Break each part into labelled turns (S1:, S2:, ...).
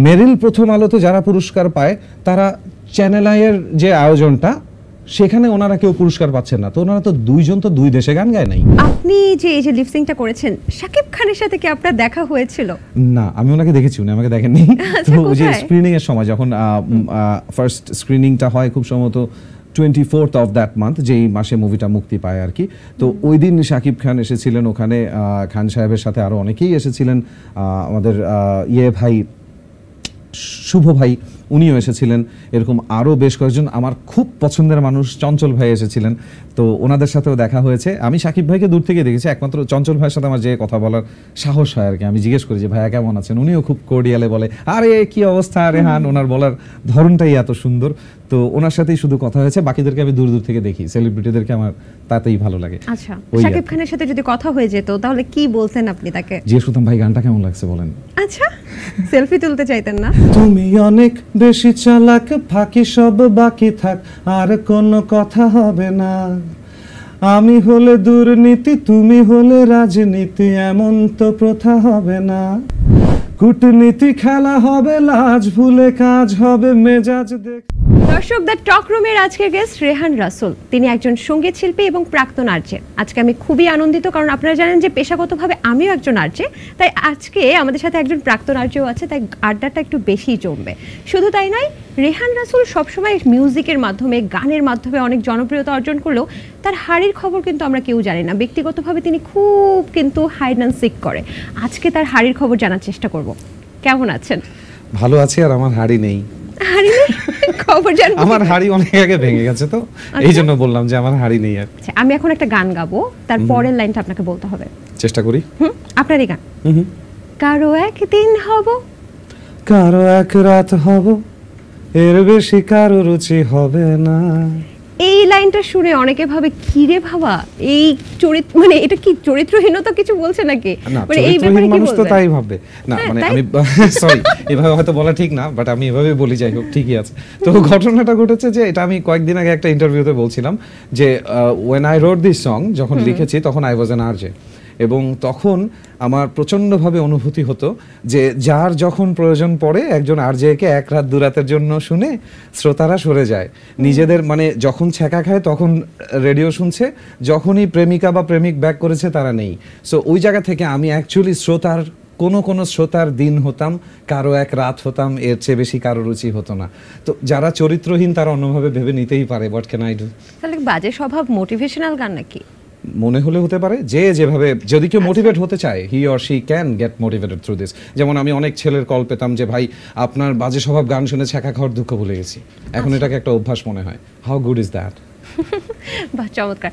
S1: মেরিল প্রথম আলোতে যারা পুরস্কার পায় তারা চ্যানেল আইয়ের যে আয়োজনটা সেখানে ওনারা কেউ পুরস্কার পাচ্ছেন না, তো ওনারা তো দুইজন তো দুই দেশে গান গায় নাই।
S2: আপনি যে এই যে লিপসিংটা করেছেন শাকিব খানের সাথে কি আপনার দেখা হয়েছিল?
S1: না, আমি ওনাকে দেখেছি, উনি আমাকে দেখেননি। তো ওই যে স্ক্রিনিং এর সময় যখন ফার্স্ট স্ক্রিনিংটা হয় খুব সম্ভবত 24th of that month, যেই মাসে মুভিটা মুক্তি পায় আর কি, তো ওই দিন শাকিব খান এসেছিলেন ওখানে, খান সাহেবের সাথে আরো অনেকেই এসেছিলেন, আমাদের ভাই শুভ ভাই উনিও এসেছিলেন, এরকম আরও বেশ কয়েকজন আমার খুব পছন্দের মানুষ, চঞ্চল ভাই এসেছিলেন, তো ওনাদের সাথেও দেখা হয়েছে। আমি শাকিব ভাইকে দূর থেকে দেখেছি, একমাত্র চঞ্চল ভাইয়ের সাথে আমার যে কথা বলার সাহস হয় আর কি, আমি জিজ্ঞেস করি যে ভাইয়া কেমন আছেন, উনিও খুব কোর্ডিয়ালে বলে আরে কি অবস্থা রেহান, ওনার বলার ধরনটাই এত সুন্দর, তো ওনার সাথেই শুধু কথা হয়েছে, বাকিদেরকে আমি দূর দূর থেকে দেখি, সেলিব্রিটিদেরকে আমার তাতেই ভালো লাগে।
S2: আচ্ছা, শাকিব খানের সাথে যদি কথা হয়ে যেত তাহলে কি বলতেন আপনি তাকে?
S1: জিজ্ঞেস করতাম ভাই গানটা কেমন লাগছে বলেন।
S2: আচ্ছা, সেলফি তুলতে চাইতেন না?
S1: তুমি অনেক বেশি চালাক, ফাঁকি সব বাকি থাক, আর কোনো কথা হবে না, আমি হলে দুর্নীতি তুমি হলে রাজনীতি, এমন তো প্রথা হবে না, কূটনীতি খেলা হবে, লাজ ভুলে কাজ হবে, মেজাজ দেখ।
S2: দর্শক, দ্য টক রুমের আজকের গেস্ট রেহান রাসুল, তিনি একজন সঙ্গীত শিল্পী এবং প্রাক্তন আরজে। আজকে আমি খুবই আনন্দিত, কারণ আপনারা জানেন যে পেশাগতভাবে আমিও একজন আরজে, তাই আজকে আমাদের সাথে একজন প্রাক্তন আরজেও আছে, তাই আড্ডাটা একটু বেশি জমবে। শুধু তাই নয়, রেহান রাসুল সবসময় মিউজিকের মাধ্যমে, গানের মাধ্যমে অনেক জনপ্রিয়তা অর্জন করলেও তার হাড়ির খবর কিন্তু আমরা কেউ জানি না। ব্যক্তিগতভাবে তিনি খুব কিন্তু হাইড অ্যান্ড সিক করে। আজকে তার হাড়ির খবর জানার চেষ্টা করব। কেমন আছেন?
S1: ভালো আছি, আর আমার হাড়ি নেই।
S2: হাড়ি নেই? খবর জানবো।
S1: আমার হাড়ি অনেক আগে ভেঙে গেছে, তো এই জন্য বললাম যে আমার হাড়ি নেই। আর
S2: আমি এখন একটা গান গাবো, তার পরের লাইনটা আপনাকে বলতে হবে।
S1: চেষ্টা করি।
S2: আপনারই গান। কারো একদিন হব,
S1: কারো এক রাত হব, এর বেশি কারো রুচি হবে না।
S2: এই লাইনটা শুনে অনেকে ভাবে কি রে বাবা, এই চরিত্র মানে এটা কি চরিত্রহীনতা কিছু বলছে নাকি?
S1: মানে এই ব্যাপারে কি বলবেন? তো তাই ভাবে না, মানে আমি সরি এভাবে হয়তো বলা ঠিক না, বাট আমি এভাবে বলি, যাই হোক ঠিকই আছে। তো ঘটনাটা ঘটেছে যে এটা আমি কয়েকদিন আগে একটা ইন্টারভিউতে বলছিলাম যে when I wrote this song, যখন লিখেছি তখন I was an RJ, এবং তখন আমার প্রচণ্ডভাবে অনুভূতি হতো যে যার যখন প্রয়োজন পড়ে একজন আরজেকে এক রাত দু রাতের জন্য শুনে শ্রোতারা সরে যায়, নিজেদের মানে যখন ছ্যাঁকা খায় তখন রেডিও শুনছে, যখনই প্রেমিকা বা প্রেমিক ব্যাক করেছে তারা নেই। সো ওই জায়গা থেকে আমি অ্যাকচুয়ালি শ্রোতার কোনো শ্রোতার দিন হতাম, কারো এক রাত হতাম, এর চেয়ে বেশি কারো রুচি হতো না। তো যারা চরিত্রহীন তারা অন্যভাবে ভেবে নিতেই পারে, হোয়াট ক্যান আই ডু।
S2: তাহলে বাজে স্বভাব মোটিভেশনাল গান নাকি?
S1: মনে হলে হতে পারে, যে যেভাবে যদি কেউ মোটিভেট হতে চায়, he or she can get motivated through this. যেমন আমি অনেক ছেলের কল পেতাম যে ভাই আপনার বাজে স্বভাব গান শুনে ছ্যাঁকা খাওয়ার দুঃখ ভুলে গেছি, এখন এটাকে একটা অভ্যাস মনে হয়। How good is that?
S2: বাহ, চমৎকার।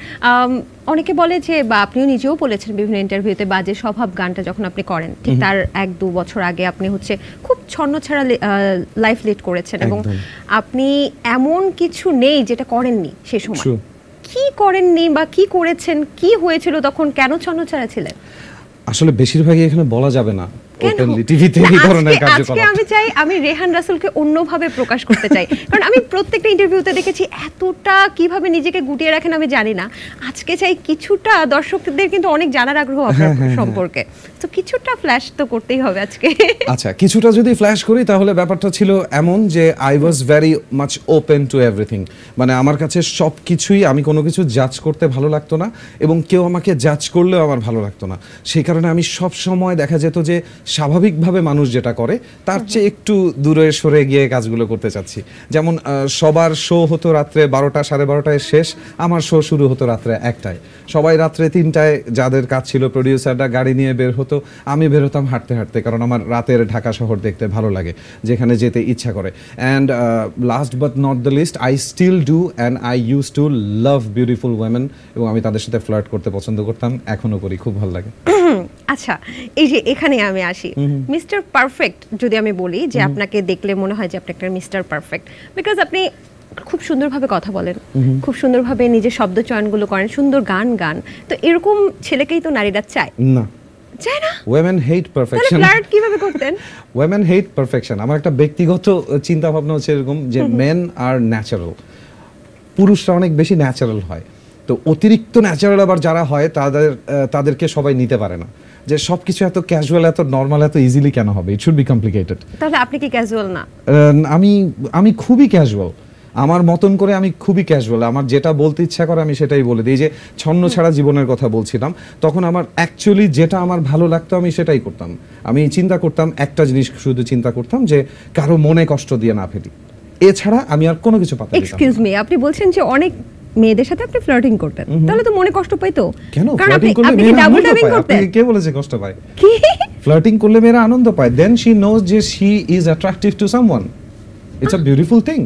S2: অনেকে বলে যে, বা আপনিও নিজেও বলেছেন বিভিন্ন ইন্টারভিউতে, বাজে স্বভাব গানটা যখন আপনি করেন ঠিক তার 1-2 বছর আগে আপনি হচ্ছে খুব ছন্নছাড়া লাইফ লিড করেছেন, এবং আপনি এমন কিছু নেই যেটা করেননি সে সময়। কি করেননি বা কি করেছেন, কি হয়েছিল তখন, কেন ছন্নছাড়া ছিলেন?
S1: আসলে বেশিরভাগই এখানে বলা যাবে না ওপেনলি টিভিতে এই ধরনের কার্যকলাপ।
S2: আজকে আমি চাই আমি রেহান রাসুলকে অন্যভাবে প্রকাশ করতে চাই, কারণ আমি প্রত্যেকটা ইন্টারভিউতে দেখেছি এতটা কিভাবে নিজেকে গুটিয়ে রাখেন আমি জানি না। আজকে চাই কিছুটা, দর্শকদের কিন্তু অনেক জানার আগ্রহ আপনার সম্পর্কে, তো কিছুটা ফ্ল্যাশ তো করতেই হবে আজকে।
S1: আচ্ছা, কিছুটা যদি ফ্ল্যাশ করি তাহলে ব্যাপারটা ছিল এমন যে I was very much open to everything, মানে আমার কাছে সব কিছুই, আমি কোনো কিছু জাজ করতে ভালো লাগতো না, এবং কেউ আমাকে জাজ করলেও আমার ভালো লাগতো না। সেই কারণে আমি সব সময় দেখা যেত যে স্বাভাবিকভাবে মানুষ যেটা করে তার চেয়ে একটু দূরে সরে গিয়ে কাজগুলো করতে চাচ্ছি। যেমন সবার শো হতো রাত্রে 12টা 12:30টায় শেষ, আমার শো শুরু হতো রাত্রে 1টায়, সবাই রাত্রে 3টায় যাদের কাজ ছিল প্রডিউসাররা গাড়ি নিয়ে বের হতো, আমি বের হতাম হাঁটতে হাঁটতে, কারণ আমার রাতের ঢাকা শহর দেখতে ভালো লাগে, যেখানে যেতে ইচ্ছা করে। And last but not the least, I still do and I use to love beautiful women, এবং আমি তাদের সাথে ফ্লার্ট করতে পছন্দ করতাম, এখনো করি, খুব ভালো লাগে।
S2: আচ্ছা, এই যে এখানে আমি আসি, মিস্টার পারফেক্ট যদি আমি বলি যে আপনাকে দেখলে মনে হয় যে আপনি একটা মিস্টার পারফেক্ট, বিকজ আপনি খুব সুন্দরভাবে কথা বলেন, খুব সুন্দরভাবে নিজের শব্দ চয়নগুলো করেন, সুন্দর গান গান, তো এরকম ছেলেকেই তো নারীরা চায়
S1: না?
S2: চায় না?
S1: women hate perfection।
S2: ফ্লার্ট কিভাবে করতেন?
S1: women hate perfection। আমার একটা ব্যক্তিগত চিন্তা ভাবনা হচ্ছে এরকম যে men are natural, পুরুষরা অনেক বেশি ন্যাচারাল হয়, তো অতিরিক্ত ন্যাচারাল আবার যারা হয় তাদেরকে সবাই নিতে পারে না। যে সবকিছু এত ক্যাজুয়াল, এত নর্মাল, এত ইজিলি কেন হবে? It should be complicated.
S2: তাহলে আপনি কি ক্যাজুয়াল না?
S1: আমি খুবই ক্যাজুয়াল, আমার মতন করে আমি খুবই ক্যাজুয়াল। আমার যেটা বলতে ইচ্ছা করে আমি সেটাই বলে দিই। যে ছন্ন ছাড়া জীবনের কথা বলছিলাম, তখন আমার অ্যাকচুয়ালি যেটা আমার ভালো লাগতো আমি সেটাই করতাম। আমি চিন্তা করতাম একটা জিনিস, শুধু চিন্তা করতাম যে কারো মনে কষ্ট দিয়ে না ফেলি, এছাড়া আমি আর কোনো কিছু পাতা দিতাম না।
S2: এক্সকিউজ মি, আপনি বলছেন যে অনেক মেয়েদের সাথে আপনি ফ্লার্টিং করতেন, তাহলে তো মনে কষ্ট পাইতো
S1: কেন?
S2: কারণ
S1: ফ্লার্টিং করলে
S2: আপনি
S1: মেয়েরা
S2: ডাবল
S1: আনন্দ
S2: ডাবিং
S1: পায়।
S2: করতেন।
S1: আপনি কে বলেছে কষ্ট পায়?
S2: কি?
S1: ফ্লার্টিং করলে মেয়েরা আনন্দ পায়, দেন শি নোজ যে she is attractive to someone. It's a beautiful thing.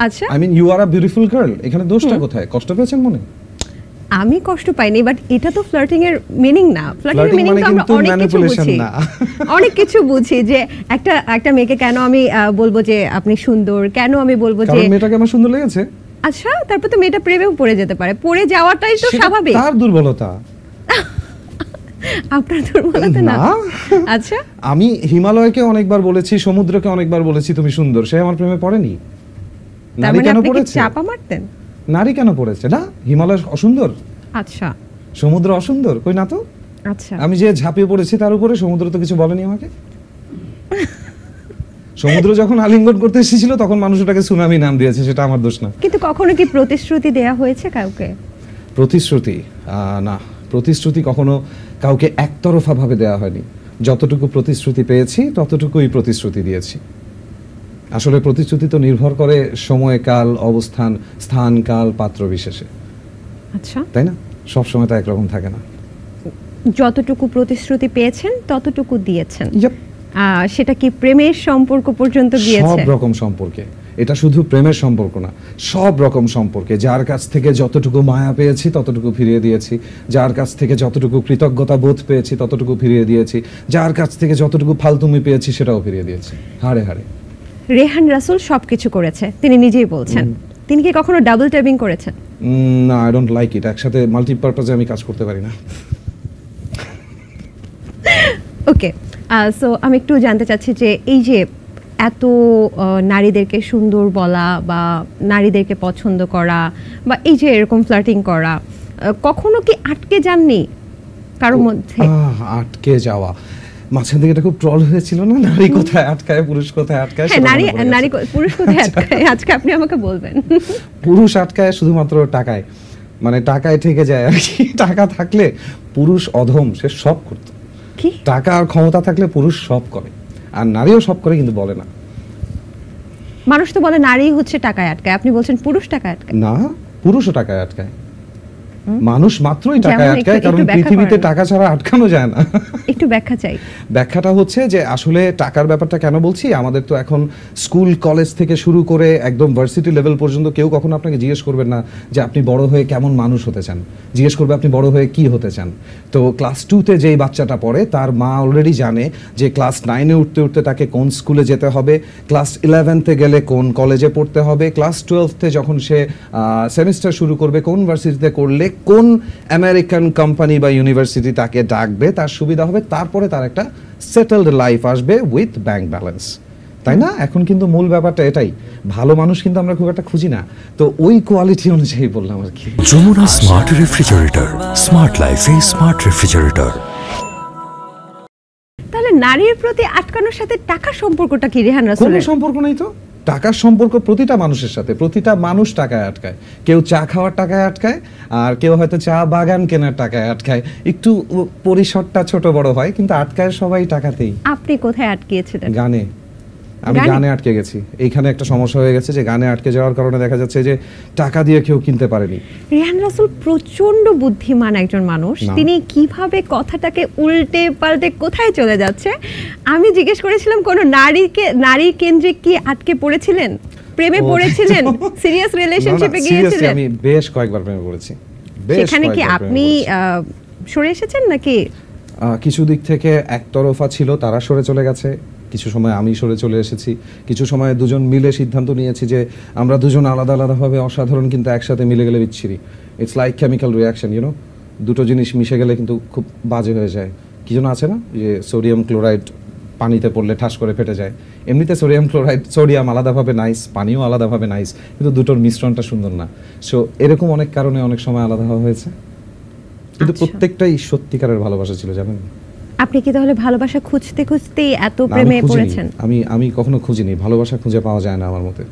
S2: আচ্ছা,
S1: I mean you are a beautiful girl. এখানে দোষটা কোথায়? কষ্ট পেয়েছেন মনে?
S2: আমি কষ্ট পাইনি, বাট এটা তো ফ্লার্টিং এর মিনিং না। ফ্লার্টিং এর
S1: Flirting
S2: মিনিং
S1: মানে
S2: তো আমরা
S1: কিন্তু
S2: অনেক কিছু
S1: manipulation
S2: বুঝি,
S1: না।
S2: অনেক কিছু বুঝি। যে একটা মেয়েকে কেন আমি বলবো যে আপনি সুন্দর, কেন আমি বলবো যে
S1: কারণ মেয়েটাকে আমার সুন্দর লেগেছে।
S2: আচ্ছা, তারপর তো মেয়েটা প্রেমেও পড়ে যেতে পারে, পড়ে যাওয়াটাই তো
S1: সেটা
S2: স্বাভাবিক।
S1: তার দুর্বলতা,
S2: আপনার দুর্বলতা না।
S1: না।
S2: আচ্ছা,
S1: আমি হিমালয়কে অনেকবার বলেছি, সমুদ্রকে অনেকবার বলেছি তুমি সুন্দর, সে আমার প্রেমে পড়েনি।
S2: তার
S1: নারী
S2: মানে
S1: কেন
S2: আপনি কি
S1: পড়েছে?
S2: চাপা মারতেন?
S1: নারী কেন পড়েছে? না, হিমালয় অসুন্দর,
S2: আচ্ছা
S1: সমুদ্র অসুন্দর, কই না তো।
S2: আচ্ছা,
S1: আমি যে ঝাঁপিয়ে পড়েছি তার উপরে, সমুদ্র তো কিছু বলেনি আমাকে। সমুদ্র যখন আলিঙ্গন করতে এসেছিল তখন মানুষ ওটাকে সুনামি নাম দিয়েছে, সেটা আমার দোষ না।
S2: কিন্তু কখনো কি প্রতিশ্রুতি দেয়া হয়েছে কাউকে?
S1: প্রতিশ্রুতি না, প্রতিশ্রুতি কখনো কাউকে একতরফা ভাবে দেওয়া হয়নি। যতটুকু প্রতিশ্রুতি পেয়েছি ততটুকুই প্রতিশ্রুতি দিয়েছি। আসলে প্রতিশ্রুতি তো নির্ভর করে সময়, কাল, অবস্থান, স্থান, কাল, পাত্র বিশেষে,
S2: আচ্ছা,
S1: তাই না? সব সময় তো একরকম থাকে না।
S2: যতটুকু প্রতিশ্রুতি পেয়েছেন ততটুকু দিয়েছেন।
S1: Yep,
S2: সেটা কি প্রেমের সম্পর্ক পর্যন্ত
S1: সব
S2: গিয়েছে?
S1: রকম সম্পর্কে। এটা শুধু প্রেমের সম্পর্ক না, সব রকম সম্পর্কে। যার কাছ থেকে যতটুকু মায়া পেয়েছি ততটুকু ফিরিয়ে দিয়েছি, যার কাছ থেকে যতটুকু কৃতজ্ঞতা বোধ পেয়েছি ততটুকু ফিরিয়ে দিয়েছি, যার কাছ থেকে যতটুকু ফালতুমি পেয়েছি সেটাও ফিরিয়ে দিয়েছি, হাড়ে হাড়ে।
S2: রেহান রাসূল সবকিছু করেছে, তিনি নিজেই বলছেন। তিনি কি কখনো ডাবল ট্যাবিং করেছেন?
S1: না, আই ডোন্ট লাইক ইট। একসাথে মাল্টিপারপাজে আমি কাজ করতে পারি না।
S2: ওকে, সো আমি একটু জানতে চাচ্ছি যে এই যে এত নারীদেরকে সুন্দর বলা বা নারীদেরকে পছন্দ করা বা এই যে এরকম ফ্লার্টিং করা, কখনো কি আটকে যাননি কারোর মধ্যে?
S1: আটকে যাওয়া, মাঝখান থেকে এটা খুব ট্রল হয়েছিল না, নারী কোথায় আটকায় পুরুষ কোথায় আটকায়।
S2: হ্যাঁ,
S1: সেটা
S2: নারী
S1: মনে পড়ে গেছে।
S2: নারী পুরুষ কোথায় আটকায়, আজকে আপনি আমাকে বলবেন।
S1: পুরুষ আটকায় শুধুমাত্র টাকায়, মানে টাকায় থেকে যায় আর কি। টাকা থাকলে পুরুষ অধম, সে সব করতো।
S2: কি?
S1: টাকা আর ক্ষমতা থাকলে পুরুষ সব করে, আর নারীও সব করে, কিন্তু বলে না।
S2: মানুষ তো বলে নারী হচ্ছে টাকায় আটকায়, আপনি বলছেন পুরুষ টাকায় আটকায়।
S1: না, পুরুষও টাকায় আটকায়। মানুষ মাত্রই
S2: যেমন
S1: টাকায় আটকায়,
S2: একটু
S1: কারণ
S2: ব্যাখ্যা
S1: পৃথিবীতে
S2: করেন।
S1: টাকা ছাড়া আটকানো যায় না।
S2: একটু ব্যাখ্যা চাই।
S1: ব্যাখ্যাটা হচ্ছে যে আসলে টাকার ব্যাপারটা কেন বলছি, আমাদের তো এখন স্কুল কলেজ থেকে শুরু করে একদম ভার্সিটি লেভেল পর্যন্ত কেউ কখনো আপনাকে জিজ্ঞেস করবেন না যে আপনি বড় হয়ে কেমন মানুষ হতে চান, জিজ্ঞেস করবে আপনি বড় হয়ে কি হতে চান। তো ক্লাস 2-তে যেই বাচ্চাটা পড়ে তার মা অলরেডি জানে যে ক্লাস 9-এ উঠতে উঠতে তাকে কোন স্কুলে যেতে হবে, ক্লাস 11-তে গেলে কোন কলেজে পড়তে হবে, ক্লাস 12-তে যখন সে সেমিস্টার শুরু করবে কোন ভার্সিটিতে করলে কোন আমেরিকান কোম্পানি বা ইউনিভার্সিটি তাকে ডাকবে, তার সুবিধা হবে, তারপরে তার একটা সেটেলড লাইফ আসবে উইথ ব্যাংক ব্যালেন্স, তাই না? এখন কিন্তু মূল ব্যাপারটা এটাই, ভালো মানুষ কিন্তু আমরা খুব একটা খুঁজি না। তো ওই কোয়ালিটি অনুযায়ী বললাম আর কি।
S3: যমুনা স্মার্ট রেফ্রিজারেটর, স্মার্ট লাইফে স্মার্ট রেফ্রিজারেটর।
S2: তাহলে নারীর প্রতি আটকানোর সাথে টাকার সম্পর্কটা কি রেহান
S1: কোনো
S2: রাসূলের?
S1: সম্পর্ক নেই তো। টাকার সম্পর্ক প্রতিটা মানুষের সাথে, প্রতিটা মানুষ টাকায় আটকায়। কেউ চা খাওয়ার টাকায় আটকায়, আর কেউ হয়তো চা বাগান কেনার টাকায় আটকায়। একটু পরিসরটা ছোট বড় হয়, কিন্তু আটকায় সবাই টাকাতেই।
S2: আপনি কোথায় আটকিয়েছিলেন?
S1: গানে, আমি
S2: গানে?
S1: গানে আটকে গেছি। এইখানে একটা সমস্যা হয়ে গেছে যে গানে আটকে যাওয়ার কারণে দেখা যাচ্ছে যে টাকা দিয়ে কেউ কিনতে পারেনি।
S2: রেহান রাসূল প্রচন্ড বুদ্ধিমান একজন মানুষ,
S1: না।
S2: তিনি কিভাবে কথাটাকে উল্টে পাল্টে কোথায় চলে যাচ্ছে। আমি জিজ্ঞেস করেছিলাম কোন নারী কেন্দ্রিক কি আটকে পড়েছিলেন, প্রেমে পড়েছিলেন, সিরিয়াস রিলেশনশিপে গিয়েছিলেন?
S1: আমি বেশ কয়েকবার প্রেমে পড়েছি।
S2: সেখানে কি আপনি সরে এসেছেন নাকি?
S1: কিছু দিক থেকে একতরফা ছিল, তারা সরে চলে গেছে। কিছু সময় আমি সরে চলে এসেছি। কিছু সময় দুজন মিলে সিদ্ধান্ত নিয়েছি যে আমরা দুজন আলাদা আলাদাভাবে অসাধারণ, কিন্তু একসাথে মিলে গেলে বিচ্ছিরি। It's like chemical reaction, you know, দুটো জিনিস মিশে গেলে কিন্তু খুব বাজে হয়ে যায়। কি যেন আছে না, যে সোডিয়াম ক্লোরাইড পানিতে পড়লে ঠাস করে ফেটে যায়। এমনিতে সোডিয়াম আলাদাভাবে নাইস, পানিও আলাদাভাবে নাইস, কিন্তু দুটোর মিশ্রণটা সুন্দর না। সো এরকম অনেক কারণে অনেক সময় আলাদা হওয়া হয়েছে, কিন্তু
S2: আচ্ছা।
S1: প্রত্যেকটাই সত্যিকারের ভালোবাসা ছিল, জানেন।
S2: আপনি কি তাহলে ভালোবাসা খুঁজতে খুঁজতে এত
S1: না, আমি
S2: প্রেমে
S1: খুঁজিনি।
S2: পড়েছেন?
S1: আমি কখনো খুঁজিনি, ভালোবাসা খুঁজে পাওয়া যায় না আমার মতে।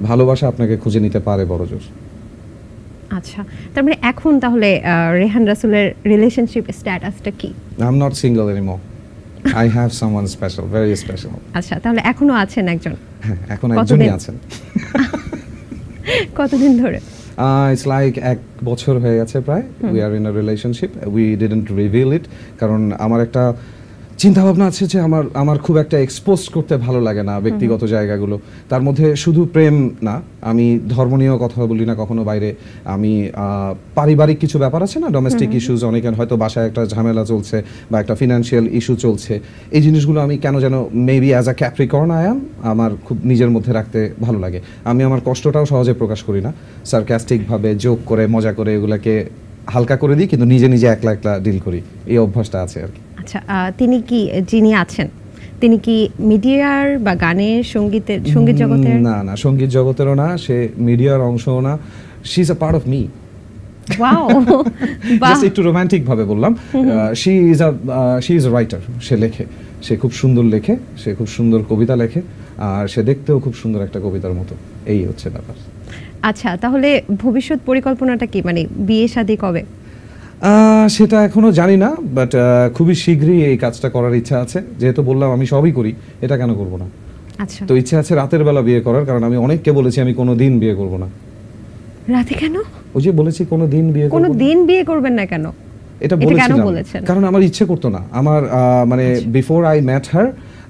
S1: ভালোবাসা আপনাকে খুঁজে নিতে পারে বড় জোর।
S2: আচ্ছা, তার মানে এখন তাহলে রেহান রাসেলের রিলেশনশিপ স্ট্যাটাসটা কি?
S1: I am not single anymore, I have someone special, very special.
S2: আচ্ছা, তাহলে এখনো আছেন একজন?
S1: হ্যাঁ, এখন
S2: কতদিন?
S1: একজনই আছেন।
S2: কতদিন ধরে?
S1: ইটস লাইক 1 বছর হয়ে গেছে প্রায়। We are in a relationship, we didn't reveal it, কারণ আমার একটা চিন্তা ভাবনা আছে যে আমার খুব একটা এক্সপোজ করতে ভালো লাগে না ব্যক্তিগত জায়গাগুলো। তার মধ্যে শুধু প্রেম না, আমি ধর্ম নিয়েও কথা বলি না কখনো বাইরে। আমি পারিবারিক কিছু ব্যাপার আছে না, ডোমেস্টিক ইস্যুজ, অনেকের হয়তো বাসায় একটা ঝামেলা চলছে বা একটা ফিনান্সিয়াল ইস্যু চলছে, এই জিনিসগুলো আমি কেন যেন maybe as a Capricorn I am, আমার খুব নিজের মধ্যে রাখতে ভালো লাগে। আমি আমার কষ্টটাও সহজে প্রকাশ করি না, সার্কাস্টিকভাবে জোক করে মজা করে এগুলাকে হালকা করে দিই, কিন্তু নিজে নিজে একলা একলা ডিল করি, এই অভ্যাসটা আছে আর কি।
S2: আচ্ছা, তিনি কি, যিনি আছেন তিনি কি মিডিয়ার বা গানের সঙ্গীত জগতের?
S1: না না, সঙ্গীত জগতেরও না, সে মিডিয়ার অংশও না, she is a part of me.
S2: Wow, বাহ।
S1: জাস্ট একটু রোমান্টিক ভাবে বললাম। শি ইজ আ রাইটার, সে লেখে, সে খুব সুন্দর লেখে, সে খুব সুন্দর কবিতা লেখে, আর সে দেখতেও খুব সুন্দর একটা কবিতার মতো, এই হচ্ছে ব্যাপার।
S2: আচ্ছা, তাহলে ভবিষ্যৎ পরিকল্পনাটা কি, মানে বিয়ে শাদী কবে?
S1: সেটা এখনো জানি না, বাট খুবই শীঘ্রই এই কাজটা করার ইচ্ছা আছে। যেহেতু বললাম আমি সবই করি, এটা কেন করব না?
S2: আচ্ছা,
S1: তো ইচ্ছা আছে রাতের বেলা বিয়ে করার, কারণ আমি অনেককে বলেছি আমি কোনো দিন বিয়ে করব না।
S2: রাতে কেন?
S1: ওই যে বলেছি কোনো দিন বিয়ে করব
S2: কোনো
S1: না।
S2: দিন বিয়ে করবেন না কেন?
S1: এটা
S2: কেন
S1: বলেছিলাম
S2: বলেছেন?
S1: কারণ আমার ইচ্ছে করতো না। আমার মানে বিফোর আই ম্যাট হার,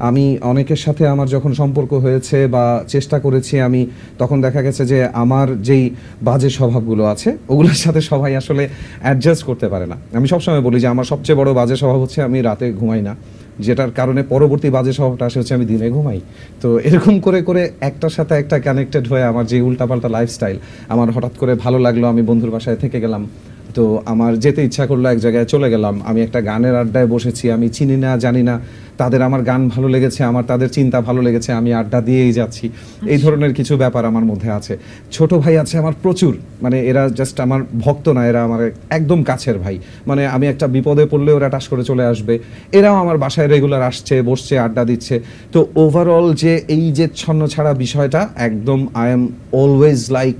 S1: আমি অনেকের সাথে আমার যখন সম্পর্ক হয়েছে বা চেষ্টা করেছি আমি, তখন দেখা গেছে যে আমার যেই বাজে স্বভাবগুলো আছে ওগুলোর সাথে সবাই আসলে অ্যাডজাস্ট করতে পারে না। আমি সবসময় বলি যে আমার সবচেয়ে বড় বাজে স্বভাব হচ্ছে আমি রাতে ঘুমাই না, যেটার কারণে পরবর্তী বাজে স্বভাবটা আসে হচ্ছে আমি দিনে ঘুমাই। তো এরকম করে করে একটার সাথে একটা কানেক্টেড হয়ে আমার যে উল্টাপাল্টা লাইফস্টাইল, আমার হঠাৎ করে ভালো লাগলো, আমি বন্ধুর বাসায় থেকে গেলাম, তো আমার যেতে ইচ্ছা করলো, এক জায়গায় চলে গেলাম, আমি একটা গানের আড্ডায় বসেছি, আমি চিনি না জানি না, তাদের আমার গান ভালো লেগেছে, আমার তাদের চিন্তা ভালো লেগেছে, আমি আড্ডা দিয়েই যাচ্ছি। এই ধরনের কিছু ব্যাপার আমার মধ্যে আছে। ছোট ভাই আছে আমার প্রচুর, মানে এরা জাস্ট আমার ভক্ত না, এরা আমার একদম কাছের ভাই। মানে আমি একটা বিপদে পড়লে ওরা টাস করে চলে আসবে, এরাও আমার বাসায় রেগুলার আসছে, বসছে, আড্ডা দিচ্ছে। তো ওভারঅল যে এই যে ছন্ন ছাড়া বিষয়টা, একদম আই এম অলওয়েজ লাইক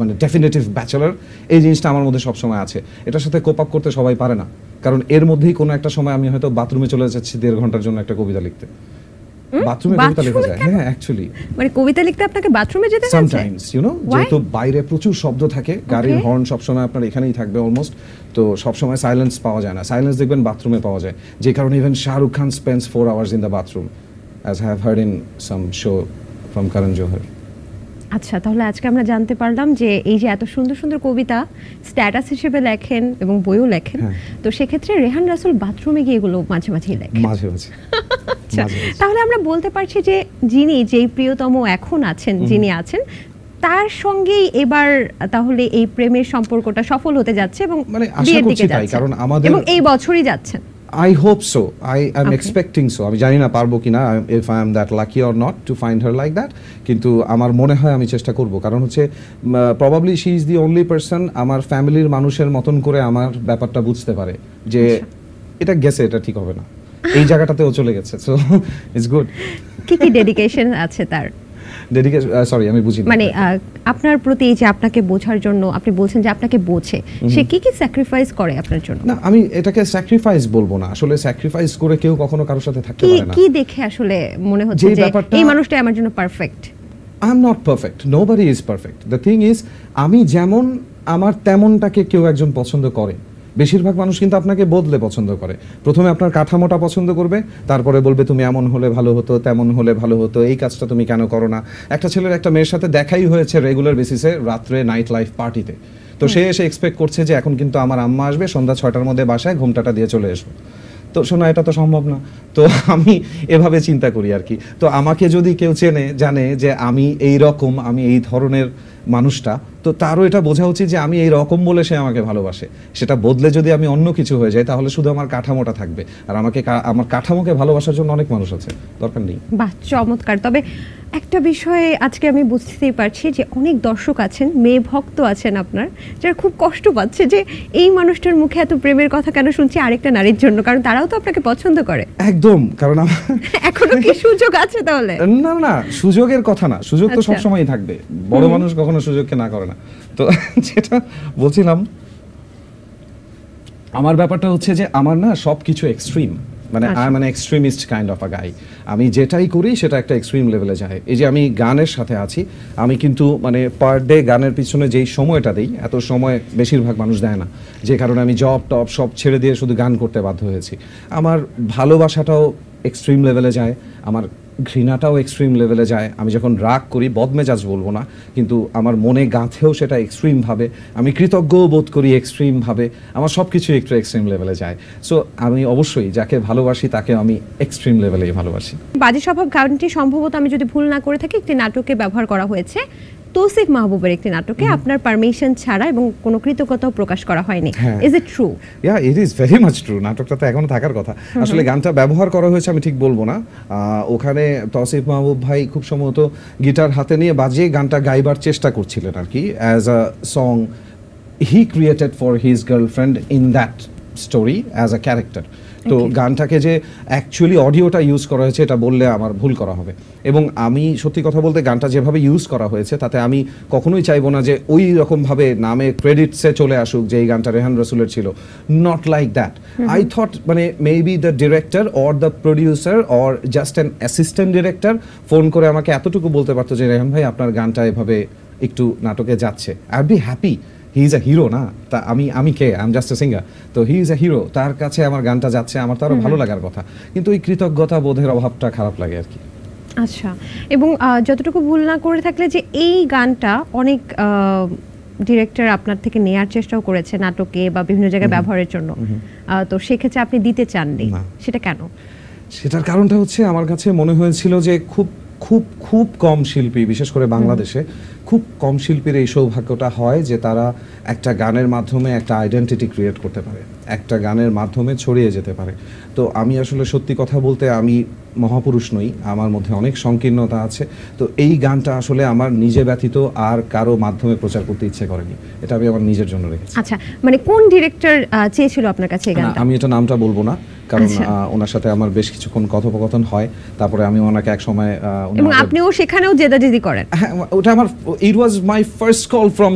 S1: মানে ডেফিনেটিভ ব্যাচেলর, এই জিনিসটা আমার মধ্যে সবসময় আছে। এটার সাথে কোপ আপ করতে সবাই পারে না, কারণ এর মধ্যেই কোনো একটা সময় আমি হয়তো বাথরুমে চলে যাচ্ছি 1.5 ঘন্টার জন্য একটা কবিতা লিখতে। বাথরুমে কবিতা লেখা যায়, হ্যাঁ অ্যাকচুয়ালি।
S2: মানে কবিতা লিখতে আপনাকে বাথরুমে যেতে হচ্ছে?
S1: সামটাইমস ইউ নো, যেহেতু বাইরে প্রচুর শব্দ থাকে, গাড়ির হর্ন সবসময় আপনার এখানেই থাকবে অলমোস্ট, তো সবসময় সাইলেন্স পাওয়া যায় না। সাইলেন্স দেখবেন বাথরুমে পাওয়া যায়, যে কারণে even Shahrukh Khan spends 4 hours in the bathroom, as I have heard in some show from Karan Johar.
S2: আচ্ছা, তাহলে আজকে আমরা জানতে পারলাম যে এই যে এত সুন্দর সুন্দর কবিতা স্ট্যাটাস হিসেবে লেখেন এবং বইও লেখেন, তো সেক্ষেত্রে রেহান রাসেল বাথরুমে গিয়ে এগুলো মাঝে মাঝেই লেখেন?
S1: মাঝে মাঝে।
S2: আচ্ছা, তাহলে আমরা বলতে পারছি যে যেই প্রিয়তম এখন আছেন, যিনি আছেন, তার সঙ্গেই এবার তাহলে এই প্রেমের সম্পর্কটা সফল হতে যাচ্ছে এবং
S1: মানে আশা
S2: বিয়ের
S1: করছি
S2: দিকে
S1: তাই,
S2: যাচ্ছে
S1: কারণ আমাদের
S2: এবং এই বছরই যাচ্ছেন।
S1: I hope so. I am
S2: Okay.
S1: expecting so. আমি জানি না পারবো কিনা, if I am that lucky or not to find her like that, কিন্তু আমার মনে হয় আমি চেষ্টা করব, কারণ হচ্ছে probably she is the only person আমার ফ্যামিলির মানুষের মতন করে আমার ব্যাপারটা বুঝতে পারে যে এটা গেছে, এটা ঠিক হবে না, এই জায়গাটাতেও চলে গেছে, সো ইটস গুড।
S2: কি ডেডিকেশন আছে তার?
S1: ডেডিকেশন, সরি আমি বুঝিনি।
S2: মানে আপনার প্রতি এই যে আপনাকে বোঝার জন্য, আপনি বলছেন যে আপনাকে বোঝে, সে কি স্যাক্রিফাইস করে আপনার জন্য?
S1: না, আমি এটাকে স্যাক্রিফাইস বলবো না, আসলে স্যাক্রিফাইস করে কেউ কখনো কারোর সাথে থাকতে পারে না।
S2: কি দেখে আসলে মনে হচ্ছে যে এই মানুষটা আমার জন্য perfect?
S1: I am not perfect. Nobody is perfect. The thing is, আমি যেমন আমার তেমনটাকে কেউ একজন পছন্দ করে। বেশিরভাগ মানুষ কিন্তু আপনাকে বদলে পছন্দ করে। প্রথমে আপনার কাঠামোটা পছন্দ করবে, তারপরে বলবে তুমি এমন হলে ভালো হতো, তেমন হলে ভালো হতো, এই কাজটা তুমি কেন করো না। একটা ছেলের একটা মেয়ের সাথে দেখাই হয়েছে রেগুলার বেসিসে রাত্রে নাইট লাইফ পার্টিতে, তো সে এসে এক্সপেক্ট করছে যে এখন কিন্তু আমার আম্মা আসবে সন্ধ্যা 6টার মধ্যে বাসায়, ঘুমটাটা দিয়ে চলে এসো। তো শোনা, এটা তো সম্ভব না। তো আমি এভাবে চিন্তা করি আর কি। তো আমাকে যদি কেউ চেনে, জানে যে আমি এই রকম, আমি এই ধরনের মানুষটা, তো তারও এটা বোঝা উচিত যে আমি এই রকম বলে সে আমাকে ভালোবাসে। সেটা বদলে যদি আমি অন্য কিছু হয়ে যাই, তাহলে শুধু আমার কাঠামোটা থাকবে, আর আমার কাঠামোকে ভালোবাসার জন্য অনেক মানুষ আছে, দরকার নেই।
S2: বাহ, চমৎকার। তবে একটা বিষয়ে আজকে আমি বুঝতেই পারছি যে অনেক দর্শক আছেন, মেয়ে ভক্ত আছেন আপনার, যারা খুব কষ্ট পাচ্ছে যে এই মানুষটার মুখে এত প্রেমের কথা কেন শুনছি আরেকটা নারীর জন্য, কারণ তারাও তো আপনাকে পছন্দ করে।
S1: একদম, কারণ
S2: এখনো কি সুযোগ আছে তাহলে?
S1: না না, সুযোগের কথা না, সুযোগ তো
S2: আচ্ছা।
S1: সবসময় থাকবে, বড় মানুষ কখনো সুযোগকে না করে না। তো যেটা বলছিলাম, আমার ব্যাপারটা হচ্ছে যে আমার না সবকিছু এক্সট্রিম, মানে I am an extremist kind of a guy. আমি যেটাই করি সেটা একটা এক্সট্রিম লেভেলে যায়। এই যে আমি গানের সাথে আছি, আমি কিন্তু মানে পার ডে গানের পিছনে যেই সময়টা দিই, এত সময় বেশিরভাগ মানুষ দেয় না, যে কারণে আমি জব টপ সব ছেড়ে দিয়ে শুধু গান করতে বাধ্য হয়েছি। আমার ভালোবাসাটাও এক্সট্রিম লেভেলে যায়, আমার ঘৃণাটাও এক্সট্রিম লেভেলে যায়। আমি যখন রাগ করি, বদমেজাজ বলবো না, কিন্তু আমার মনে গাঁথেও সেটা এক্সট্রিমভাবে, আমি কৃতজ্ঞও বোধ করি এক্সট্রিমভাবে, আমার সব কিছু একটু এক্সট্রিম লেভেলে যায়। সো আমি অবশ্যই যাকে ভালোবাসি তাকে আমি এক্সট্রিম লেভেলেই ভালোবাসি।
S2: বাজে স্বভাব গানটি সম্ভবত, আমি যদি ভুল না করে থাকি, একটি নাটকে ব্যবহার করা হয়েছে, তৌসিফ মাহবুবের একটি নাটকে, আপনার পারমিশন ছাড়া এবং কোনো কৃতজ্ঞতাও প্রকাশ করা হয়নি। Is it true?
S1: Yeah, it is very much true. নাটকটা তো এখনো থাকার কথা। আসলে গানটা ব্যবহার করা হয়েছে আমি ঠিক বলবো না। ওখানে তৌসিফ মাহবুব ভাই খুব সম্ভবত গিটার হাতে নিয়ে বাজিয়ে গানটা গাইবার চেষ্টা করছিলেন আর কি, as a song he created for his girlfriend in that story as a character. তো গানটাকে যে অ্যাকচুয়ালি অডিওটা ইউজ করা হয়েছে এটা বললে আমার ভুল করা হবে। এবং আমি সত্যি কথা বলতে গানটা যেভাবে ইউজ করা হয়েছে তাতে আমি কখনোই চাইবো না যে ওই রকমভাবে নামে ক্রেডিটসে চলে আসুক যে এই গানটা রেহান রাসূলের ছিল। Not like that. I thought মানে maybe the director or the producer or just an assistant director phone করে আমাকে এতটুকু বলতে পারতো যে রেহান ভাই আপনার গানটা এভাবে একটু নাটকে যাচ্ছে, I would be happy. He is a hero না, তা আমি কে, I am just a singer. তো হি ইজ আ হিরো, তার কাছে আমার গানটা যাচ্ছে, আমার তো আরো ভালো লাগার কথা। কিন্তু এই কৃতজ্ঞতা বোধের অভাবটা খারাপ লাগে আর কি।
S2: আচ্ছা, এবং যতটুকু ভুল না করে থাকলে যে এই গানটা অনেক ডিরেক্টর আপনার থেকে নেয়ার চেষ্টাও করেছে নাটকে বা বিভিন্ন জায়গায় ব্যবহারের জন্য, তো সেক্ষেত্রে আপনি দিতে চাননি, সেটা কেন?
S1: সেটার কারণটা হচ্ছে আমার কাছে মনে হয়েছিল যে খুব খুব খুব কম শিল্পী, বিশেষ করে বাংলাদেশে খুব কম শিল্পীর এই সৌভাগ্যটা হয় যে তারা একটা গানের মাধ্যমে একটা আইডেন্টিটি ক্রিয়েট করতে পারে, একটা গানের মাধ্যমে ছড়িয়ে যেতে পারে। তো আমি আসলে সত্যি কথা বলতে আমি মহাপুরুষ নই, আমার মধ্যে অনেক সংকীর্ণতা আছে। তো এই গানটা আসলে আমার নিজে ব্যতীত আর কারো মাধ্যমে প্রচার করতে ইচ্ছে করেনি, এটা আমি আমার নিজের জন্য রেখেছি।
S2: আচ্ছা, মানে কোন ডিরেক্টর চেয়েছিল আপনার কাছে এই গানটা?
S1: আমি এটা নামটা বলবো না, কারণ ওনার সাথে আমার বেশ কিছুক্ষণ কথোপকথন হয়, তারপরে আমি ওনাকে এক সময়
S2: এবং আপনিও সেখানেও জেদাজেদি করেন।
S1: হ্যাঁ, ওটা আমার it was my first call from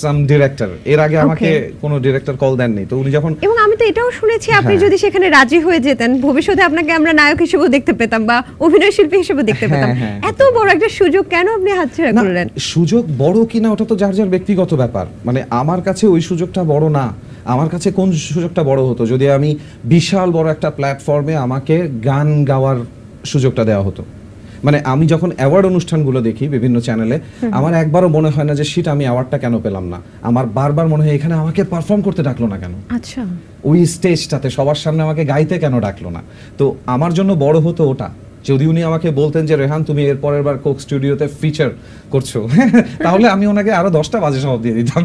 S1: some director. এর আগে আমাকে কোনো ডিরেক্টর কল দেননি, তো উনি যখন,
S2: এবং আমি তো এটাও শুনেছি আপনি যদি সেখানে রাজি হয়ে যেতেন ভবিষ্যতে আপনাকে আমরা নায়ক হিসেবে দেখতে পেতাম বা অভিনয় শিল্পী হিসেবে দেখতে পেতাম। এত বড় একটা সুযোগ কেন আপনি হাতছাড়া করলেন?
S1: সুযোগ বড় কিনা ওটা তো যার যার ব্যক্তিগত ব্যাপার। মানে আমার কাছে ওই সুযোগটা বড় না। আমার কাছে কোন সুযোগটা বড় হতো যদি আমি বিশাল বড় একটা প্ল্যাটফর্মে আমাকে গান গাওয়ার সুযোগটা দেওয়া হতো। মানে আমি যখন অ্যাওয়ার্ড অনুষ্ঠানগুলো দেখি বিভিন্ন চ্যানেলে, আমার একবারও মনে হয় না যে শিট আমি অ্যাওয়ার্ডটা কেন পেলাম না। আমার বারবার মনে হয় এখানে আমাকে পারফর্ম করতে ডাকলো না কেন,
S2: আচ্ছা
S1: ওই স্টেজটাতে সবার সামনে আমাকে গাইতে কেন ডাকলো না। তো আমার জন্য বড় হতো ওটা। যদি উনি আমাকে বলতেন যে রেহান তুমি এর পরের বার কোক স্টুডিওতে ফিচার করছো, তাহলে আমি ওনাকে আরো 10টা বাজে স্বভাব দিয়ে দিতাম।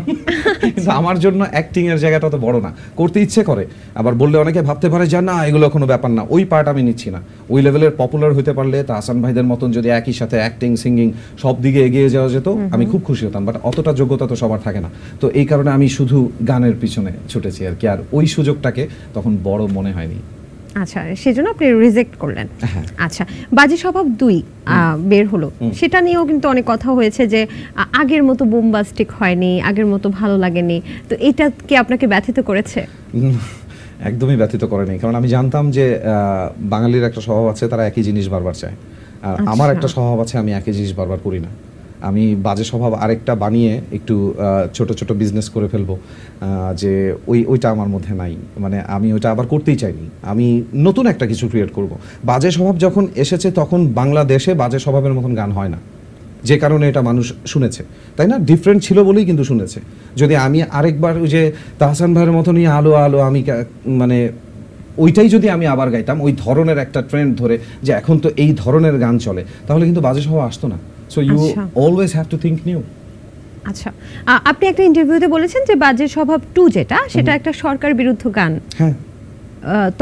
S1: কিন্তু আমার জন্য অ্যাক্টিং এর জায়গাটা তো বড় না, করতে ইচ্ছে করে। আবার বললে অনেকে ভাবতে পারে যে না এগুলো কোনো ব্যাপার না, ওই পার্ট আমি নিচ্ছি না। ওই লেভেলের পপুলার হতে পারলে তাহসান ভাইদের মতন যদি একই সাথে অ্যাক্টিং সিঙ্গিং সব দিকে এগিয়ে যাওয়া যেত, আমি খুব খুশি হতাম। বাট অতটা যোগ্যতা তো সবার থাকে না। তো এই কারণে আমি শুধু গানের পিছনে ছুটেছি আর কি, আর ওই সুযোগটাকে তখন বড় মনে হয়নি।
S2: আচ্ছা, সেজন্য আপনি রিজেক্ট করলেন। আচ্ছা, বাজে স্বভাব 2 বের হলো, সেটা নিয়েও কিন্তু অনেক কথা হয়েছে যে আগের মতো বোমবাস্টিক হয়নি, আগের মতো ভালো লাগেনি। তো এটা কি আপনাকে ব্যথিত করেছে?
S1: একদমই ব্যথিত করেনি, কারণ আমি জানতাম যে বাঙালির একটা স্বভাব আছে, তারা একই জিনিস বারবার চায়। আর আমার একটা স্বভাব আছে, আমি একই জিনিস বারবার করি না। আমি বাজে স্বভাব আরেকটা বানিয়ে একটু ছোট ছোট বিজনেস করে ফেলবো, যে ওইটা আমার মধ্যে নাই। মানে আমি ওইটা আবার করতেই চাইনি, আমি নতুন একটা কিছু ক্রিয়েট করব। বাজে স্বভাব যখন এসেছে তখন বাংলাদেশে বাজে স্বভাবের মতন গান হয় না, যে কারণে এটা মানুষ শুনেছে, তাই না? ডিফারেন্ট ছিল বলেই কিন্তু শুনেছে। যদি আমি আরেকবার ওই যে তাহসান ভাইয়ের মতনই আলো আলো আমি মানে ওইটাই যদি আমি আবার গাইতাম, ওই ধরনের একটা ট্রেন্ড ধরে যে এখন তো এই ধরনের গান চলে, তাহলে কিন্তু বাজে স্বভাব আসতো না। So you always have to think new.
S2: আচ্ছা, আপনি একটা ইন্টারভিউতে বলেছেন যে বাজে স্বভাব 2 যেটা, সেটা একটা সরকার বিরুদ্ধ গান।
S1: হ্যাঁ,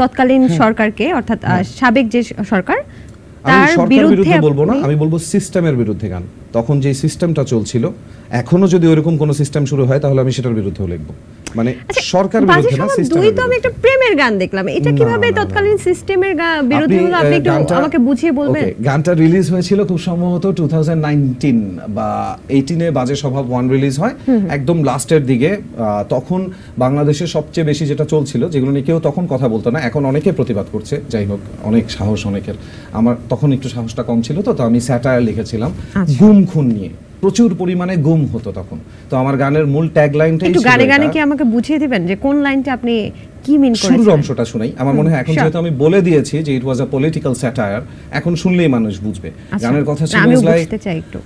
S2: তৎকালীন সরকারকে, অর্থাৎ সাবেক যে সরকার
S1: আমি
S2: তার
S1: সরকার
S2: বিরুদ্ধে
S1: বিরুদ্ধে বলবো না,
S2: আপনি-
S1: আমি বলবো সিস্টেমের বিরুদ্ধে গান। তখন যে সিস্টেমটা চলছিল, এখনো যদি ওইরকম কোনো সিস্টেম শুরু হয় তাহলে আমি সেটার বিরুদ্ধেও লিখবো। মানে সরকার
S2: বাজে
S1: বিরুদ্ধে না,
S2: স্বভাব
S1: সিস্টেমের
S2: 2 তো আমি একটা প্রেমের গান দেখলাম, এটা
S1: না,
S2: কিভাবে
S1: না, না,
S2: তৎকালীন সিস্টেমের বিরুদ্ধে হলো? আপনি একটু আমাকে বুঝিয়ে বলবেন?
S1: গানটা রিলিজ হয়েছিল খুব সম্ভবত 2019 বা 18-এ বাজে স্বভাব 1 রিলিজ হয়, একদম লাস্টের দিকে। তখন বাংলাদেশে সবচেয়ে বেশি যেটা চলছিল, যেগুলো নিয়ে কেউ তখন কথা বলতো না, এখন অনেকে প্রতিবাদ করছে। যাই হোক, অনেক সাহস অনেকের। আমার তখন একটু সাহসটা কম ছিল, তো আমি স্যাটায়ার লিখেছিলাম গুম খুন নিয়ে। প্রচুর পরিমাণে গুম হতো তখন। তো আমার গানের মূল ট্যাগলাইনটাই
S2: একটু
S1: ছিল
S2: গানে গানে
S1: এটা।
S2: কি আমাকে বুঝিয়ে দিবেন যে কোন লাইনটা আপনি কি মিন
S1: শুরুর
S2: করেছেন?
S1: অংশটা শুনাই। আমার মনে হয় এখন
S2: sure.
S1: যেহেতু আমি বলে দিয়েছি যে ইট ওয়াজ আ পলিটিক্যাল স্যাটায়ার, এখন শুনলেই মানুষ বুঝবে।
S2: আচ্ছা,
S1: গানের কথা
S2: না,
S1: ছিল
S2: আমিও
S1: লাইক,
S2: বুঝতে চাই একটু।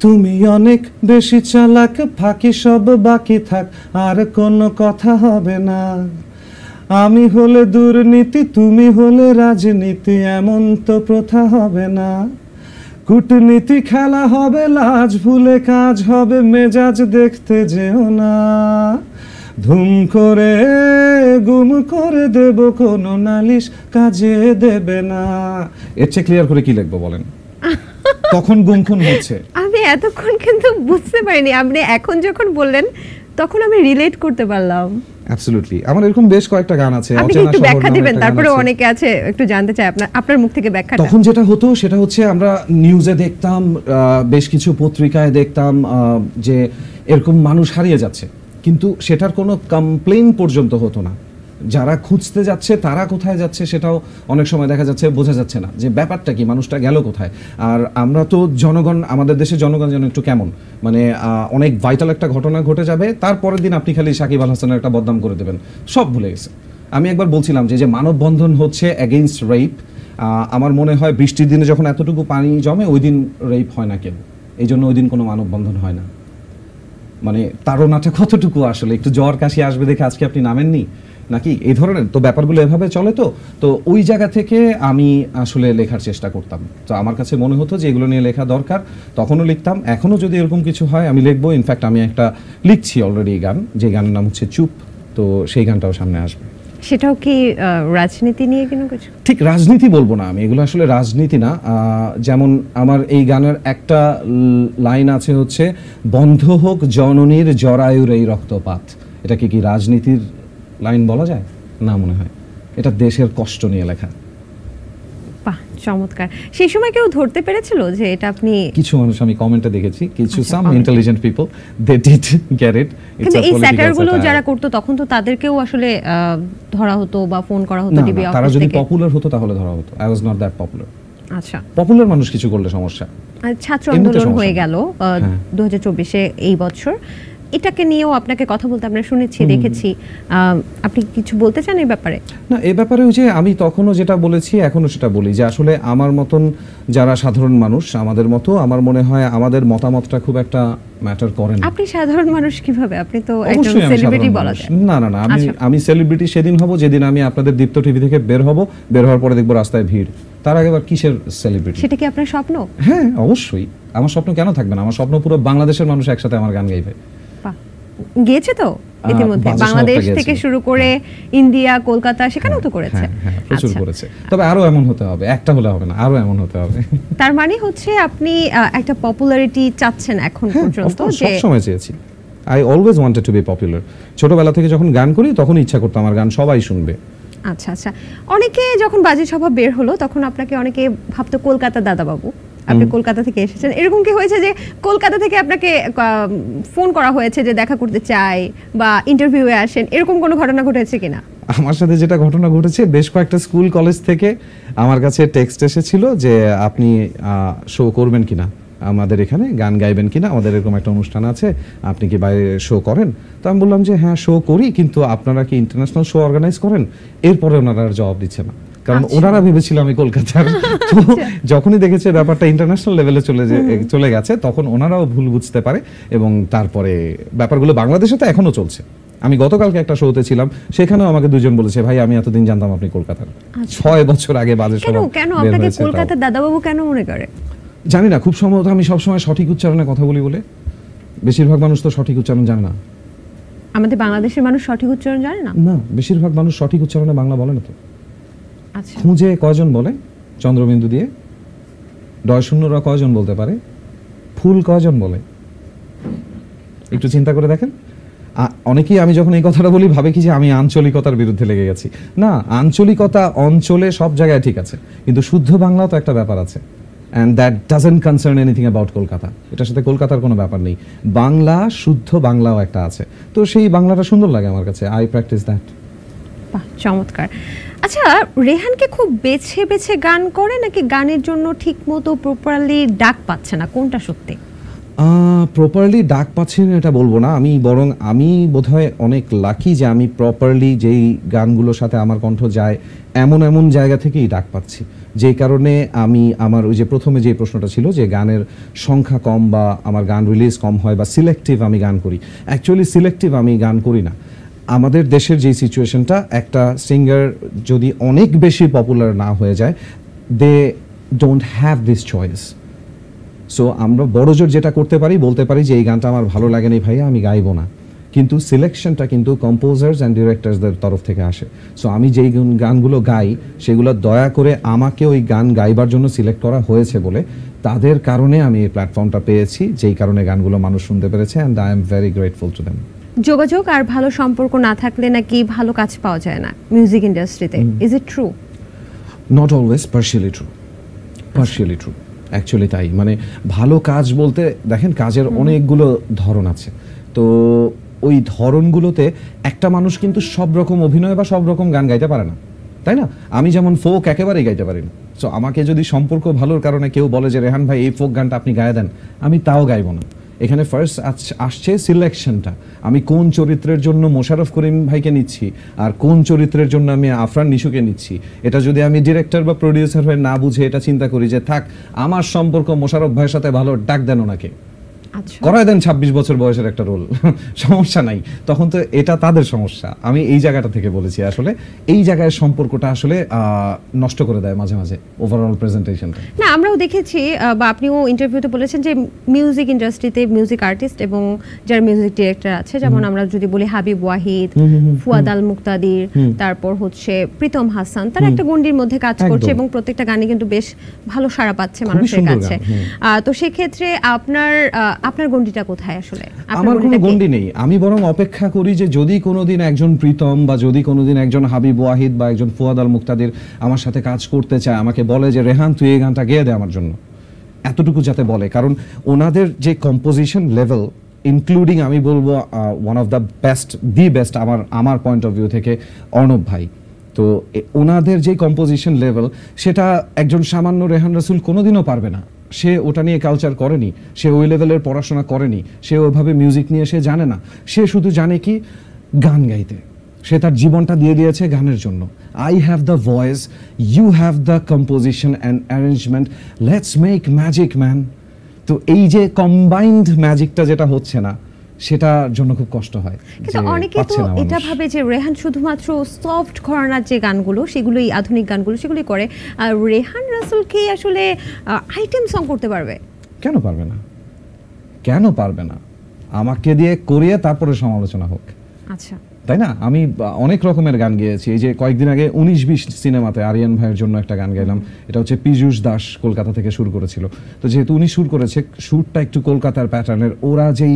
S1: তুমি অনেক বেশি চালাক, ফাঁকি সব বাকি থাক, আর কোনো কথা হবে না। আমি হলে দুর্নীতি, তুমি হলে রাজনীতি, এমন তো প্রথা হবে না। কূটনীতি খেলা হবে, লাজ ভুলে কাজ হবে, মেজাজ দেখতে যেও না। ধুম করে গুম করে দেব, কোনো নালিশ কাজে দেবে না। এর চেয়ে ক্লিয়ার করে কি লিখবো বলেন? তখন গুম খুন হচ্ছে।
S2: আমি এতক্ষণ কিন্তু বুঝতে পারিনি, আপনি এখন যখন বললেন তখন আমি রিলেট করতে পারলাম।
S1: অ্যাবসলিউটলি। আমার এরকম বেশ কয়েকটা গান আছে,
S2: আপনি কি
S1: অচেনা
S2: একটু
S1: শহর
S2: ব্যাখ্যা
S1: নামে
S2: দিবেন?
S1: একটা গান
S2: তারপরে
S1: আছে।
S2: অনেকে আছে, একটু জানতে চাই আপনার মুখ থেকে ব্যাখ্যাটা।
S1: তখন যেটা হতো সেটা হচ্ছে, আমরা নিউজে দেখতাম, বেশ কিছু পত্রিকায় দেখতাম যে এরকম মানুষ হারিয়ে যাচ্ছে, কিন্তু সেটার কোনো কমপ্লেইন পর্যন্ত হতো না। যারা খুঁজতে যাচ্ছে তারা কোথায় যাচ্ছে সেটাও অনেক সময় দেখা যাচ্ছে বোঝা যাচ্ছে না, যে ব্যাপারটা কি, মানুষটা গেল কোথায়। আর আমরা তো জনগণ, আমাদের দেশের জনগণ যেন একটু কেমন, মানে অনেক ভাইটাল একটা ঘটনা ঘটে যাবে, তারপরের দিন আপনি খালি সাকিব আল হাসানের একটা বদনাম করে দেবেন, সব ভুলে গেছে। আমি একবার বলছিলাম যে মানববন্ধন হচ্ছে এগেইনস্ট রেপ। আমার মনে হয় বৃষ্টির দিনে যখন এতটুকু পানি জমে, ওই দিন রেপ হয় না কেন, এই জন্য ওই দিন কোনো মানববন্ধন হয় না। মানে তাড়নাটা কতটুকু আসলে, একটু জ্বর কাশি আসবে দেখে আজকে আপনি নামেননি নাকি, এই ধরনের তো ব্যাপারগুলো এভাবে চলে। তো ওই জায়গা থেকে আমি আসলে লেখার চেষ্টা করতাম। তো আমার কাছে মনে হতো যে এগুলো নিয়ে লেখা দরকার, তখনও লিখতাম, এখনও যদি এরকম কিছু হয় আমি লিখবো। ইনফ্যাক্ট আমি একটা লিখছি অলরেডি গান, যে গানের নাম হচ্ছে চুপ, তো সেই গানটাও সামনে আসবে।
S2: সেটাও কি রাজনীতি নিয়ে কোনো কিছু?
S1: ঠিক রাজনীতি বলবো না আমি, এগুলো আসলে রাজনীতি না। যেমন আমার এই গানের একটা লাইন আছে হচ্ছে, বন্ধ হোক জননীর জরায়ুর এই রক্তপাত। এটা কি রাজনীতির লাইন বলা যায় না? মনে হয় এটা দেশের কষ্ট নিয়ে লেখা।
S2: বাহ, চমৎকার। সেই সময় কেউ ধরতে পেরেছিল যে এটা আপনি?
S1: কিছু মানুষ আমি কমেন্টে দেখেছি, কিছু
S2: আচ্ছা,
S1: some
S2: comment.
S1: Intelligent people, they did get it.
S2: কিন্তু এই স্যাটারগুলো যারা করতো তখন তো তাদেরকেও আসলে ধরা হতো বা ফোন করা হতো ডিবি
S1: তারা
S2: অফিস
S1: যদি
S2: থেকে।
S1: পপুলার হতো তাহলে ধরা হতো। I was not that popular.
S2: আচ্ছা,
S1: পপুলার মানুষ কিছু করলে সমস্যা।
S2: আর ছাত্র
S1: এমনিতে
S2: আন্দোলন
S1: সমস্যা
S2: হয়ে
S1: নেই।
S2: গেল 2024-এ এই বছর, এটাকে নিয়েও আপনাকে কথা বলতে আমরা শুনেছি, দেখেছি। আপনি কিছু বলতে চান এই ব্যাপারে?
S1: না, এই ব্যাপারে ওই যে আমি তখনও যেটা বলেছি এখনো সেটা বলি, যে আসলে আমার মতন যারা সাধারণ মানুষ, আমাদের মতো, আমার মনে হয় আমাদের মতামতটা খুব একটা ম্যাটার করে না।
S2: আপনি সাধারণ মানুষ কিভাবে? আপনি তো একজন
S1: অবশ্যই আমি
S2: সেলিব্রিটি
S1: সাধারণ
S2: বলা
S1: মানুষ।
S2: যায়।
S1: না, আমি সেলিব্রিটি সেদিন হব যেদিন আমি আপনাদের দীপ্ত টিভি থেকে বের হব, বের হওয়ার পরে দেখবো রাস্তায় ভিড়। তার আগে আবার কিসের সেলিব্রিটি?
S2: সেটা কি আপনার স্বপ্ন?
S1: হ্যাঁ, অবশ্যই। আমার স্বপ্ন কেন থাকবে না? আমার স্বপ্ন পুরো বাংলাদেশের মানুষ একসাথে আমার গান গাইবে।
S2: বাহ, গিয়েছে তো ইতিমধ্যে
S1: বাজে
S2: বাংলাদেশ
S1: শহরটা
S2: থেকে
S1: গেছে।
S2: শুরু করে ইন্ডিয়া, কলকাতা, সেখানেও তো করেছে।
S1: হ্যাঁ, প্রচুর
S2: আচ্ছা।
S1: করেছে। তবে আরো এমন হতে হবে, একটা হলে হবে না, আরো এমন হতে হবে।
S2: তার মানে হচ্ছে আপনি একটা পপুলারিটি চাচ্ছেন এখন পর্যন্ত? যে
S1: সব সময় চেয়েছি, I always wanted to be popular. ছোটবেলা থেকে যখন গান করি তখন ইচ্ছা করতো আমার গান সবাই শুনবে।
S2: আচ্ছা আচ্ছা, অনেকে যখন বাজে স্বভাব বের হলো তখন আপনাকে অনেকে ভাবতো কলকাতা দাদাবাবু, আপনি কলকাতা থেকে এসেছেন। এরকম কি হয়েছে যে কলকাতা থেকে আপনাকে ফোন করা হয়েছে যে দেখা করতে চাই বা ইন্টারভিউয়ে আসেন, এরকম কোনো ঘটনা ঘটেছে কিনা?
S1: আমার সাথে যেটা ঘটনা ঘটেছে, বেশ কয়েকটা স্কুল কলেজ থেকে আমার কাছে টেক্সট এসেছিল যে আপনি শো করবেন কিনা, আমাদের এখানে গান গাইবেন কিনা, আমাদের এরকম একটা অনুষ্ঠান আছে, আপনি কি বাইরে শো করেন? তো আমি বললাম যে হ্যাঁ, শো করি, কিন্তু আপনারা কি ইন্টারন্যাশনাল শো অর্গানাইজ করেন? এরপরে ওনারা আর জবাব দিচ্ছে না, কারণ ওনারা ভেবেছিল আমি কলকাতার। তো যখনই দেখেছে ব্যাপারটা ইন্টারন্যাশনাল লেভেলে চলে গেছে, তখন ওনারাও ভুল বুঝতে পারে, এবং তারপরে ব্যাপারগুলো বাংলাদেশে তো এখনো চলছে। আমি গতকালকে একটা শোতে ছিলাম, সেখানেও আমাকে দুজন বলেছে, ভাই আমি এতদিন জানতাম আপনি কলকাতার। 6 বছর আগে বাজে
S2: কেন
S1: স্বভাব
S2: কেন
S1: বের
S2: আপনাকে
S1: হয়েছে তাও।
S2: কলকাতার দাদাবাবু কেন মনে করে?
S1: জানি না, খুব সম্ভবত আমি সবসময় সঠিক উচ্চারণে কথা বলি বলে। বেশিরভাগ মানুষ তো সঠিক উচ্চারণ জানে না।
S2: আমাদের বাংলাদেশের মানুষ সঠিক উচ্চারণ জানে না?
S1: না, বেশিরভাগ মানুষ সঠিক উচ্চারণে বাংলা বলে না তো।
S2: আচ্ছা,
S1: খুঁজে কয়জন বলে চন্দ্রবিন্দু দিয়ে? ডয় শূন্যরা কয়জন বলতে পারে? ফুল কয়জন বলে? একটু চিন্তা করে দেখেন। অনেকেই আমি যখন এই কথাটা বলি ভাবে কি যে আমি আঞ্চলিকতার বিরুদ্ধে লেগে গেছি। না, আঞ্চলিকতা অঞ্চলে সব জায়গায় ঠিক আছে, কিন্তু শুদ্ধ বাংলাও তো একটা ব্যাপার আছে, and that doesn't concern anything about Kolkata. এটার সাথে কলকাতার কোনো ব্যাপার নেই। বাংলা, শুদ্ধ বাংলাও একটা আছে, তো সেই বাংলাটা সুন্দর লাগে আমার কাছে। I practice that.
S2: বাহ, চমৎকার। আচ্ছা, রেহানকে খুব বেছে বেছে গান করে নাকি গানের জন্য ঠিক মতো প্রপারলি ডাক পাচ্ছে না, কোনটা সত্যি?
S1: প্রপারলি ডাক পাচ্ছি না এটা বলবো না, আমি বোধহয় অনেক লাকি যে আমি প্রপারলি যেই গানগুলোর সাথে আমার কণ্ঠ যায় এমন জায়গা থেকেই ডাক পাচ্ছি, যেই কারণে আমি আমার ওই যে প্রথমে যে প্রশ্নটা ছিল যে গানের সংখ্যা কম বা আমার গান রিলিজ কম হয় বা সিলেক্টিভ আমি গান করি, অ্যাকচুয়ালি সিলেক্টিভ আমি গান করি না। আমাদের দেশের যে সিচুয়েশনটা, একটা সিঙ্গার যদি অনেক বেশি পপুলার না হয়ে যায়, they don't have this choice. So আমরা বড়জোর যেটা করতে পারি, বলতে পারি যে এই গানটা আমার ভালো লাগেনি ভাইয়া, আমি গাইবো না, কিন্তু সিলেকশনটা কিন্তু কম্পোজার্স অ্যান্ড ডিরেক্টরসদের তরফ থেকে আসে। সো আমি যেই গানগুলো গাই সেগুলো দয়া করে আমাকে ওই গান গাইবার জন্য সিলেক্ট করা হয়েছে বলে তাদের কারণে আমি এই প্ল্যাটফর্মটা পেয়েছি, যেই কারণে গানগুলো মানুষ শুনতে পেরেছে, and I am very grateful to them.
S2: যোগাযোগ আর ভালো সম্পর্ক না থাকলে নাকি ভালো কাজ পাওয়া যায় না মিউজিক ইন্ডাস্ট্রিতে, is it true?
S1: Not always, partially true. Actually তাই, মানে ভালো কাজ বলতে দেখেন কাজের অনেকগুলো ধরন আছে, তো ওই ধরনগুলোতে একটা মানুষ কিন্তু সব রকম অভিনয় বা সব রকম গান গাইতে পারে না, তাই না? আমি যেমন ফোক একেবারেই গাইতে পারি না। সো আমাকে যদি সম্পর্ক ভালোর কারণে কেউ বলে যে রেহান ভাই এই ফোক গানটা আপনি গায়ে দেন, আমি তাও গাইবো না। এখানে ফার্স্ট আসছে সিলেকশনটা, আমি কোন চরিত্রের জন্য মোশাররফ করিম ভাইকে নিচ্ছি আর কোন চরিত্রের জন্য আমি আফরান নিশুকে নিচ্ছি, এটা যদি আমি ডিরেক্টর বা প্রডিউসার হয়ে না বুঝে এটা চিন্তা করি যে থাক আমার সম্পর্ক মোশাররফ ভাইয়ের সাথে ভালো, ডাক দেন ওনাকে, করায় দেন 26 বছর বয়সের একটা রোল, সমস্যা নাই, তখন তো এটা তাদের সমস্যা। আমি এই জায়গাটা থেকে বলেছি, আসলে এই জায়গায় সম্পর্কটা আসলে নষ্ট করে দেয় মাঝে মাঝে ওভারঅল প্রেজেন্টেশনটা।
S2: না, আমরাও দেখেছি বা আপনিও ইন্টারভিউতে বলেছেন যে মিউজিক ইন্ডাস্ট্রিতে মিউজিক আর্টিস্ট এবং যারা মিউজিক ডিরেক্টর আছে, যেমন আমরা যদি বলি হাবিব ওয়াহিদ, ফুয়াদ আল মুক্তাদির, তারপর হচ্ছে প্রীতম হাসান, তারা একটা গণ্ডির মধ্যে কাজ করছে এবং প্রত্যেকটা গানে কিন্তু বেশ ভালো সাড়া পাচ্ছে মানুষের কাছে। তো সেক্ষেত্রে আপনার গণ্ডিটা কোথায়? আসলে
S1: আমার কোনো গণ্ডি নেই, আমি বরং অপেক্ষা করি যে যদি কোনোদিন একজন প্রীতম বা যদি কোনোদিন একজন হাবিব ওয়াহিদ বা একজন ফুয়াদ আল মুক্তাদির আমার সাথে কাজ করতে চায়, আমাকে বলে যে রেহান তুই এই গানটা গেয়ে দে আমার জন্য, এতটুকু যাতে বলে, কারণ ওনাদের যে কম্পোজিশন লেভেল ইনক্লুডিং আমি বলবো ওয়ান অফ দ্য বেস্ট আমার পয়েন্ট অফ ভিউ থেকে অর্ণব ভাই, তো ওনাদের যে কম্পোজিশন লেভেল সেটা একজন সামান্য রেহান রাসূল কোনোদিনও পারবে না। সে ওটা নিয়ে কালচার করেনি, সে ওই লেভেলের পড়াশোনা করেনি, সে ওইভাবে মিউজিক নিয়ে সে জানে না, সে শুধু জানে কি গান গাইতে, সে তার জীবনটা দিয়ে দিয়েছে গানের জন্য। I have the voice, you have the composition and arrangement, let's make magic man. তো এই যে কম্বাইন্ড ম্যাজিকটা যেটা হচ্ছে না, সেটার জন্য খুব কষ্ট হয়।
S2: কিন্তু অনেকে তো এটা ভাবে যে রেহান শুধুমাত্র সফট ঘরানার যে গানগুলো সেগুলোই, আধুনিক গানগুলো সেগুলোই করে, আর রেহান রাসূল কি আসলে আইটেম সং করতে পারবে?
S1: কেন পারবে না, কেন পারবে না? আমাকে দিয়ে করিয়ে তারপরে সমালোচনা হোক।
S2: আচ্ছা,
S1: তাই না? আমি অনেক রকমের গান গেয়েছি। এই যে কয়েকদিন আগে 19-20 সিনেমাতে আরিয়ান ভাইয়ের জন্য একটা গান গাইলাম, এটা হচ্ছে পীযূষ দাস কলকাতা থেকে শুরু করেছিল। তো যেহেতু উনি শুরু করেছে, শুটটা একটু কলকাতার প্যাটার্নের, ওরা যেই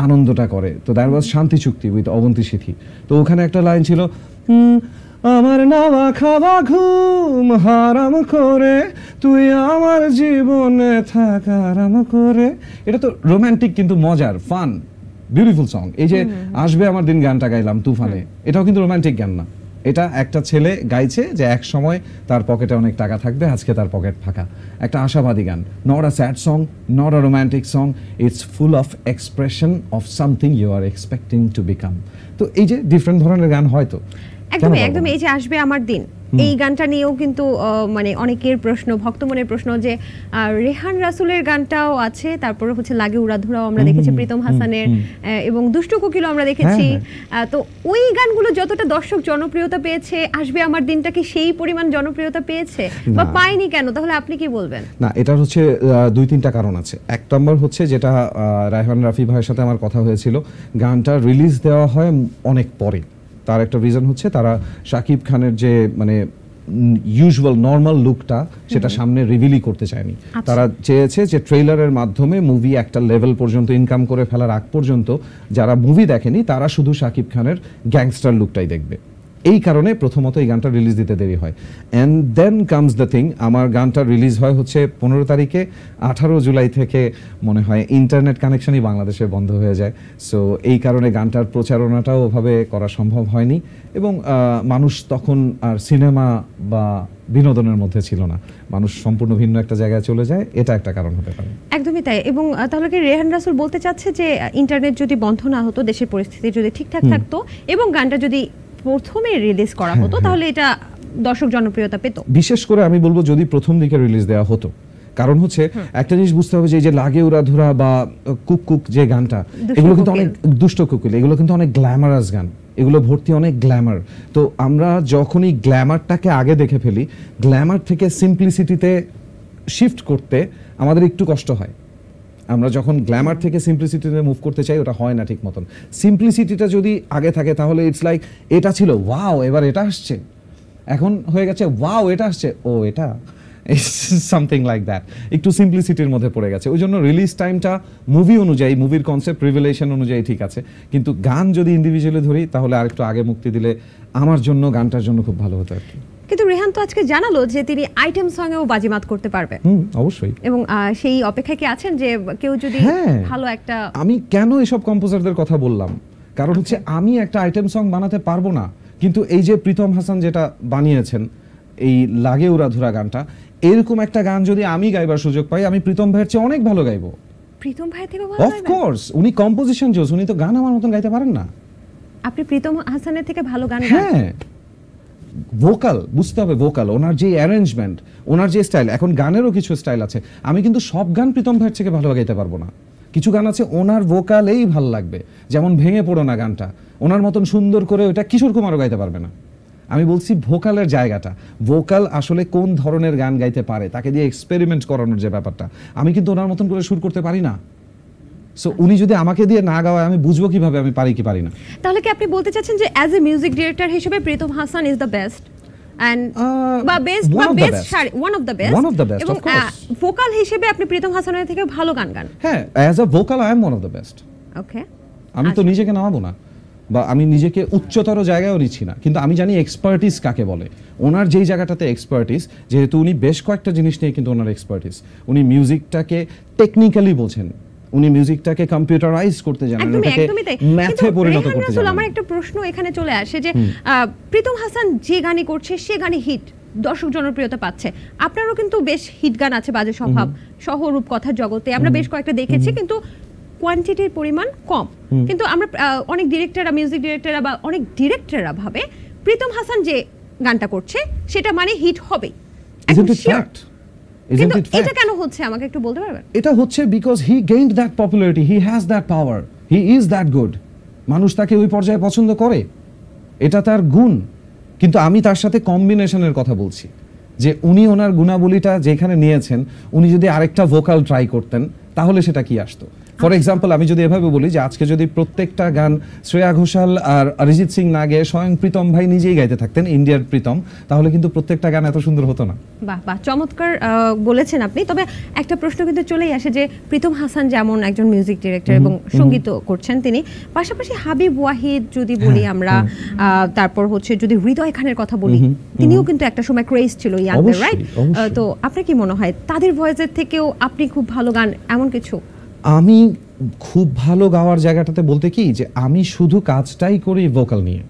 S1: আনন্দটা করে, তো দ্যাট ওয়াজ শান্তি চুক্তি উইথ অবন্তী সিথি। তো ওখানে একটা লাইন ছিল, আমার নাওয়া খাওয়া ঘুম হারাম করে তুই আমার জীবনে থাক আরাম করে। এটা তো রোমান্টিক কিন্তু মজার, ফান, বিউটিফুল সং। এই যে আসবে আমার দিন গানটা গাইলাম তুফানে, এটাও কিন্তু রোমান্টিক গান না, এটা একটা ছেলে গাইছে যে এক সময় তার পকেটে অনেক টাকা থাকবে, আজকে তার পকেট ফাঁকা। একটা আশাবাদী গান, not a sad song, not a romantic song, it's full of expression of something you are expecting to become. তো এই যে ডিফারেন্ট ধরনের গান হয়তো
S2: একদম এই যে আসবে আমার দিন, এই গানটা নিয়েও কিন্তু মানে অনেকের প্রশ্ন, ভক্তমনের প্রশ্ন যে রেহান রাসূলের গানটাও আছে, তারপরে হচ্ছে লাগে উড়াধুরাও আমরা দেখেছি প্রীতম হাসানের, এবং দুষ্টু কোকিলও আমরা দেখেছি। তো ওই গানগুলো যতটা দর্শক জনপ্রিয়তা পেয়েছে, আসবে আমার দিনটা কি সেই পরিমাণ জনপ্রিয়তা পেয়েছে বা পায়নি কেন? তাহলে আপনি কি বলবেন?
S1: না, এটা হচ্ছে 2-3টা কারণ আছে। এক নম্বর হচ্ছে যেটা রায়হান রাফি ভাইয়ের সাথে আমার কথা হয়েছিল, গানটা রিলিজ দেওয়া হয় অনেক পরে। তার একটা রিজন হচ্ছে তারা শাকিব খানের যে মানে ইউজুয়াল নর্মাল লুকটা সেটা সামনে রিভিলই করতে চায়নি। তারা চেয়েছে যে ট্রেলারের মাধ্যমে মুভি একটা লেভেল পর্যন্ত ইনকাম করে ফেলার আগ পর্যন্ত যারা মুভি দেখেনি তারা শুধু শাকিব খানের গ্যাংস্টার লুকটাই দেখবে। এই কারণে প্রথমত এই গানটা রিলিজ দিতে দেরি হয়। And then comes the thing, আমার গানটা রিলিজ হয় হচ্ছে 15 তারিখে। 18 জুলাই থেকে মনে হয় ইন্টারনেট কানেকশনই বাংলাদেশে বন্ধ হয়ে যায়। সো এই কারণে গানটার প্রচারণাটাও ওভাবে করা সম্ভব হয়নি এবং মানুষ তখন আর সিনেমা বা বিনোদনের মধ্যে ছিল না, মানুষ সম্পূর্ণ ভিন্ন একটা জায়গায় চলে যায়, এটা একটা কারণ হতে পারে।
S2: একদমই তাই। এবং তাহলে কি রেহান রাসূল বলতে চাচ্ছে যে ইন্টারনেট যদি বন্ধ না হতো, দেশের পরিস্থিতি যদি ঠিকঠাক থাকতো এবং গানটা যদি প্রথমে রিলিজ করা হতো তাহলে এটা দর্শক জনপ্রিয়তা পেত?
S1: বিশেষ করে আমি বলবো যদি প্রথম দিকে রিলিজ দেওয়া হতো, কারণ হচ্ছে একটা জিনিস বুঝতে হবে যে এই যে লাগে উড়া ধরা বা কুক কুক যে গানটা, এগুলো কিন্তু অনেক দুষ্ট কুকিল, এগুলো কিন্তু অনেক গ্ল্যামারাস গান, এগুলো ভর্তি অনেক গ্ল্যামার। তো আমরা যখনই গ্ল্যামারটাকে আগে দেখে ফেলি, গ্ল্যামার থেকে সিম্পলিসিটিতে শিফট করতে আমাদের একটু কষ্ট হয়। আমরা যখন গ্ল্যামার থেকে সিম্পলিসিটিতে মুভ করতে চাই ওটা হয় না ঠিক মতন। সিম্পলিসিটিটা যদি আগে থাকে তাহলে ইটস লাইক এটা ছিল ওয়াও, এবার এটা আসছে, এখন হয়ে গেছে ওয়াও এটা আসছে, ও এটা সামথিং লাইক দ্যাট, একটু সিম্পলিসিটির মধ্যে পড়ে গেছে। ওই জন্য রিলিজ টাইমটা মুভি অনুযায়ী, মুভির কনসেপ্ট রিভিলেশন অনুযায়ী ঠিক আছে, কিন্তু গান যদি ইন্ডিভিজুয়ালি ধরি তাহলে আরেকটু আগে মুক্তি দিলে আমার জন্য, গানটার জন্য খুব ভালো হতো আর কি।
S2: কিন্তু রেহান তো আজকে জানালো যে তিনি আইটেম সঙ্গেও বাজিমাত করতে পারবে।
S1: অবশ্যই। এবং
S2: সেই অপেক্ষায় কি আছেন যে কেউ যদি ভালো একটা,
S1: আমি কেন এসব কম্পোজারদের কথা বললাম, কারণ হচ্ছে আমি একটা আইটেম সং বানাতে পারবো না, কিন্তু এই যে প্রীতম হাসান যেটা বানিয়েছেন এই লাগে উড়াধুরা গানটা, এরকম একটা গান যদি আমি গাইবার সুযোগ পাই, আমি প্রীতম ভাইয়ের চেয়ে অনেক ভালো গাইবো।
S2: প্রীতম ভাই থেকে ভালো?
S1: অফ কোর্স, উনি কম্পোজিশন জোস, উনি তো গান আমার মতন গাইতে পারেন না।
S2: আপনি প্রীতম হাসানের থেকে ভালো গান?
S1: হ্যাঁ, ভোকাল বুঝতে হবে, ভোকাল, ওনার যে অ্যারেঞ্জমেন্ট, ওনার যে স্টাইল, এখন গানেরও কিছু স্টাইল আছে, আমি কিন্তু সব গান প্রীতম ভাইয়ের থেকে ভালো গাইতে পারবো না। কিছু গান আছে ওনার ভোকালেই ভালো লাগবে, যেমন ভেঙে পড়ো না গানটা, ওনার মতন সুন্দর করে ওটা কিশোর কুমারও গাইতে পারবে না। আমি বলছি ভোকালের জায়গাটা, ভোকাল আসলে কোন ধরনের গান গাইতে পারে তাকে দিয়ে এক্সপেরিমেন্ট করানোর যে ব্যাপারটা, আমি কিন্তু ওনার মতন করে সুর করতে পারি না। সো উনি যদি আমাকে দিয়ে না গাওয়ায় আমি বুঝবো কিভাবে আমি পারি কি পারি না।
S2: তাহলে কি আপনি বলতে চাচ্ছেন যে অ্যাজ এ মিউজিক ডিরেক্টর হিসেবে Pritam Hasan is the best and one of the best এবং ভোকাল হিসেবে আপনি প্রীতম হাসানের থেকে ভালো গান গান?
S1: হ্যাঁ, as a vocal I am one of the best.
S2: Okay,
S1: আমি তো নিজেকে নামাবো না বা আমি নিজেকে উচ্চতর জায়গায়ও নিচ্ছি না, কিন্তু আমি জানি এক্সপার্টিস কাকে বলে। ওনার যেই জায়গাটাতে এক্সপার্টিস, যেহেতু উনি বেশ কয়েকটা জিনিস নিয়ে কিন্তু ওনার এক্সপার্টিস, উনি মিউজিকটাকে টেকনিক্যালি বোঝেন, উনি মিউজিকটাকে কম্পিউটারাইজ করতে জানেন, ওটাকে ম্যাথে পরিণত করতে জানেন।
S2: আমার একটা প্রশ্ন এখানে চলে আসে যে প্রীতম হাসান যে গানই করছে সে গানই হিট, দর্শক জনপ্রিয়তা পাচ্ছে। আপনারও কিন্তু বেশ হিট গান আছে, বাজে স্বভাব সহ রূপকথার জগতে আমরা বেশ কয়েকটা দেখেছি, কিন্তু কোয়ান্টিটির পরিমাণ কম। কিন্তু আমরা অনেক ডিরেক্টররা, মিউজিক ডিরেক্টররা বা অনেক ডিরেক্টররা ভাবে প্রীতম হাসান যে গানটা করছে সেটা মানে হিট হবে। কিন্তু এটা কেন হচ্ছে আমাকে একটু বলতে পারবেন?
S1: এটা হচ্ছে because he gained that popularity, he has that power, he is that good, মানুষ তাকে ওই পর্যায়ে পছন্দ করে, এটা তার গুণ। কিন্তু আমি তার সাথে কম্বিনেশনের কথা বলছি, যে উনি ওনার গুণাবলীটা যেখানে নিয়েছেন, উনি যদি আরেকটা ভোকাল ট্রাই করতেন তাহলে সেটা কি আসতো। ফর এক্সাম্পল, আমি যদি এভাবে বলি যে আজকে যদি প্রত্যেকটা গান শ্রেয়া ঘোষাল আর অরিজিৎ সিং না গেয়ে স্বয়ং প্রীতম ভাই নিজেই গাইতে থাকতেন, ইন্ডিয়ার প্রীতম, তাহলে কিন্তু প্রত্যেকটা গান এত সুন্দর হতো না।
S2: বাহ বাহ, চমৎকার বলেছেন আপনি। তবে একটা প্রশ্ন কিন্তু চলেই আসে যে প্রীতম হাসান যেমন একজন মিউজিক ডিরেক্টর এবং সঙ্গীত করছেন তিনি, পাশাপাশি হাবিব ওয়াহিদ যদি বলি আমরা, তারপর হচ্ছে যদি হৃদয় খানের কথা বলি, তিনিও কিন্তু একটা সময় ক্রেজ ছিল ইয়াংদের, রাইট? তো আপনার কি মনে হয় তাদের ভয়েসের থেকেও আপনি খুব ভালো গান এমন কিছু?
S1: আমি খুব ভালো গাওয়ার জায়গাটাতে বলতে কি যে আমি শুধু কাজটাই করি ভোকাল নিয়ে,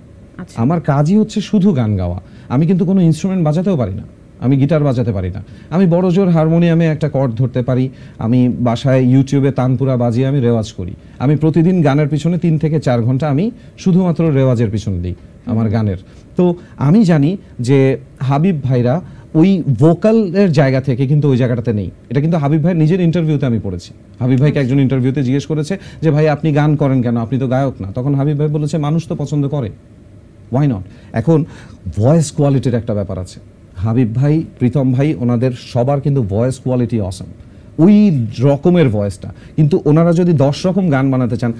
S1: আমার কাজই হচ্ছে শুধু গান গাওয়া। আমি কিন্তু কোনো ইনস্ট্রুমেন্ট বাজাতেও পারি না, আমি গিটার বাজাতে পারি না, আমি বড় জোর হারমোনিয়ামে একটা কর্ড ধরতে পারি, আমি বাসায় ইউটিউবে তানপুরা বাজিয়ে আমি রেওয়াজ করি। আমি প্রতিদিন গানের পিছনে 3 থেকে 4 ঘন্টা আমি শুধুমাত্র রেওয়াজের পিছনে দিই আমার গানের। তো আমি জানি যে হাবিব ভাইরা ওই ভোকালের জায়গা থেকে কিন্তু ওই জায়গাটাতে নেই। এটা কিন্তু হাবিব ভাইয়ের নিজের ইন্টারভিউতে আমি পড়েছি। হাবিব ভাইকে একজন ইন্টারভিউতে জিজ্ঞেস করেছে যে ভাই আপনি গান করেন কেন, আপনি তো গায়ক না। তখন হাবিব ভাই বলেছে মানুষ তো পছন্দ করে, ওয়াই নট। এখন ভয়েস কোয়ালিটির একটা ব্যাপার আছে, হাবিব ভাই, প্রীতম ভাই, ওনাদের সবার কিন্তু ভয়েস কোয়ালিটি অসাম, ওই রকমের ভয়েসটা। কিন্তু ওনারা যদি 10 রকম গান বানাতে চান,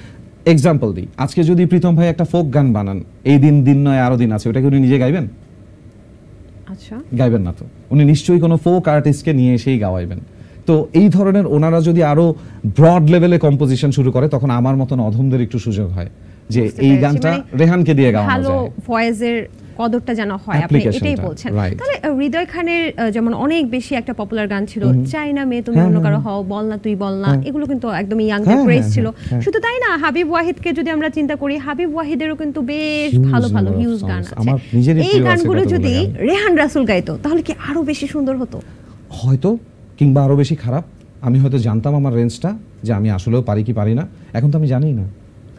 S1: এক্সাম্পল দিই, আজকে যদি প্রীতম ভাই একটা ফোক গান বানান, এই দিন দিন নয় আরো দিন আছে, ওটা কি উনি নিজে গাইবেন?
S2: আচ্ছা,
S1: গাইবেন না তো, উনি নিশ্চয়ই কোনো ফোক আর্টিস্টকে নিয়ে এসেই গাওয়াইবেন। তো এই ধরনের ওনারা যদি আরো ব্রড লেভেলে কম্পোজিশন শুরু করে, তখন আমার মতন অধমদের একটু সুযোগ হয় যে
S2: বুঝতে
S1: এই
S2: পেরেছি,
S1: গানটা
S2: মানে
S1: রেহানকে দিয়ে গাওয়ানো
S2: ভালো
S1: যায়।
S2: ভয়েসের কদরটা যেন হয়, আপনি এটাই
S1: Application-টা,
S2: বলছেন।
S1: right.
S2: তাহলে হৃদয় খানের যেমন অনেক বেশি একটা পপুলার গান ছিল, চাই না মেয়ে তুমি অন্য কারো হও, বল না তুই বল না, এগুলো কিন্তু একদম ইয়াংদের
S1: হ্যাঁ,
S2: ক্রেজ
S1: হ্যাঁ,
S2: ছিল।
S1: হ্যাঁ।
S2: শুধু তাই না, হাবিব ওয়াহিদকে যদি আমরা চিন্তা করি, হাবিব ওয়াহিদেরও কিন্তু বেশ
S1: Huge
S2: ভালো ভালো
S1: number of
S2: হিউজ
S1: songs.
S2: গান আছে।
S1: আমার নিজেরই
S2: এই
S1: প্রিয় আছে
S2: গানগুলো
S1: কতগুলো
S2: যদি
S1: গান।
S2: রেহান রাসুল গাইতো তাহলে কি আরো বেশি সুন্দর হতো?
S1: হয়তো, কিংবা আরো বেশি খারাপ। আমি হয়তো জানতাম আমার রেঞ্জটা, যে আমি আসলেও পারি কি পারি না। এখন তো আমি জানিই না,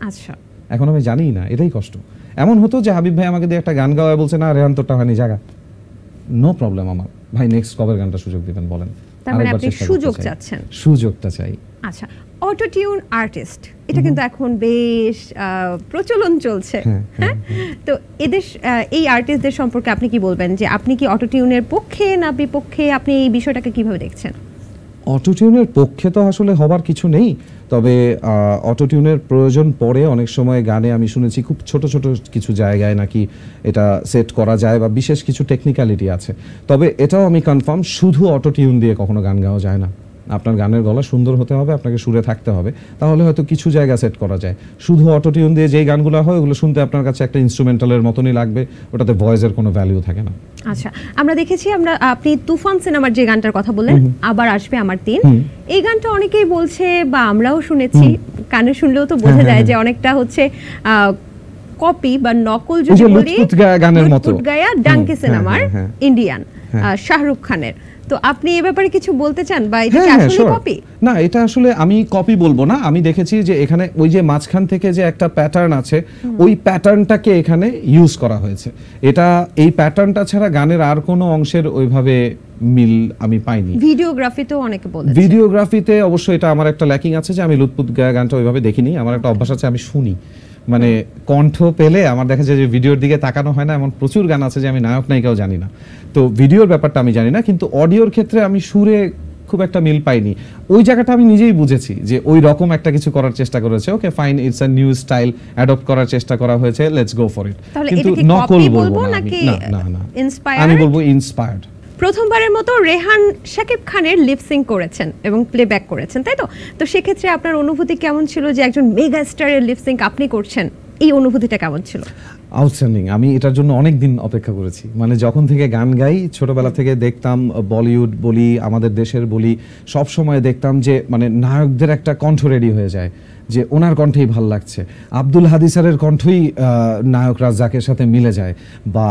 S2: আচ্ছা,
S1: এখন আমি জানিই না, এটাই কষ্ট। এমন হতো যে হাবিব ভাই আমাকে দিয়ে একটা গান গাওয়ায় বলছে, না রেহান তোরটা হয়নি, জায়গা নো প্রবলেম, আমার ভাই নেক্সট কবের গানটা সুযোগ দিবেন বলেন।
S2: তার মানে
S1: আরেকবার
S2: আপনি
S1: চেষ্টা করতে
S2: সুযোগ
S1: চাই।
S2: চাচ্ছেন।
S1: সুযোগটা চাই।
S2: আচ্ছা, অটোটিউন আর্টিস্ট, এটা কিন্তু এখন বেশ প্রচলন চলছে। হ্যাঁ, তো এদের এই আর্টিস্টদের সম্পর্কে আপনি কি বলবেন, যে আপনি কি অটোটিউনের পক্ষে না বিপক্ষে, আপনি এই বিষয়টাকে কিভাবে দেখছেন?
S1: অটোটিউনের পক্ষে তো আসলে হবার কিছু নেই, তবে অটোটিউনের প্রয়োজন পড়ে অনেক সময় গানে। আমি শুনেছি খুব ছোট ছোট কিছু জায়গায় নাকি এটা সেট করা যায়, বা বিশেষ কিছু টেকনিক্যালিটি আছে। তবে এটাও আমি কনফার্ম, শুধু অটোটিউন দিয়ে কখনো গান গাওয়া যায় না। আপনার গানের গলা সুন্দর হতে হবে, আপনাকে সুরে থাকতে হবে, তাহলে হয়তো কিছু জায়গা সেট করা যায়। শুধু অটোটিউন দিয়ে যেই গানগুলো হয় ওগুলো শুনতে আপনার কাছে একটা ইনস্ট্রুমেন্টালের মতনই লাগবে, ওটাতে ভয়েসের কোনো ভ্যালু থাকে না।
S2: আচ্ছা, আমরা দেখেছি, আপনি তুফান সিনেমার যে গানটার কথা বললেন, আবার আসবে আমার দিন, এই গানটা অনেকেই বলছে বা আমরাও শুনেছি, কানে শুনলেও তো বোঝা যায় যে অনেকটা হচ্ছে কপি বা নকল, যদি বলি
S1: লুৎফুত গায়া গানের মতো,
S2: লুৎফুত গায়া ডাঙ্কি সিনেমার ইন্ডিয়ান শাহরুখ খানের। তো আপনি এই ব্যাপারে কিছু বলতে চান, বা এটা কি আসলে কপি?
S1: না, এটা আসলে আমি কপি বলবো না। আমি দেখেছি যে এখানে ওই যে মাঝখান থেকে যে একটা প্যাটার্ন আছে, ওই প্যাটার্নটাকে এখানে ইউজ করা হয়েছে। এটা এই প্যাটার্নটা ছাড়া গানের আর কোনো অংশের ওইভাবে মিল আমি পাইনি।
S2: ভিডিওগ্রাফিতেও অনেকে বলেছে,
S1: ভিডিওগ্রাফিতে অবশ্যই এটা আমার একটা ল্যাকিং আছে, যে আমি লুৎফুত গায়া গানটা ওইভাবে দেখিনি। আমার একটা অভ্যাস আছে, আমি শুনি, মানে কণ্ঠ পেলে আমার দেখা যায় যে ভিডিওর দিকে তাকানো হয় না। এমন প্রচুর গান আছে যে আমি নায়ক নায়িকাও জানি না, তো ভিডিওর ব্যাপারটা আমি জানি না। কিন্তু অডিওর ক্ষেত্রে আমি সুরে খুব একটা মিল পাইনি। ওই জায়গাটা আমি নিজেই বুঝেছি যে ওই রকম একটা কিছু করার চেষ্টা করেছে। Okay fine, it's a new style, adopt করার চেষ্টা করা হয়েছে, লেটস গো ফর ইট। কিন্তু নকল বলবো না, না না, আমি বলবো ইন্সপায়ার্ড।
S2: প্রথমবারের মতো রেহান শাকিব খানের লিপসিং করেছেন এবং প্লেব্যাক করেছেন, তাই তো? তো সেক্ষেত্রে আপনার অনুভূতি কেমন ছিল, যে একজন মেগা স্টারের লিপসিং আপনি করছেন, এই অনুভূতিটা কেমন ছিল?
S1: আউটস্ট্যান্ডিং। আমি এটার জন্য অনেক দিন অপেক্ষা করেছি, মানে যখন থেকে গান গাই, ছোটবেলা থেকে দেখতাম, বলিউড বলি, আমাদের দেশের বলি, সব সময় দেখতাম যে মানে নায়কদের একটা কণ্ঠ রেডি হয়ে যায়, যে ওনার কণ্ঠেই ভাল লাগছে। আব্দুল হাদি স্যারের কণ্ঠই নায়ক রাজ্জাকের সাথে মিলে যায়, বা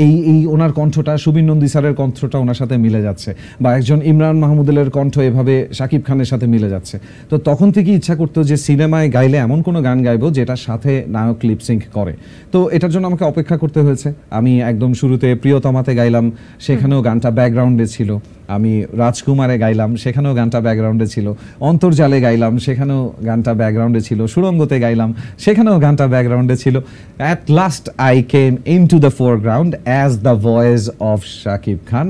S1: এই ওনার কণ্ঠটা, সুবীর নন্দী স্যারের কণ্ঠটা ওনার সাথে মিলে যাচ্ছে, বা একজন ইমরান মাহমুদুলের কণ্ঠ এভাবে শাকিব খানের সাথে মিলে যাচ্ছে। তো তখন থেকেই ইচ্ছা করতো যে সিনেমায় গাইলে এমন কোনো গান গাইবো যেটার সাথে নায়ক লিপসিঙ্ক করে। তো এটার জন্য আমাকে অপেক্ষা করতে হয়েছে। আমি একদম শুরুতে প্রিয়তমাতে গাইলাম, সেখানেও গানটা ব্যাকগ্রাউন্ডে ছিল। আমি রাজকুমারে গাইলাম, সেখানেও গানটা ব্যাকগ্রাউন্ডে ছিল। অন্তর্জালে গাইলাম, সেখানেও গানটা ব্যাকগ্রাউন্ডে ছিল। সুরঙ্গতে গাইলাম, সেখানেও গানটা ব্যাকগ্রাউন্ডে ছিল। At last I came into the foreground as the voice of Shakib Khan,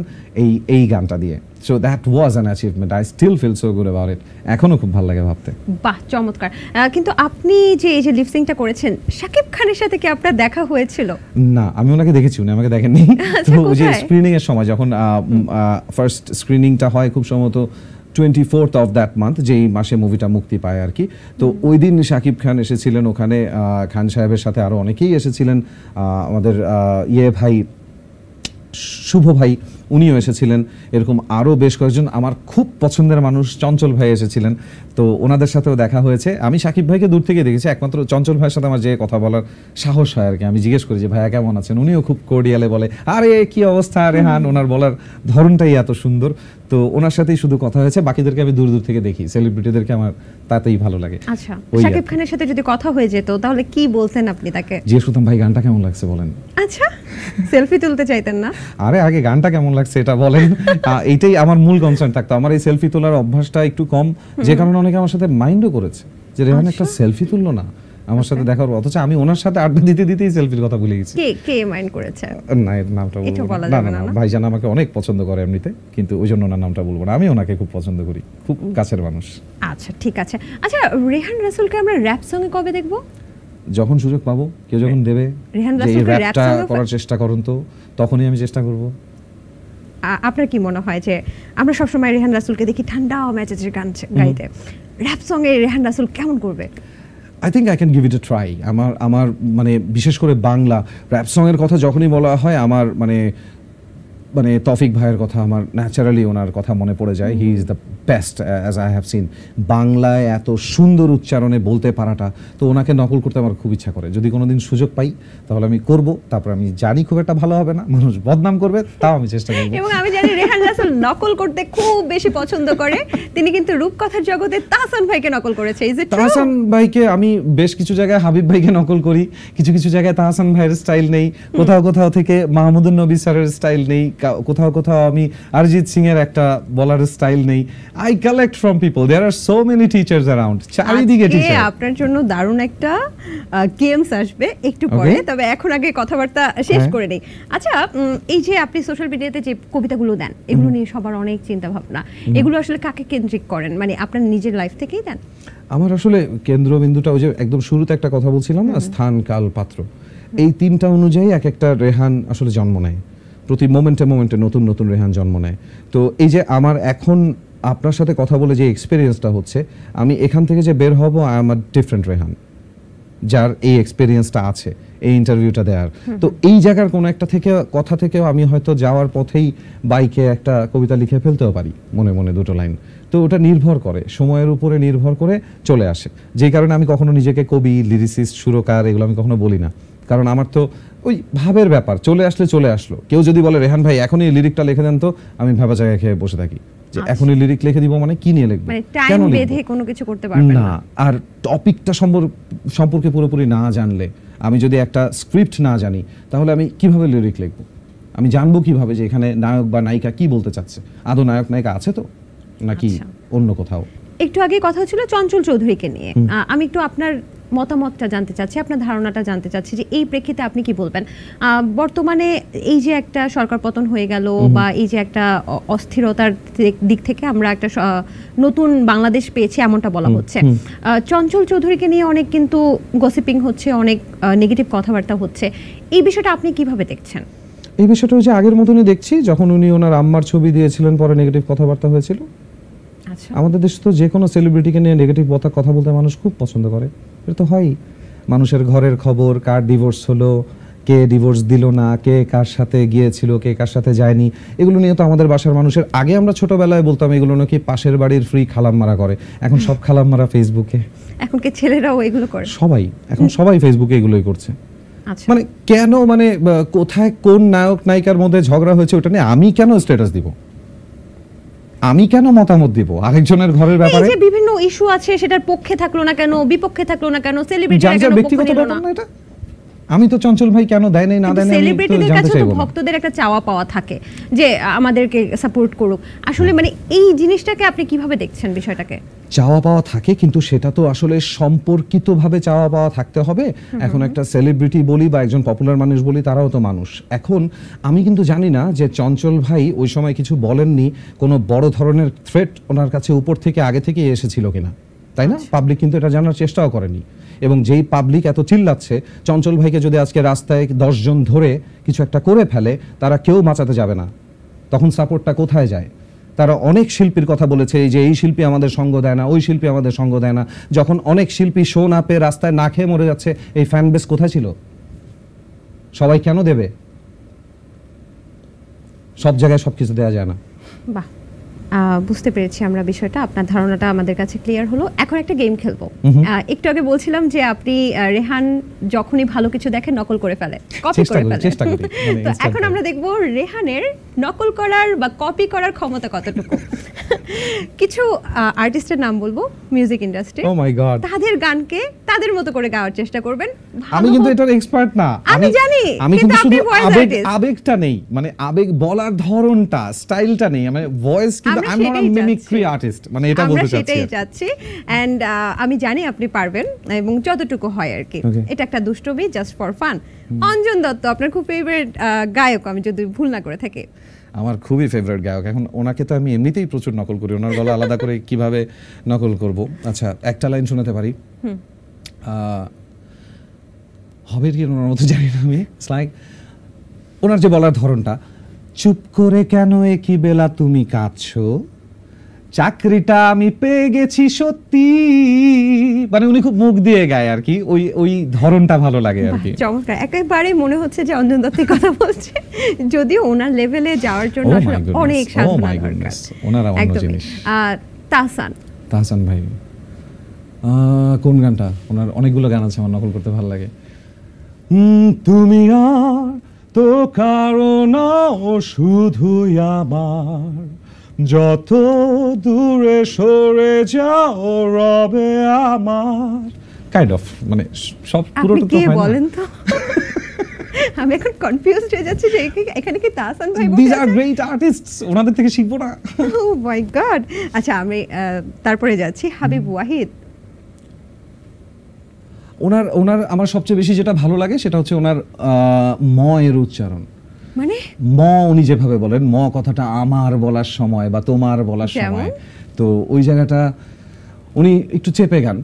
S1: এই গানটা দিয়ে। So that was an achievement. I still feel so good about it. এখনো খুব ভালো লাগে ভাবতে।
S2: বাহ, চমৎকার। কিন্তু আপনি যে এই যে লিপসিংটা করেছেন, শাকিব খানের সাথে কি আপনার দেখা হয়েছিল?
S1: না, আমি ওনাকে দেখেছি, উনি আমাকে দেখেননি। তো যে স্ক্রিনিং এর সময়, যখন ফার্স্ট স্ক্রিনিংটা হয়, খুব সম্ভবত 24th of that month, যেই মাসে মুভিটা মুক্তি পায় আর কি। তো ওই দিন শাকিব খান এসেছিলেন ওখানে, খান সাহেবের সাথে আরো অনেকেই এসেছিলেন, আমাদের ভাই শুভ ভাই, উনিও এসেছিলেন, এরকম আরও বেশ কয়েকজন আমার খুব পছন্দের মানুষ, চঞ্চল ভাই এসেছিলেন। তো ওনাদের সাথেও দেখা হয়েছে। আমি শাকিব ভাইকে দূর থেকে দেখেছি, একমাত্র চঞ্চল ভাইয়ের সাথে আমার যে কথা বলার সাহস হয় আর কি। আমি জিজ্ঞেস করি যে ভাইয়া কেমন আছেন, উনিও খুব কোর্ডিয়ালে বলে, আরে কি অবস্থা রেহান। ওনার বলার ধরনটাই এত সুন্দর। তো ওনার সাথেই শুধু কথা হয়েছে, বাকিদেরকে আমি দূর দূর থেকে দেখি, সেলিব্রিটিদেরকে আমার তাতেই ভালো লাগে।
S2: আচ্ছা, শাকিব খানের সাথে যদি কথা হয়ে যেত তাহলে কি বলতেন আপনি তাকে?
S1: জিজ্ঞেস করতাম, ভাই গানটা কেমন লাগছে বলেন।
S2: আচ্ছা, সেলফি তুলতে চাইতেন না?
S1: আরে আগে গানটা কেমন লাগছে এটা বলেন, এইটাই আমার মূল কনসার্ন থাকতো। আমার এই সেলফি তোলার অভ্যাসটা একটু কম, যে কারণে অনেকে আমার সাথে মাইন্ডও করেছে যে রেহান একটা সেলফি তুললো না আমার সাথে দেখার, অথচ আমি ওনার সাথে আড্ডা দিতে দিতেই সেলফির কথা ভুলে গেছি।
S2: কে মাইন্ড করেছে?
S1: না, এর নামটা বলবো না। না, ভাইজান আমাকে অনেক পছন্দ করে এমনিতে, কিন্তু ওই জন্য ওনার নামটা বলবো না। আমি ওনাকে খুব পছন্দ করি, খুব কাছের মানুষ।
S2: আচ্ছা, ঠিক আছে। আচ্ছা, রেহান রাসূলকে আমরা র‍্যাপ সঙ্গে কবে দেখব?
S1: যখন সুযোগ পাবো, কেউ যখন দেবে,
S2: রেহান
S1: যে
S2: রাসূলকে
S1: র‍্যাপটা করার চেষ্টা করুন, তো তখনই আমি চেষ্টা করব।
S2: আপনার কি মনে হয় যে আমরা সবসময় রেহান রাসুলকে দেখি ঠান্ডা মেজাজের গান গাইতে, র‍্যাপ সঙ্গে রেহান রাসুল কেমন করবে?
S1: I think I can give it A try. আমার মানে বিশেষ করে বাংলা র‍্যাপ সঙের কথা যখনই বলা হয় আমার মানে তৌফিক ভাইয়ের কথা আমার ন্যাচারালি ওনার কথা মনে পড়ে যায়। He is the best as I have seen. বাংলায় এত সুন্দর উচ্চারণে বলতে পারাটা, তো ওনাকে নকল করতে আমার খুব ইচ্ছা করে। যদি কোনোদিন সুযোগ পাই তাহলে আমি করব। তারপর আমি জানি খুব একটা ভালো হবে না, মানুষ বদনাম করবে, তাও আমি চেষ্টা করব।
S2: এবং আমি জানি রেহান রাসুল নকল করতে খুব বেশি পছন্দ করে। তিনি কিন্তু রূপকথার জগতে তাহসান ভাইকে নকল করেছে। Is it true?
S1: তাহসান ভাইকে আমি বেশ কিছু জায়গায় হাবিব ভাইকে নকল করি, কিছু কিছু জায়গায় তাহসান ভাইয়ের স্টাইল নেই, কোথাও থেকে মাহমুদুন নবী স্যারের স্টাইল নেই, কোথাও আমি অরিজিৎ সিং এর একটা বলার স্টাইল নেই। I collect from people, there are so many teachers around, চারিদিকে টিচার।
S2: আপনার জন্য দারুণ একটা গেমস আসবে একটু পরে, তবে এখন আগে কথাবার্তা শেষ করে নেই। আচ্ছা, এই যে আপনি সোশ্যাল মিডিয়াতে যে কবিতাগুলো দেন, এগুলো নিয়ে সবার অনেক চিন্তা ভাবনা, এগুলো আসলে কাকে কেন্দ্রিক করেন? মানে আপনার নিজের লাইফ থেকেই দেন?
S1: আমার আসলে কেন্দ্রবিন্দুটা ওই যে একদম শুরুতে একটা কথা বলছিলাম না, স্থান, কাল, পাত্র, এই তিনটা অনুযায়ী এক একটা রেহান আসলে জন্ম নেয়। প্রতি মোমেন্টে নতুন নতুন রেহান জন্ম নেয়। তো এই যে আমার এখন আপনার সাথে কথা বলে যে এক্সপেরিয়েন্সটা হচ্ছে, আমি এখান থেকে যে বের হব I am a different Rehan, যার এই এক্সপেরিয়েন্সটা আছে এই ইন্টারভিউটা দেওয়ার। তো এই জায়গার কোনো একটা কথা থেকেও আমি হয়তো যাওয়ার পথেই বাইকে একটা কবিতা লিখে ফেলতেও পারি মনে দুটো লাইন। তো ওটা নির্ভর করে, সময়ের উপরে নির্ভর করে চলে আসে। যেই কারণে আমি কখনো নিজেকে কবি, লিরিসিস্ট, সুরকার এগুলো আমি কখনো বলি না, কারণ আমার তো ওই ভাবের ব্যাপার, চলে আসলো। কেউ যদি বলে রেহান ভাই এখনই লিরিকটা লিখে দেন, তো আমি ভাবা জায়গায় খেয়ে বসে থাকি যে এখনই লিরিক লিখে দিব, মানে কি নিয়ে লিখবো,
S2: টাইম বেঁধে কোনো কিছু করতে পারবেন না।
S1: আর টপিকটা সম্পর্কে পুরোপুরি না জানলে, আমি যদি একটা স্ক্রিপ্ট না জানি, তাহলে আমি কিভাবে লিরিক লিখবো? আমি জানবো কিভাবে যে এখানে নায়ক বা নায়িকা কি বলতে চাচ্ছে? আদৌ নায়ক নায়িকা আছে তো, নাকি অন্য কোথাও?
S2: একটু আগে কথা হচ্ছিল চঞ্চল চৌধুরীকে নিয়ে। আমি একটু আপনার মতামতটা জানতে চাচ্ছি, আপনার ধারণাটা জানতে চাচ্ছি যে এই প্রেক্ষিতে আপনি কি বলবেন? বর্তমানে এই যে একটা সরকার পতন হয়ে গেল, বা এই যে একটা অস্থিরতার দিক থেকে আমরা একটা নতুন বাংলাদেশ পেয়েছি এমনটা বলা হচ্ছে, চঞ্চল চৌধুরীকে নিয়ে অনেক কিন্তু গসিপিং হচ্ছে, অনেক নেগেটিভ কথাবার্তা হচ্ছে। এই বিষয়টা আপনি কিভাবে দেখছেন?
S1: এই বিষয়টা হচ্ছে আগের মতনই দেখছি। যখন উনি ওনার আম্মার ছবি দিয়েছিলেন, পরে নেগেটিভ কথাবার্তা হয়েছিল। আমাদের দেশে তো যে কোনো সেলিব্রিটিকে নিয়ে নেগেটিভ কথা বলতে মানুষ খুব পছন্দ করে। এটা তো হয়, মানুষের ঘরের খবর, কার ডিভোর্স হলো, কে ডিভোর্স দিল না, কে কার সাথে গিয়েছিল, কে কার সাথে যায়নি, এগুলো নিয়ে তো আমাদের বাসার মানুষের, আগে আমরা ছোটবেলায় বলতাম এগুলো নাকি পাশের বাড়ির ফ্রি খালাম্মারা করে, এখন সব খালাম্মারা ফেসবুকে,
S2: এখন কি ছেলেরাও এগুলো করে?
S1: সবাই ফেসবুকে এগুলোই করছে। মানে কেন, মানে কোথায় কোন নায়ক নায়িকার মধ্যে ঝগড়া হয়েছে ওটা নিয়ে আমি কেন স্ট্যাটাস দিব, আমি কেন মতামত দিব আরেকজনের ঘরের ব্যাপারে?
S2: এই যে বিভিন্ন ইস্যু আছে, সেটার পক্ষে থাকলো না কেন, বিপক্ষে থাকলো না কেন, সেলিব্রিটিরা কেন
S1: ব্যক্তিগত ব্যাপার না এটা। আমি তো চঞ্চল ভাই কেন দেয় নাই না দেয় নাই,
S2: সেলিব্রিটিদের কাছে তো ভক্তদের একটা চাওয়া পাওয়া থাকে যে আমাদেরকে সাপোর্ট করুক। আসলে মানে এই জিনিসটাকে আপনি কিভাবে দেখছেন বিষয়টাকে?
S1: চাওয়া পাওয়া থাকে, কিন্তু সেটা তো আসলে সম্পর্কিতভাবে চাওয়া পাওয়া থাকতে হবে। এখন একটা সেলিব্রিটি বলি বা একজন পপুলার মানুষ বলি, তারাও তো মানুষ। এখন আমি কিন্তু জানি না যে চঞ্চল ভাই ওই সময় কিছু বলেননি, কোনো বড় ধরনের থ্রেট ওনার কাছে উপর থেকে আগে থেকে এসেছিল কিনা, তাই না? পাবলিক কিন্তু এটা জানার চেষ্টাও করেনি। এবং যেই পাবলিক এত চিল্লাচ্ছে, চঞ্চল ভাইকে যদি আজকে রাস্তায় 10 জন ধরে কিছু একটা করে ফেলে, তারা কেউ বাঁচাতে যাবে না, তখন সাপোর্টটা কোথায় যায়? তারা অনেক শিল্পীর কথা বলেছে যে এই শিল্পী আমাদের সঙ্গ দেয় না, ওই শিল্পী আমাদের সঙ্গ দেয় না। যখন অনেক শিল্পী শো না পেয়ে রাস্তায় না খেয়ে মরে যাচ্ছে, এই ফ্যান বেস কোথায় ছিল? সবাই কেন দেবে? সব জায়গায় সবকিছু দেওয়া যায় না।
S2: বাহ, বুঝতে পেরেছি আমরা বিষয়টা, আপনার ধারণাটা আমাদের কাছে ক্লিয়ার হলো। এখন একটা গেম খেলবো। একটু আগে বলছিলাম যে আপনি রেহান যখনই ভালো কিছু দেখেন নকল করে ফেলে, কপি করে ফেলে। তো এখন আমরা দেখবো রেহানের নকল করার বা কপি করার ক্ষমতা কতটুকু। কিছু আর্টিস্টের নাম বলবো মিউজিক ইন্ডাস্ট্রি,
S1: ও মাই গড,
S2: তাদের গানকে তাদের মতো করে গাওয়ার চেষ্টা করবেন।
S1: আমি কিন্তু এটার এক্সপার্ট না,
S2: আমি জানি,
S1: আমি কিন্তু শুধু আবেগটা নেই, মানে আবেগ বলার ধরনটা, স্টাইলটা নেই, মানে ভয়েস, কিন্তু I am not a mimicry artist, মানে এটা বলতে চাচ্ছি।
S2: সেটাই চাচ্ছি, এন্ড আমি জানি আপনি পারবেন, এবং যতটুকু হয় আর কি। এটা একটা দুষ্টমি, just for fun. Anjan Dutta আপনার খুব ফেভারিট গায়ক, আমি যদি ভুল না করে থাকি।
S1: আমার খুবই ফেভারিট গায়ক। এখন ওনাকে তো আমি এমনিতেই প্রচুর নকল করি, ওনার গলা আলাদা করে কিভাবে নকল করব? আচ্ছা, একটা লাইন শোনাতে পারি, হবে কি ওনার মতো জানি না আমি। ইটস লাইক ওনার যে বলার ধরনটা, চুপ করে কেন একই বেলা তুমি কাঁদছো, চাকরিটা আমি পেয়ে গেছি সত্যি। মানে উনি খুব মুখ দিয়ে গায় আর কি, ওই ওই ধরনটা ভালো লাগে আর কি।
S2: চমৎকার, একেবারে মনে হচ্ছে যে অঞ্জন দত্তের কথা বলছে, যদিও ওনার লেভেলে যাওয়ার জন্য
S1: Oh my
S2: আসলে
S1: goodness,
S2: অনেক
S1: oh
S2: সাধনা
S1: my
S2: দরকার।
S1: goodness, ওনারা অন্য
S2: একদমই।
S1: জিনিস।
S2: তাহসান,
S1: তাহসান ভাই কোন গানটা? ওনার অনেকগুলো গান আছে আমার নকল করতে ভালো লাগে। তুমি আর তো কারণ শুধুই আমার, যত দূরে সরে যাও রবে আমার, কাইন্ড অফ মানে সব
S2: আপনি
S1: পুরোটা তো
S2: কে
S1: হয় না।
S2: বলেন তো? আমি এখন কনফিউজড হয়ে যাচ্ছি যে এখানে কি তাহসান ভাই
S1: These are great artists, ওনাদের থেকে শিখবো না?
S2: ও মাই গড। আচ্ছা, আমি তারপরে যাচ্ছি হাবিব ওয়াহিদ।
S1: ওনার আমার সবচেয়ে বেশি যেটা ভালো লাগে সেটা হচ্ছে ওনার ম এর উচ্চারণ।
S2: মানে
S1: ম উনি যেভাবে বলেন, ম কথাটা আমার বলার সময় বা তোমার বলার
S2: যেমন?
S1: সময়, তো ওই জায়গাটা উনি একটু চেপে গান।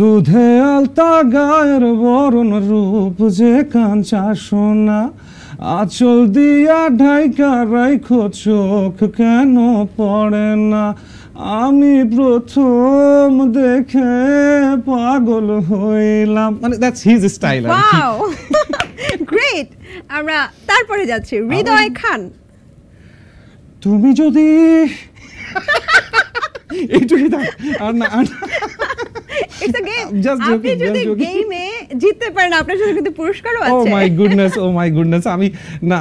S1: দুধে আলতা গায়ের বরণ রূপ যে কাঞ্চা সোনা, আঁচল দিয়া ঢাইকা রাইখো চোখ কেন পড়ে না, আমি প্রথম দেখে পাগল হইলাম। মানে দ্যাটস হিজ স্টাইল আর কি।
S2: Wow, great. আমরা তারপরে যাচ্ছি হৃদয় খান।
S1: তুমি যদি এইটুকুই থাক, আর না আর না।
S2: It's a game.
S1: Just
S2: আপনি
S1: joking,
S2: যদি
S1: just joking.
S2: গেমে জিততে পারেন আপনার সাথে কিন্তু পুরস্কারও
S1: ও
S2: আছে।
S1: My goodness, oh my goodness. আমি না,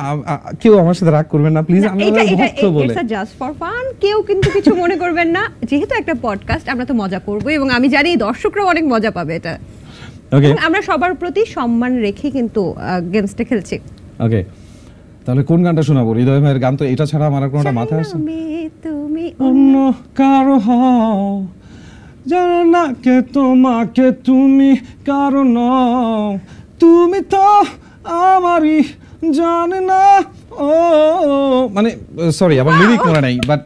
S1: কেউ আমার সাথে রাগ করবেন না প্লিজ, আমি
S2: এটা
S1: আমার ভক্ত বলে।
S2: এটা জাস্ট ফর ফান, কেউ কিন্তু কিছু মনে করবেন না, যেহেতু একটা পডকাস্ট আমরা তো মজা করব এবং আমি জানি দর্শকরাও অনেক মজা পাবে এটা।
S1: ওকে
S2: এবং আমরা সবার প্রতি সম্মান রেখে কিন্তু গেমসটা খেলছি।
S1: ওকে, তাহলে কোন গানটা শোনাবো? হৃদয় ভাইয়ের গান তো এটা ছাড়া আমার আর কোনটা মাথায় আসছে?
S2: আমি তুমি
S1: অন্য কারো হও, জানে না কে তোমাকে তুমি কারো নও, তুমি তো আমারই জানে না। ও মানে সরি, আমার লিরিক মনে নাই, বাট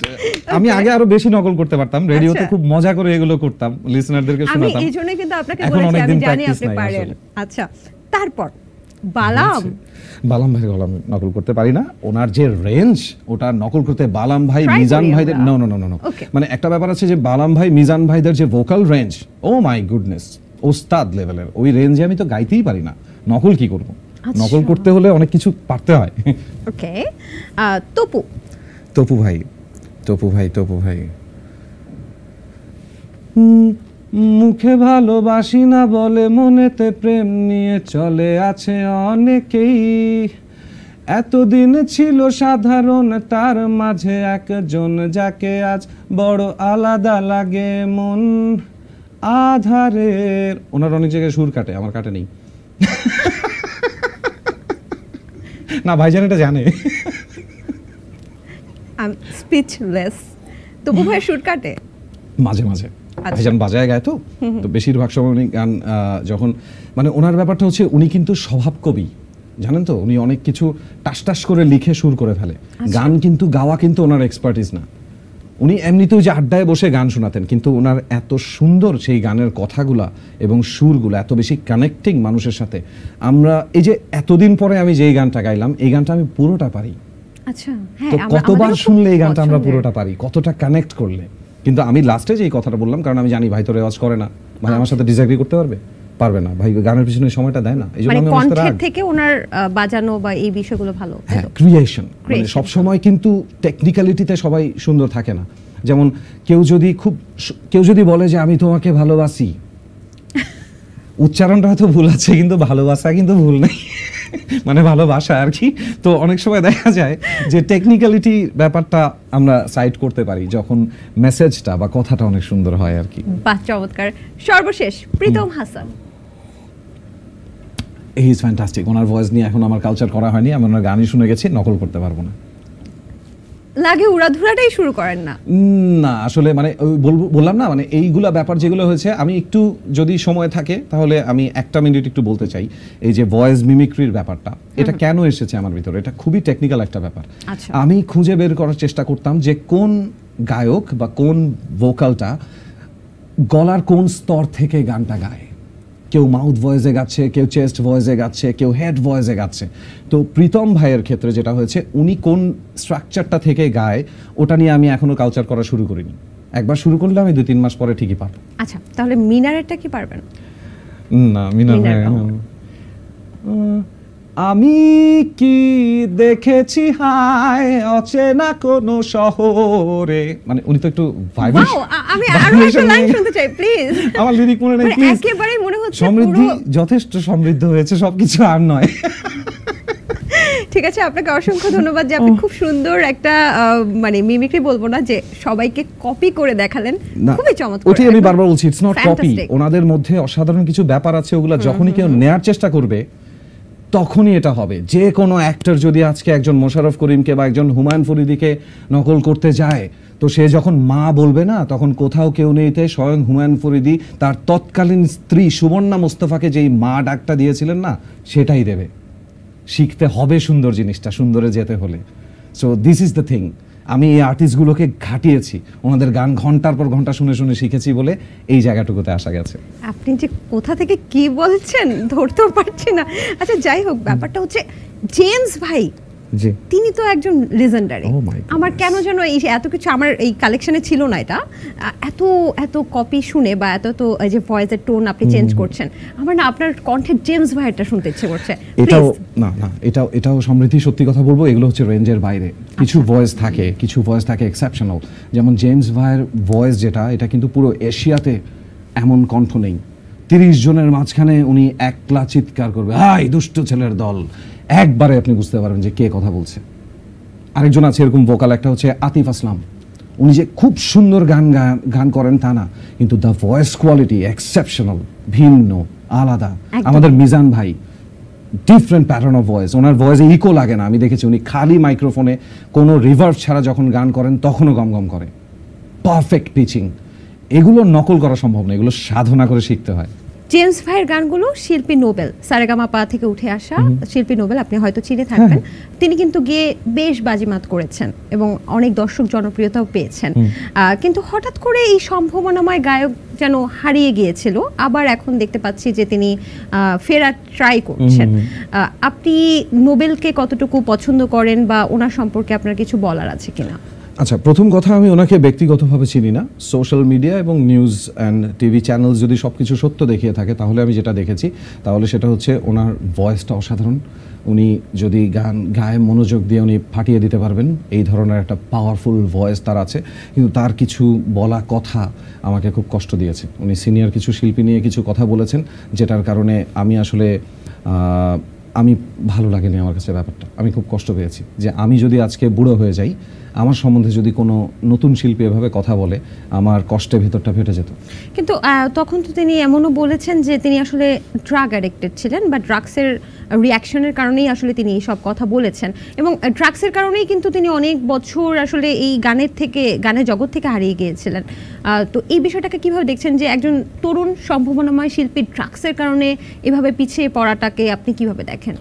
S1: আমি আগে আরো বেশি নকল করতে পারতাম, রেডিওতে
S2: আচ্ছা।
S1: খুব মজা করে এগুলো করতাম, লিসনারদেরকে
S2: আমি
S1: শোনাতাম।
S2: এই জন্যই কিন্তু আপনাকে
S1: এখন
S2: বলেছি, আমি
S1: অনেকদিন
S2: জানি
S1: practice
S2: আপনি
S1: নাই
S2: পারেন।
S1: আসলে।
S2: আচ্ছা, তারপর বালাম।
S1: বালাম ভাইয়ের গলা আমি নকল করতে পারি না, ওনার যে রেঞ্জ ওটা নকল করতে বালাম ভাই,
S2: Try
S1: মিজান
S2: করি
S1: ভাইদের
S2: আমরা।
S1: No
S2: Okay.
S1: মানে একটা ব্যাপার আছে যে বালাম ভাই মিজান ভাইদের যে vocal range, oh my goodness, ওস্তাদ লেভেলের। ওই রেঞ্জে আমি তো গাইতেই পারি না, নকল কি করব?
S2: আচ্ছা।
S1: নকল করতে হলে অনেক কিছু পারতে হয়।
S2: ওকে, তপু।
S1: তপু ভাই, তপু ভাই, তপু ভাই। মুখে ভালোবাসি না বলে মনেতে প্রেম নিয়ে চলে আছে অনেকেই, এতদিন ছিল সাধারণ তার মাঝে একজন যাকে আজ বড় আলাদা লাগে মন আধারের। ওনার অনেক জায়গায় সুর কাটে, আমার কাটে নেই। না ভাইজান এটা জানে।
S2: স্পিচলেস। তপু ভাই শুট কাটে
S1: মাঝে মাঝে
S2: আচ্ছা।
S1: ভাইজান বাজায় গায় তো, তো বেশিরভাগ সময় উনি গান যখন মানে ওনার ব্যাপারটা হচ্ছে উনি কিন্তু স্বভাব কবি, জানেন তো, উনি অনেক কিছু টাস টাস করে লিখে সুর করে ফেলে। গান কিন্তু গাওয়া কিন্তু ওনার এক্সপার্টিস না, উনি এমনিতেও যে আড্ডায় বসে গান শোনাতেন, কিন্তু ওনার এত সুন্দর সেই গানের কথাগুলা এবং সুরগুলো এত বেশি কানেক্টিং মানুষের সাথে। আমরা এই যে এতদিন পরে আমি যেই গানটা গাইলাম, এই গানটা আমি পুরোটা পারি।
S2: আচ্ছা,
S1: তো
S2: হ্যাঁ,
S1: কতবার শুনলে এই গানটা আমরা
S2: পছন্দের।
S1: পুরোটা পারি, কতটা কানেক্ট করলে। কিন্তু আমি লাস্টে যে এই কথাটা বললাম, কারণ আমি জানি ভাই তো রেওয়াজ করে না, ভাই আমার সাথে ডিসএগ্রি করতে পারবে না, ভাই গানের পিছনে সময়টা দেয় না, এই জন্য
S2: মানে
S1: আমি আমার সাথে
S2: কণ্ঠের
S1: রাগ।
S2: থেকে ওনার বাজানো বা এই বিষয়গুলো ভালো।
S1: হ্যাঁ, ক্রিয়েশন মানে
S2: Creation,
S1: সব সময় কিন্তু টেকনিক্যালিটিতে সবাই সুন্দর থাকে না। যেমন কেউ যদি বলে যে আমি তোমাকে ভালোবাসি, উচ্চারণটা হয়তো ভুল আছে কিন্তু ভালোবাসা কিন্তু ভুল নেই, মানে ভালোবাসা আর কি। তো অনেক সময় দেখা যায় যে টেকনিক্যালিটি ব্যাপারটা আমরা সাইড করতে পারি যখন মেসেজটা বা কথাটা অনেক সুন্দর হয় আর কি।
S2: বাহ, চমৎকার। সর্বশেষ Pritam Hasan.
S1: He is fantastic. ওনার ভয়েস নিয়ে এখন আমার কালচার করা হয়নি, আমি ওনার গানই শুনে গেছি, নকল করতে পারবো না।
S2: লাগে উড়াধুরাটাই শুরু করেন না?
S1: না আসলে মানে ওই বললাম না, মানে এইগুলা ব্যাপার যেগুলো হয়েছে, আমি একটু যদি সময় থাকে তাহলে আমি একটা মিনিট একটু বলতে চাই। এই যে ভয়েস মিমিক্রির ব্যাপারটা, এটা কেন এসেছে আমার ভিতরে, এটা খুবই টেকনিক্যাল একটা ব্যাপার।
S2: আচ্ছা।
S1: আমি খুঁজে বের করার চেষ্টা করতাম যে কোন গায়ক বা কোন ভোকালটা গলার কোন স্তর থেকে গানটা গায়, কেউ মাউথ ভয়েসে গাচ্ছে, কেউ চেস্ট ভয়েসে গাচ্ছে, কেউ হেড ভয়েসে গাচ্ছে। তো প্রীতম ভাইয়ের ক্ষেত্রে যেটা হয়েছে, উনি কোন স্ট্রাকচারটা থেকে গায় ওটা নিয়ে আমি এখনো কালচার করা শুরু করিনি। একবার শুরু করলে আমি 2-3 মাস পরে ঠিকই পারবো।
S2: আচ্ছা, তাহলে মিনারেরটা কি পারবেন?
S1: না, মিনার আমি কি দেখেছি হায় অচেনা কোন শহরে, মানে উনি তো একটু ভাইব্রেশন।
S2: আমি আরো একটা লাইন শুনতে চাই প্লিজ।
S1: আমার লিরিক মনে নেই প্লিজ।
S2: একেবারে মনে হচ্ছে
S1: সমৃদ্ধি যথেষ্ট সমৃদ্ধ হয়েছে, সবকিছু আর নয়।
S2: ঠিক আছে, আপনাকে অসংখ্য ধন্যবাদ যে আপনি খুব সুন্দর একটা মানে মিমিক্রি বলবো না, যে সবাইকে কপি করে দেখালেন, খুবই চমৎকার।
S1: ওটাই আমি বারবার বলছি, ইটস নট কপি। ওনাদের মধ্যে অসাধারণ কিছু ব্যাপার আছে, ওগুলা যখনই কেউ নেয়ার চেষ্টা করবে তখনই এটা হবে। যে কোনো অ্যাক্টর যদি আজকে একজন মোশাররফ করিমকে বা একজন হুমায়ুন ফরিদিকে নকল করতে যায়, তো সে যখন মা বলবে না, তখন কোথাও কেউ নেইতে স্বয়ং হুমায়ুন ফরিদি তার তৎকালীন স্ত্রী সুবর্ণা মোস্তফাকে যেই মা ডাকটা দিয়েছিলেন না, সেটাই দেবে। শিখতে হবে সুন্দর জিনিসটা, সুন্দরে যেতে হলে। So this is the thing. আমি এই আর্টিস্টগুলোকে ঘাটিয়েছি, ওনাদের গান ঘন্টার পর ঘন্টা শুনে শুনে শিখেছি বলে এই জায়গাটুকুতে আসা গেছে।
S2: আপনি যে কোথা থেকে কি বলছেন ধরতেও পারছি না। আচ্ছা যাই হোক, ব্যাপারটা হচ্ছে জেমস ভাই,
S1: জি,
S2: তিনি তো একজন লেজেন্ডারি।
S1: Oh my goodness.
S2: আমার কেন যেন এই এত কিছু আমার এই কালেকশনে ছিল না, এটা এত এত কপি শুনে বা এত তো এই যে ভয়েসের টোন আপনি চেঞ্জ করছেন, আমার না আপনার কণ্ঠে জেমস ভাইয়েরটা শুনতে ইচ্ছে করছে।
S1: এটাও না না, এটাও সমৃদ্ধি, সত্যি কথা বলবো, এগুলো হচ্ছে রেঞ্জের বাইরে। কিছু ভয়েস থাকে, কিছু ভয়েস থাকে এক্সেপশনাল। যেমন জেমস ভাইয়ের ভয়েস যেটা, এটা কিন্তু পুরো এশিয়াতে এমন কণ্ঠ নেই। 30 জনের মাঝখানে উনি একলা চিৎকার করবে, হাই দুষ্ট ছেলের দল, একবারে আপনি বুঝতে পারবেন যে কে কথা বলছে। আরেকজন আছে এরকম ভোকাল, একটা হচ্ছে আতিফ আসলাম। উনি যে খুব সুন্দর গান করেন তা না, কিন্তু দ্য ভয়েস কোয়ালিটি এক্সেপশনাল, ভিন্ন, আলাদা। আমাদের মিজান ভাই, different pattern of voice, owner ভয়েসে eco লাগে না। আমি দেখেছি উনি খালি মাইক্রোফোনে কোনো রিভার্ব ছাড়া যখন গান করেন তখনও গম গম করে, পারফেক্ট পিচিং। এগুলো নকল করা সম্ভব না, এগুলো সাধনা করে শিখতে হয়।
S2: জেমস ভাইয়ের গানগুলো শিল্পী নোবেল, সারেগামাপা থেকে উঠে আসা শিল্পী নোবেল, আপনি হয়তো চিনে থাকবেন। তিনি কিন্তু গিয়ে বেশ বাজিমাত করেছেন এবং অনেক দর্শক জনপ্রিয়তাও পেয়েছেন। কিন্তু হঠাৎ করে এই সম্ভাবনাময় গায়ক যেন হারিয়ে গিয়েছিল, আবার এখন দেখতে পাচ্ছি যে তিনি ফেরার ট্রাই করছেন। আপনি নোবেলকে কতটুকু পছন্দ করেন বা ওনার সম্পর্কে আপনার কিছু বলার আছে কিনা?
S1: আচ্ছা, প্রথম কথা, আমি ওনাকে ব্যক্তিগতভাবে চিনি না। সোশ্যাল মিডিয়া এবং নিউজ অ্যান্ড টিভি চ্যানেল যদি সব কিছু সত্য দেখিয়ে থাকে, তাহলে আমি যেটা দেখেছি তাহলে সেটা হচ্ছে ওনার ভয়েসটা অসাধারণ। উনি যদি গান গায়ে মনোযোগ দিয়ে উনি ফাটিয়ে দিতে পারবেন, এই ধরনের একটা পাওয়ারফুল ভয়েস তার আছে। কিন্তু তার কিছু বলা কথা আমাকে খুব কষ্ট দিয়েছে। উনি সিনিয়র কিছু শিল্পী নিয়ে কিছু কথা বলেছেন, যেটার কারণে আমি আসলে আমি ভালো লাগেনি আমার কাছে ব্যাপারটা। আমি খুব কষ্ট পেয়েছি যে আমি যদি আজকে বুড়ো হয়ে যাই, আমার সম্বন্ধে যদি কোনো নতুন শিল্পী এভাবে কথা বলে, আমার কষ্টে ভেতরটা ফেটে যেত।
S2: কিন্তু তখন তো তিনি এমনও বলেছেন যে তিনি আসলে ড্রাগ অ্যাডিক্টেড ছিলেন বা ড্রাগসের রিয়াকশনের কারণেই আসলে তিনি এই সব কথা বলেছেন, এবং ড্রাগসের কারণেই কিন্তু তিনি অনেক বছর আসলে এই গানের জগৎ থেকে হারিয়ে গিয়েছিলেন। তো এই বিষয়টাকে কিভাবে দেখছেন যে একজন তরুণ সম্ভাবনাময় শিল্পী ড্রাগসের কারণে এভাবে পিছিয়ে পড়াটাকে আপনি কিভাবে দেখেন?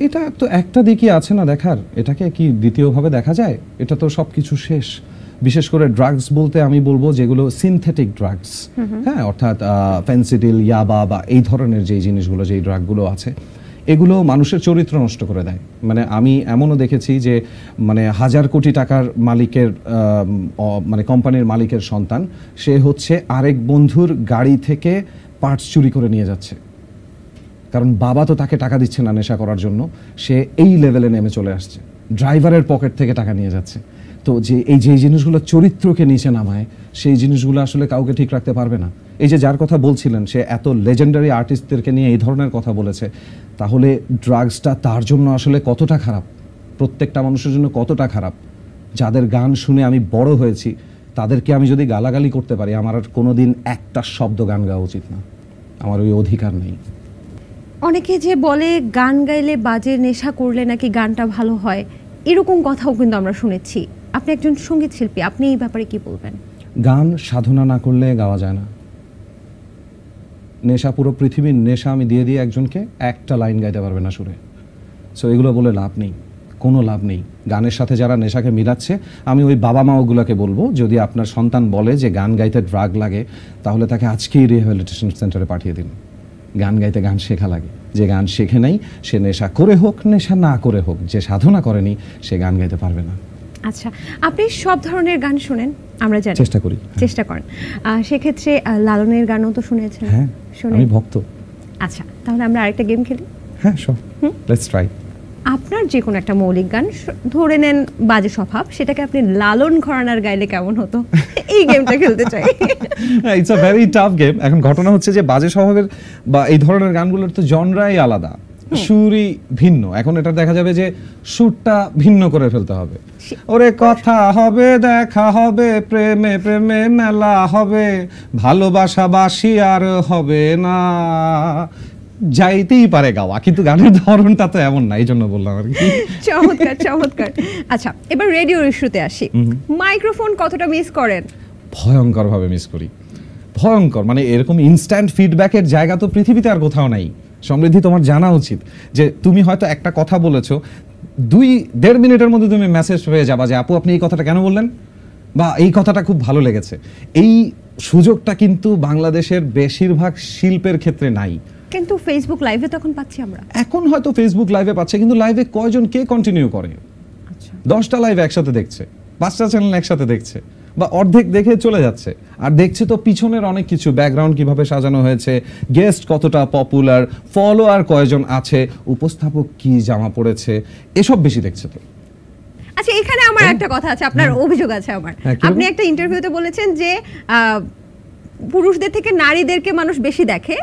S1: এটা তো একটা দিকই আছে না দেখার, এটাকে কি দ্বিতীয়ভাবে দেখা যায়? এটা তো সব কিছু শেষ। বিশেষ করে ড্রাগস বলতে আমি বলবো যেগুলো সিনথেটিক ড্রাগস, হ্যাঁ, অর্থাৎ ফেন্সিডিল, ইয়াবা বা এই ধরনের যেই জিনিসগুলো, যেই ড্রাগগুলো আছে, এগুলো মানুষের চরিত্র নষ্ট করে দেয়। মানে আমি এমনও দেখেছি যে মানে 1000 কোটি টাকার মালিকের মানে কোম্পানির মালিকের সন্তান, সে হচ্ছে আরেক বন্ধুর গাড়ি থেকে পার্টস চুরি করে নিয়ে যাচ্ছে, কারণ বাবা তো তাকে টাকা দিচ্ছে না নেশা করার জন্য, সে এই লেভেলে নেমে চলে আসছে, ড্রাইভারের পকেট থেকে টাকা নিয়ে যাচ্ছে। তো যে জিনিসগুলো চরিত্রকে নিচে নামায়, সেই জিনিসগুলো আসলে কাউকে ঠিক রাখতে পারবে না। এই যে যার কথা বলছিলেন, সে এত লেজেন্ডারি আর্টিস্টদেরকে নিয়ে এই ধরনের কথা বলেছে, তাহলে ড্রাগসটা তার জন্য আসলে কতটা খারাপ, প্রত্যেকটা মানুষের জন্য কতটা খারাপ। যাদের গান শুনে আমি বড় হয়েছি, তাদেরকে আমি যদি গালাগালি করতে পারি, আমার আর কোনোদিন একটা শব্দ গান গাওয়া উচিত না, আমার ওই অধিকার নেই।
S2: অনেকে যে বলে গান গাইলে বাজে নেশা করলে নাকি গানটা ভালো হয়, এরকম কথাও কিন্তু আমরা শুনেছি। আপনি একজন সঙ্গীত শিল্পী, আপনি এই ব্যাপারে কি বলবেন?
S1: গান সাধনা না করলে গাওয়া যায় না। নেশা, পুরো পৃথিবীর নেশা আমি দিয়ে দিয়ে একজনকে একটা লাইন গাইতে পারবে না সুরে। সো এগুলো বলে লাভ নেই, কোনো লাভ নেই। গানের সাথে যারা নেশাকে মিলাচ্ছে, আমি ওই বাবা মা ওগুলোকে বলবো, যদি আপনার সন্তান বলে যে গান গাইতে ড্রাগ লাগে, তাহলে তাকে আজকেই রিহ্যাবিলিটেশন সেন্টারে পাঠিয়ে দিন। গান গাইতে গান শেখা লাগে। যে গান শেখে নাই সে নেশা করে হোক নেশা না করে হোক, যে সাধনা করেনি সে গান গাইতে পারবে না।
S2: আচ্ছা, আপনি সব ধরনের গান শুনেন আমরা জানি,
S1: চেষ্টা করি।
S2: চেষ্টা করেন। সেক্ষেত্রে লালনের গানও তো শুনেছেন?
S1: হ্যাঁ,
S2: শুনেন।
S1: আমি ভক্ত।
S2: আচ্ছা, তাহলে আমরা আরেকটা গেম খেলি।
S1: হ্যাঁ, শিওর, লেটস ট্রাই।
S2: আপনার যে কোনো একটা মৌলিক গান ধরে নেন, বাজে স্বভাব, সেটাকে আপনি লালন ঘরানার গাইলে কেমন হতো? এই গেমটা খেলতে চাই।
S1: It's a very tough game. এখন ঘটনা হচ্ছে যে বাজে স্বভাবের বা এই ধরনের গানগুলোর তো জনরাই আলাদা, সুরই ভিন্ন। এখন এটা দেখা যাবে যে সুরটা ভিন্ন করে ফেলতে হবে। ওরে কথা হবে, দেখা হবে, প্রেমে প্রেমে মেলা হবে, ভালোবাসা বাসি আর হবে না, যাইতেই পারে গাওয়া, কিন্তু গানের ধরনটা তো এমন না, এই জন্য বললাম আর কি।
S2: চমৎকার চমৎকার। আচ্ছা, এবার রেডিও ইস্যুতে আসি। মাইক্রোফোন কতটা মিস করেন?
S1: ভয়ঙ্কর ভাবে মিস করি, ভয়ঙ্কর। মানে এরকম ইনস্ট্যান্ট ফিডব্যাকের জায়গা তো পৃথিবীতে আর কোথাও নাই। সমৃদ্ধি, তোমার জানা উচিত যে তুমি হয়তো একটা কথা বলেছো, 2-1.5 মিনিটের মধ্যে তুমি মেসেজ পেয়ে যাবা যে আপু আপনি এই কথাটা কেন বললেন, বা এই কথাটা খুব ভালো লেগেছে। এই সুযোগটা কিন্তু বাংলাদেশের বেশিরভাগ শিল্পের ক্ষেত্রে নাই।
S2: কিন্তু ফেসবুক লাইভে তখন পাচ্ছি আমরা।
S1: এখন হয়তো ফেসবুক লাইভে পাচ্ছে, কিন্তু লাইভে কয়জন কে কন্টিনিউ করে?
S2: আচ্ছা,
S1: 10টা লাইভ একসাথে দেখছে, 5টা চ্যানেল একসাথে দেখছে, বা অর্ধেক দেখে চলে যাচ্ছে। আর দেখছে তো পিছনের অনেক কিছু, ব্যাকগ্রাউন্ড কিভাবে সাজানো হয়েছে, গেস্ট কতটা পপুলার, ফলোয়ার কয়জন আছে, উপস্থাপক কি জামা পড়েছে, এসব বেশি দেখছে। তো
S2: আচ্ছা, এখানে আমার একটা কথা আছে, আপনার অভিযোগ আছে আমার। আপনি একটা ইন্টারভিউতে বলেছেন যে পুরুষদের থেকে নারীদেরকে মানুষ বেশি দেখে।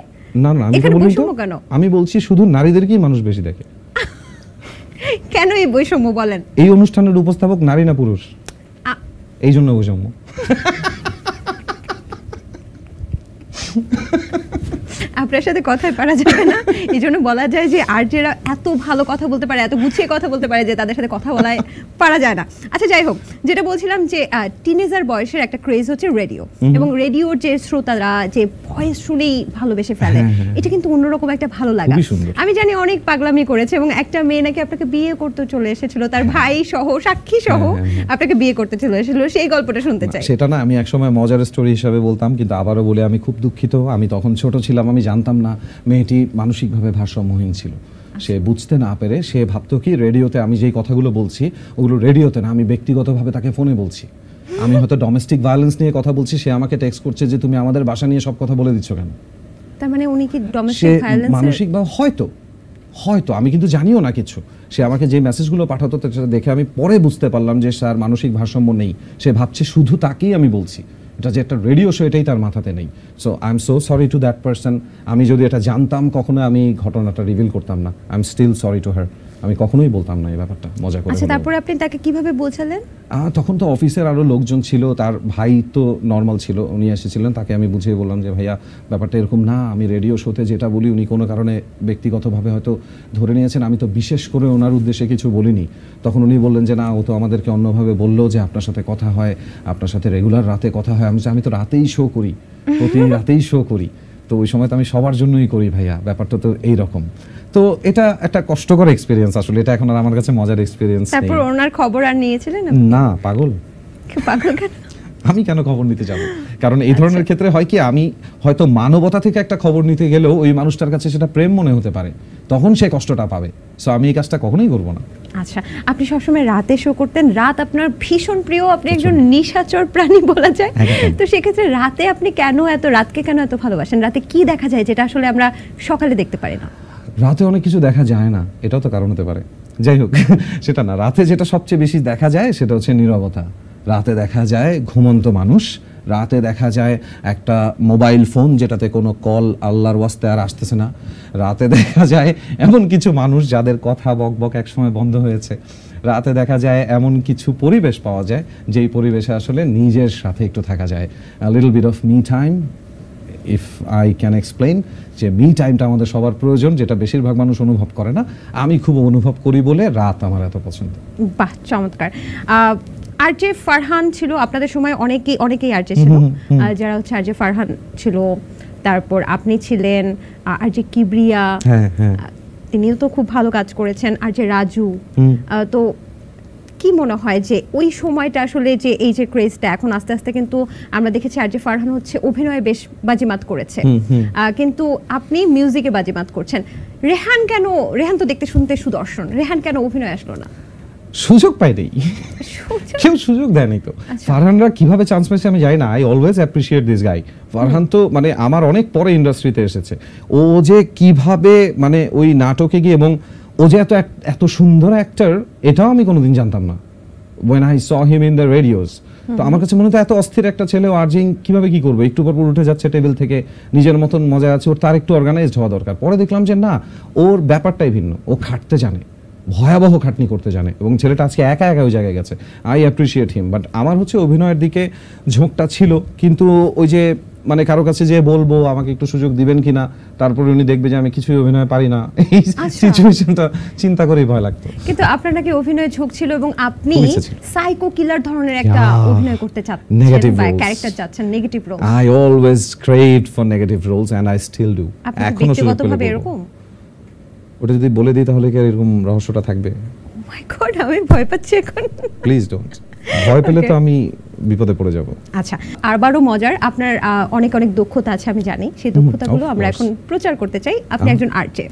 S1: না না, আমি
S2: এখানে
S1: বলি তো,
S2: বৈষম্য কেন?
S1: আমি বলছি শুধু নারীদেরকেই মানুষ বেশি দেখে।
S2: কেন এই বৈষম্য বলেন?
S1: এই অনুষ্ঠানের উপস্থাপক নারী না পুরুষ, এই জন্য বৈষম্য।
S2: আপনার সাথে কথায় পারা যাবে না, এই জন্য বলা যায় যে আরজেরা এত ভালো কথা বলতে পারে, এত গুছিয়ে কথা বলতে পারে যে তাদের সাথে কথা বলায় পারা যায় না। আচ্ছা, যাই হোক, যেটা বলছিলাম যে টিনেজার বয়সের একটা ক্রেজ হচ্ছে রেডিও, এবং রেডিওর যে শ্রোতারা যে ভয়েস শুনেই ভালোবেসে ফেলে, এটা কিন্তু অন্যরকম একটা ভালো লাগা। আমি জানি অনেক পাগলামি করেছে, এবং একটা মেয়ে নাকি আপনাকে বিয়ে করতে চলে এসেছিল, তার ভাই সহ, সাক্ষী সহ আপনাকে বিয়ে করতে চলে এসেছিল, সেই গল্পটা শুনতে চাই।
S1: সেটা না, আমি একসময় মজার স্টোরি হিসাবে বলতাম, কিন্তু আবারও বলে আমি খুব দুঃখিত। আমি তখন ছোট ছিলাম, আমি জানতাম না মেয়েটি মানসিকভাবে ভারসাম্যহীন ছিল। সে বুঝতে না পেরে সে ভাবতো কি রেডিওতে আমি যেই কথাগুলো বলছি ওগুলো রেডিওতে না, আমি ব্যক্তিগতভাবে তাকে ফোনে বলছি। আমি হয়তো ডোমেস্টিক ভায়োলেন্স নিয়ে কথা বলছি, সে আমাকে টেক্সট করছে যে তুমি আমাদের বাসা নিয়ে সব কথা বলে দিচ্ছ কেন।
S2: তার মানে উনি কি ডোমেস্টিক ভায়োলেন্স
S1: মানসিকভাবে হয়তো আমি কিন্তু জানিও না কিছু। সে আমাকে যে মেসেজগুলো পাঠাতো সেটা দেখে আমি পরে বুঝতে পারলাম যে স্যার মানসিক ভারসাম্য নেই। সে ভাবছে শুধু তাকেই আমি বলছি, এটা যে একটা রেডিও শো এটাই তার মাথাতে নেই। So I am so sorry to that person. আমি যদি এটা জানতাম কখনো আমি ঘটনাটা রিভিল করতাম না। I am still sorry to her. আমি কখনোই বলতাম না এই ব্যাপারটা, মজা করে।
S2: আচ্ছা, তারপরে আপনি তাকে কিভাবে বোঝালেন?
S1: তখন তো অফিসের আরো লোকজন ছিল, তার ভাই তো নর্মাল ছিল, উনি এসেছিলেন, তাকে আমি বুঝিয়ে বললাম যে ভাইয়া ব্যাপারটা এরকম না, আমি রেডিও শোতে যেটা বলি উনি কোনো কারণে ব্যক্তিগতভাবে হয়তো ধরে নিয়েছেন, আমি তো বিশেষ করে ওনার উদ্দেশ্যে কিছু বলিনি। তখন উনি বললেন যে না, ও তো আমাদেরকে অন্যভাবে বললো যে আপনার সাথে কথা হয়, আপনার সাথে রেগুলার রাতে কথা হয়। আমি তো রাতেই শো করি, প্রতি রাতেই শো করি, তো ওই সময় তো আমি সবার জন্যই করি ভাইয়া, ব্যাপারটা তো এইরকম। তো এটা একটা কষ্টকর এক্সপেরিয়েন্স আসলে, এটা এখন আর আমার কাছে মজার এক্সপেরিয়েন্স নেই।
S2: তারপর ওনার খবর আর নিয়েছিলেন?
S1: না, পাগল
S2: কেন?
S1: আমি কেন খবর নিতে যাব? কারণ এই ধরনের ক্ষেত্রে হয় কি, আমি হয়তো মানবতা থেকে একটা খবর নিতে গেলেও ওই মানুষটার কাছে সেটা প্রেম মনে হতে পারে, তখন সে কষ্টটা পাবে। সো আমি এই কাজটা কখনোই করব না।
S2: আচ্ছা, আপনি সবসময় রাতে শো করতেন, রাত আপনার ভীষণ প্রিয়, আপনি একজন নিশাচর প্রাণী বলা যায়। তো সেক্ষেত্রে রাতে আপনি রাতকে কেন এত ভালোবাসেন? রাতে কি দেখা যায় যেটা আসলে আমরা সকালে দেখতে পারি না?
S1: রাতে অনেক কিছু দেখা যায় না, এটাও তো কারণ হতে পারে। যাই হোক, সেটা না, রাতে যেটা সবচেয়ে বেশি দেখা যায় সেটা হচ্ছে নীরবতা। রাতে দেখা যায় ঘুমন্ত মানুষ, রাতে দেখা যায় একটা মোবাইল ফোন যেটাতে কোনো কল আল্লাহর ওয়াস্তে আর আসতেছে না। রাতে দেখা যায় এমন কিছু মানুষ যাদের কথা বকবক একসময় বন্ধ হয়েছে। রাতে দেখা যায় এমন কিছু পরিবেশ পাওয়া যায় যেই পরিবেশে আসলে নিজের সাথে একটু থাকা যায়। A little bit of me time, if I can explain, যে মি টাইমটা আমাদের সবার প্রয়োজন, যেটা বেশিরভাগ মানুষ অনুভব করে না। আমি খুব অনুভব করি বলে রাত আমার এত পছন্দ।
S2: বাহ, চমৎকার। আরজে ফারহান ছিল আপনাদের সময়, অনেকেই আরজে ছিল, যারা হচ্ছে আরজে ফারহান ছিল, তারপর আপনি ছিলেন, আরজে কিবরিয়া, তিনিও তো খুব ভালো কাজ করেছেন, আরজে রাজু। তো কি মনে হয় যে ওই সময়টা আসলে যে এই যে ক্রেজটা এখন আস্তে আস্তে কিন্তু আমরা দেখেছি আর যে ফারহান হচ্ছে অভিনয়ে বেশ বাজিমাত করেছে, কিন্তু আপনি মিউজিকে বাজিমাত করছেন। রেহান তো দেখতে শুনতে সুদর্শন, রেহান কেন অভিনয় আসলো না?
S1: সুযোগ পাইনি, কেউ সুযোগ দেয়নি তো। ফারহানরা কিভাবে চান্স পেয়েছে আমি জানি না। I always appreciate this guy. Farhan তো মানে আমার অনেক পরে ইন্ডাস্ট্রিতে এসেছে, ও যে কিভাবে মানে ওই নাটকে গিয়ে, এবং ও যে এত সুন্দর অ্যাক্টর এটাও আমি কোনোদিন জানতাম না when I saw him in the radios। তো আমার কাছে মনে হতো এত অস্থির একটা ছেলে ও আর্জিং কিভাবে কি করবে, একটু পর উঠে যাচ্ছে টেবিল থেকে, নিজের মতন মজা আছে, ওর তার একটু অর্গানাইজড হওয়া দরকার। পরে দেখলাম যে না, ওর ব্যাপারটাই ভিন্ন, ও খাটতে জানে, ভয়াবহ খাটনি করতে জানে, এবং ছেলেটা আজকে একা একা ওই জায়গায় গেছে। I appreciate him. বাট আমার হচ্ছে অভিনয়ের দিকে ঝোঁকটা ছিল, কিন্তু ওই যে মানে কারো কাছে যে বলবো আমাকে একটু সুযোগ দিবেন কিনা, তারপরে উনি দেখবে যে আমি কিছুই অভিনয় পারি না, এই সিচুয়েশনটা চিন্তা করেই ভয় লাগতো।
S2: কিন্তু আপনার নাকি অভিনয়ে ঝোঁক ছিল এবং আপনি সাইকো কিলার ধরনের একটা অভিনয় করতে চাচ্ছেন বা ক্যারেক্টার চাচ্ছেন, negative role.
S1: I always crave for negative roles and I still do.
S2: এখনো ব্যক্তিগতভাবে এরকম?
S1: ওটা যদি বলে দিই তাহলে কি এরকম রহস্যটা থাকবে?
S2: ও মাই গড, আমি ভয় পাচ্ছি এখন।
S1: প্লিজ ডোন্ট, ভয় পেলে তো আমি বিপদে পড়ে যাব।
S2: আচ্ছা, আরবারও মজার, আপনার অনেক অনেক দক্ষতা আছে আমি জানি, সেই দক্ষতাগুলো আমরা এখন প্রচার করতে চাই। আপনি একজন আরজে,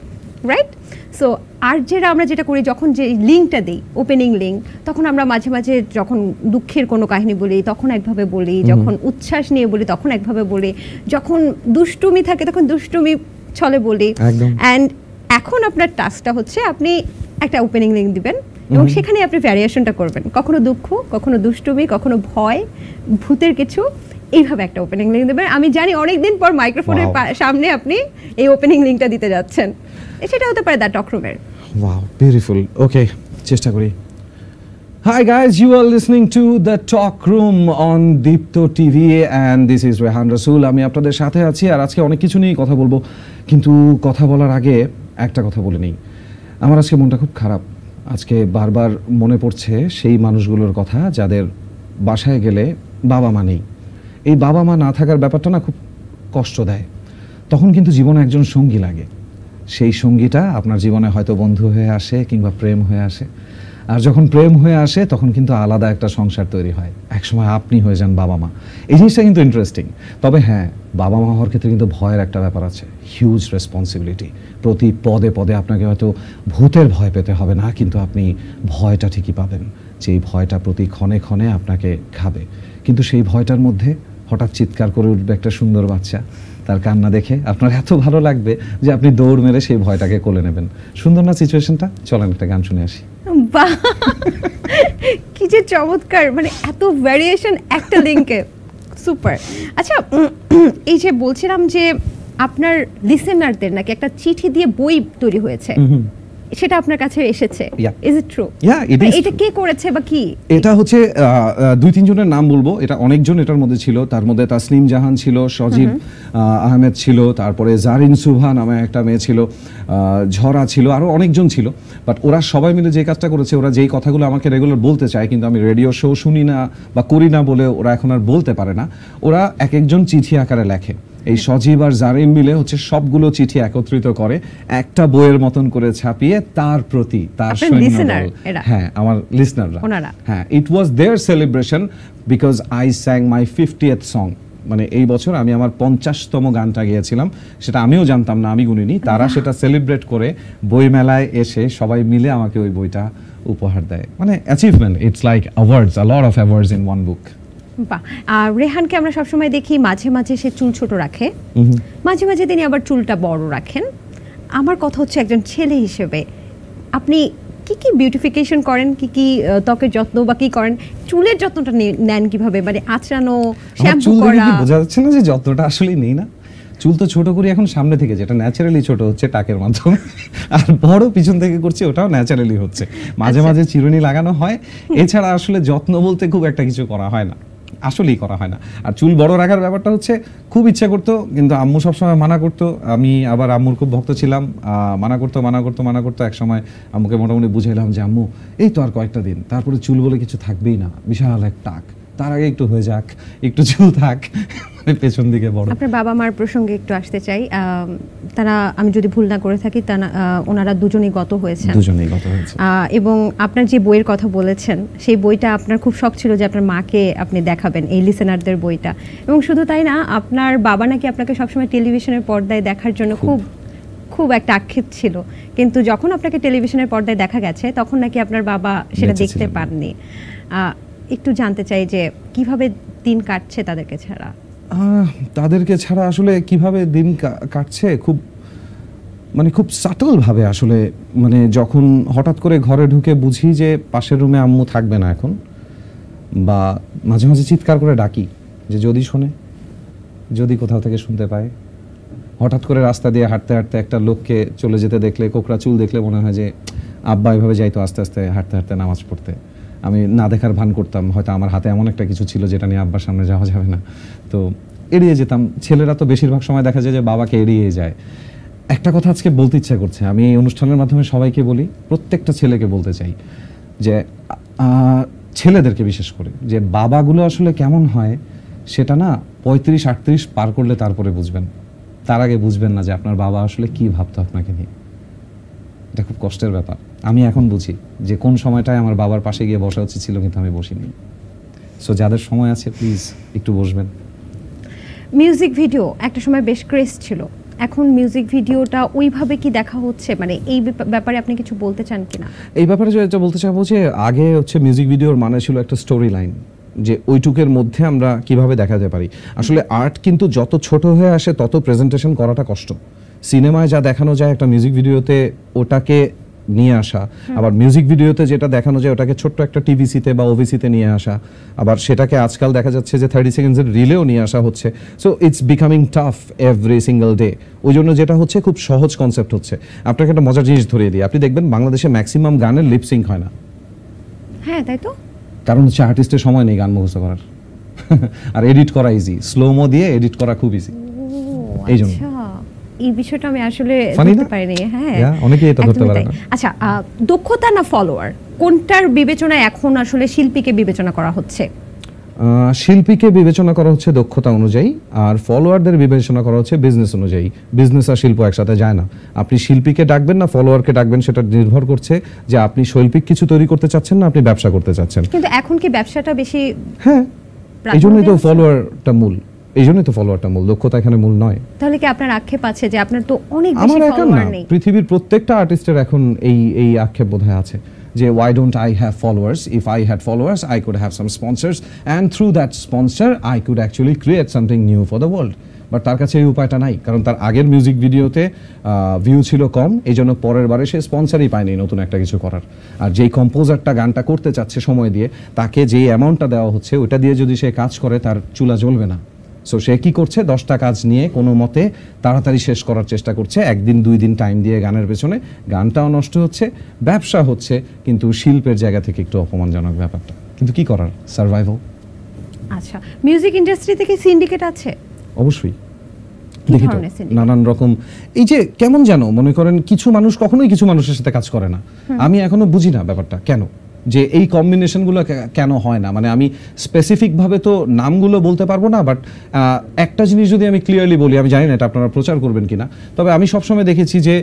S2: রাইট? সো আরজেরা আমরা যেটা করি, যখন যে লিঙ্কটা দিই, ওপেনিং লিঙ্ক, তখন আমরা মাঝে মাঝে যখন দুঃখের কোনো কাহিনী বলি তখন একভাবে বলি, যখন উচ্ছ্বাস নিয়ে বলি তখন একভাবে বলি, যখন দুষ্টুমি থাকে তখন দুষ্টুমি ছলে বলি। অ্যান্ড এখন আপনার টাস্কটা হচ্ছে আপনি একটা ওপেনিং লিঙ্ক দিবেন এবং সেখানে আপনি ভ্যারিয়েশনটা করবেন, কখনো দুঃখ, কখনো দুষ্টুমি, কখনো ভয়, ভূতের কিছু, এইভাবে একটা ওপেনিং লিঙ্ক দেবেন। আমি জানি অনেকদিন পর মাইক্রোফোনের সামনে আপনি এই ওপেনিং লিঙ্কটা দিতে যাচ্ছেন, সেটা হতে পারে দ্য টক রুমের।
S1: Wow, beautiful. ওকে, চেষ্টা করি। Hi guys, you are listening to The Talk Room on Deepto TV and this is Rehan Rasool. আমি আপনাদের সাথে আছি আর আজকে অনেক কিছু নিয়ে কথা বলবো, কিন্তু কথা বলার আগে একটা কথা বলে নিই। আমার আজকে মনটা খুব খারাপ। আজকে বারবার মনে পড়ছে সেই মানুষগুলোর কথা যাদের বাসায় গেলে বাবা মা নেই। এই বাবা মা না থাকার ব্যাপারটা না খুব কষ্ট দেয়। তখন কিন্তু জীবনে একজন সঙ্গী লাগে। সেই সঙ্গীটা আপনার জীবনে হয়তো বন্ধু হয়ে আসে কিংবা প্রেম হয়ে আসে। আর যখন প্রেম হয়ে আসে তখন কিন্তু আলাদা একটা সংসার তৈরি হয়। একসময় আপনি হয়ে যান বাবা মা। এই জিনিসটা কিন্তু ইন্টারেস্টিং। তবে হ্যাঁ, বাবা মা হওয়ার ক্ষেত্রে কিন্তু ভয়ের একটা ব্যাপার আছে, হিউজ রেসপন্সিবিলিটি। প্রতি পদে পদে আপনাকে হয়তো ভূতের ভয় পেতে হবে না, কিন্তু আপনি ভয়টা ঠিকই পাবেন, যেই ভয়টা প্রতি ক্ষণে ক্ষণে আপনাকে খাবে। কিন্তু সেই ভয়টার মধ্যে হঠাৎ চিৎকার করে উঠবে একটা সুন্দর বাচ্চা, তার কান্না দেখে আপনার এত ভালো লাগবে যে আপনি দৌড় মেরে সেই ভয়টাকে কোলে নেবেন। সুন্দর না সিচুয়েশনটা? চলেন একটা গান শুনে আসি।
S2: বাহ, কি যে চমৎকার, মানে এত ভ্যারিয়েশন একটা লিঙ্কে, সুপার। আচ্ছা, এই যে বলছিলাম যে আপনার লিসেনারদের নাকি একটা চিঠি দিয়ে বই তৈরি হয়েছে, সেটা আপনার কাছে এসেছে, ইজ ইট ট্রু? এটা কে করেছে বা কি?
S1: এটা হচ্ছে 2-3 জনের নাম বলবো, এটা অনেকজন এটার মধ্যে ছিল। তার মধ্যে তাসনিম জাহান ছিল, সজীব আহমেদ ছিল, তারপরে জারিন সুভা নামে একটা মেয়ে ছিল, ঝরা ছিল, আরো অনেকজন ছিল। বাট ওরা সবাই মিলে যে কাজটা করেছে, ওরা যেই কথাগুলো আমাকে রেগুলার বলতে চায় কিন্তু আমি রেডিও শো শুনি না বা করি না বলে ওরা এখন আর বলতে পারে না, ওরা এক একজন চিঠি আকারে লেখে। এই সজীব আর জারিন মিলে হচ্ছে সবগুলো চিঠি একত্রিত করে একটা বইয়ের মতন করে ছাপিয়ে তার প্রতি তার সৈন্যদল, হ্যাঁ আমার লিসনাররা, হ্যাঁ, it was there celebration because I sang my 50th song. মানে এই বছর আমি আমার 50তম গানটা গেয়েছিলাম, সেটা আমিও জানতাম না, আমি গুনিনি। তারা সেটা সেলিব্রেট করে বই মেলায় এসে সবাই মিলে আমাকে ওই বইটা উপহার দেয়। মানে achievement, it's like awards, a lot of awards in one বুক।
S2: বাহ। রেহানকে আমরা সবসময় দেখি মাঝে মাঝে সে চুল ছোট রাখে, মাঝে মাঝে তিনি আবার চুলটা বড় রাখেন। আমার কথা হচ্ছে একজন ছেলে হিসেবে আপনি কি কি বিউটিফিকেশন করেন, কি কি ত্বকের যত্ন বা কি করেন, চুলের যত্নটা নেন কিভাবে? মানে আঁচড়ানো, শ্যাম্পু করা,
S1: বোঝা যাচ্ছে না যে যত্নটা আসলে নেই না। চুল তো ছোট করি এখন সামনে থেকে, যেটা ন্যাচারালি ছোট হচ্ছে টাকের মাধ্যমে, আর বড় পিছন থেকে করছি, ওটাও ন্যাচারালি হচ্ছে। মাঝে মাঝে চিরুনি লাগানো হয়, এছাড়া আসলে যত্ন বলতে খুব একটা কিছু করা হয় না, আসলেই করা হয় না। আর চুল বড় রাখার ব্যাপারটা হচ্ছে খুব ইচ্ছা করতো, কিন্তু আম্মু সবসময় মানা করতো। আমি আবার আম্মুর খুব ভক্ত ছিলাম, মানা করতো। এক সময় আম্মুকে মোটামুটি বুঝাইলাম যে আম্মু এই তো আর কয়েকটা দিন, তারপরে চুল বলে কিছু থাকবেই না, বিশাল এক টাক, তার আগে একটু হয়ে যাক, একটু চুল থাক, মানে পেছন দিকে বড়।
S2: আপনার বাবা মার প্রসঙ্গে একটু আসতে চাই। তারা, আমি যদি ভুল না করে থাকি, ওনারা দুজনেই গত হয়েছে। এবং আপনার যে বইয়ের কথা বলেছেন, সেই বইটা আপনার খুব শখ ছিল যে আপনার মাকে আপনি দেখাবেন, এই লিসেনারদের বইটা। এবং শুধু তাই না, আপনার বাবা নাকি আপনাকে সবসময় টেলিভিশনের পর্দায় দেখার জন্য খুব একটা আক্ষেপ ছিল, কিন্তু যখন আপনাকে টেলিভিশনের পর্দায় দেখা গেছে তখন নাকি আপনার বাবা সেটা দেখতে পাননি। একটু জানতে চাই যে কিভাবে দিন কাটছে তাদেরকে ছাড়া।
S1: তাদেরকে ছাড়া আসলে কিভাবে দিন কাটছে, খুব সাটল ভাবে আসলে। মানে যখন হঠাৎ করে ঘরে ঢুকে বুঝি যে পাশের রুমে আম্মু থাকবে না এখন, বা মাঝে মাঝে চিৎকার করে ডাকি যে যদি শোনে, যদি কোথাও থেকে শুনতে পায়। হঠাৎ করে রাস্তা দিয়ে হাঁটতে হাঁটতে একটা লোককে চলে যেতে দেখলে, কোকড়া চুল দেখলে মনে হয় যে আব্বা এভাবে যাইতো আস্তে আস্তে হাঁটতে হাঁটতে নামাজ পড়তে। আমি না দেখার ভান করতাম, হয়তো আমার হাতে এমন একটা কিছু ছিল যেটা নিয়ে আব্বার সামনে যাওয়া যাবে না, তো এড়িয়ে যেতাম। ছেলেরা তো বেশিরভাগ সময় দেখা যায় যে বাবাকে এড়িয়ে যায়। একটা কথা আজকে বলতে ইচ্ছা করছে, আমি এই অনুষ্ঠানের মাধ্যমে সবাইকে বলি, প্রত্যেকটা ছেলেকে বলতে চাই যে ছেলেদেরকে বিশেষ করে, যে বাবাগুলো আসলে কেমন হয় সেটা না 35-38 পার করলে তারপরে বুঝবেন। তার আগে বুঝবেন না যে আপনার বাবা আসলে কি ভাবতো আপনাকে নিয়ে। এটা খুব কষ্টের ব্যাপার। আমি এখন বুঝি যে কোন সময়টায় আমার বাবার পাশে গিয়ে বসা উচিত ছিল, কিন্তু আমি বসিনি। সো যাদের সময় আছে প্লিজ একটু বসবেন।
S2: মিউজিক ভিডিও একটা সময় বেশ ক্রেজ ছিল, এখন মিউজিক ভিডিওটা ওইভাবে কি দেখা হচ্ছে? মানে এই ব্যাপারে আপনি কিছু বলতে চান কিনা?
S1: এই ব্যাপারে যেটা বলতে চাইবো যে আগে মিউজিক ভিডিওর মানে ছিল একটা স্টোরি লাইন, যে ওইটুকের মধ্যে আমরা কিভাবে দেখাতে পারি। আসলে আর্ট কিন্তু যত ছোট হয়ে আসে তত প্রেজেন্টেশন করাটা কষ্ট। সিনেমায় যা দেখানো যায় একটা মিউজিক ভিডিওতে ওটাকে নিয়ে আসা, আবার মিউজিক ভিডিওতে যেটা দেখানো যায় ওটাকে ছোট্ট একটা টিভিসিতে বা ওভিসিতে নিয়ে আসা, আবার সেটাকে আজকাল দেখা যাচ্ছে যে 30 সেকেন্ডসের রিলেও নিয়ে আসা হচ্ছে। So it's becoming tough every single day. ওই জন্য যেটা হচ্ছে খুব সহজ কনসেপ্ট হচ্ছে। আপনাকে একটা মজার জিনিস ধরিয়ে দিই, আপনি দেখবেন বাংলাদেশে ম্যাক্সিমাম গানের লিপসিঙ্ক হয় না।
S2: হ্যাঁ, তাই তো।
S1: কারণ হচ্ছে আর্টিস্টের সময় নেই গান মুখস্থ করার, আর এডিট করা ইজি, স্লোমো দিয়ে এডিট করা খুব ইজি। এই জন্য
S2: এই বিষয়টা আমি আসলে ধরতে পারিনি। হ্যাঁ,
S1: অনেকেই এটা ধরতে পারে না।
S2: আচ্ছা, দক্ষতা না ফলোয়ার, কোনটার বিবেচনা এখন আসলে শিল্পীকে বিবেচনা করা হচ্ছে?
S1: শিল্পীকে বিবেচনা করা হচ্ছে দক্ষতা অনুযায়ী, আর ফলোয়ারদের বিবেচনা করা হচ্ছে বিজনেস অনুযায়ী। বিজনেস আর শিল্প একসাথে যায় না। আপনি শিল্পীকে ডাকবেন না ফলোয়ারকে ডাকবেন, সেটা নির্ভর করছে যে আপনি শৈল্পিক কিছু তৈরি করতে চাচ্ছেন না আপনি ব্যবসা করতে চাচ্ছেন।
S2: কিন্তু এখন কি ব্যবসাটা বেশি?
S1: হ্যাঁ, এই জন্যই তো ফলোয়ারটা মূল। দক্ষতা এখানে মূল নয়।
S2: তাহলে কি আপনার আক্ষেপ আছে যে আপনার তো অনেক বেশি ফলোয়ার নেই?
S1: পৃথিবীর প্রত্যেকটা আর্টিস্টের এখন এই আক্ষেপ বোধহয় আছে যে why don't I have followers? If I had followers, I could have some sponsors, and through that sponsor, I could actually create something new for the world. But তার কাছে এই উপায়টা নাই, কারণ তার আগের মিউজিক ভিডিওতে ভিউ ছিল কম, এই জন্য পরের বারে সে স্পন্সরই পায়নি নতুন একটা কিছু করার। আর যেই কম্পোজারটা গানটা করতে চাচ্ছে সময় দিয়ে, তাকে যেই অ্যামাউন্টটা দেওয়া হচ্ছে ওটা দিয়ে যদি সে কাজ করে তার চুলা জ্বলবে না। সো সে কি করছে, 10টা কাজ নিয়ে কোনো মতে তাড়াতাড়ি শেষ করার চেষ্টা করছে, 1 দিন 2 দিন টাইম দিয়ে গানের পেছনে। গানটাও নষ্ট হচ্ছে, ব্যবসা হচ্ছে, কিন্তু শিল্পের জায়গা থেকে একটু অপমানজনক ব্যাপারটা। কিন্তু কি করার, সার্ভাইভাল।
S2: আচ্ছা, মিউজিক ইন্ডাস্ট্রি থেকে সিন্ডিকেট আছে?
S1: অবশ্যই দেখি তো নানান রকম। এই যে কেমন যেন মনে করেন কিছু মানুষ কখনোই কিছু মানুষের সাথে কাজ করে না। আমি এখনো বুঝি না ব্যাপারটা কেন, যে এই কম্বিনেশনগুলো কেন হয় না। মানে আমি স্পেসিফিকভাবে তো নামগুলো বলতে পারবো না, বাট একটা জিনিস যদি আমি ক্লিয়ারলি বলি, আমি জানি না এটা আপনারা প্রচার করবেন কিনা, তবে আমি সবসময় দেখেছি যে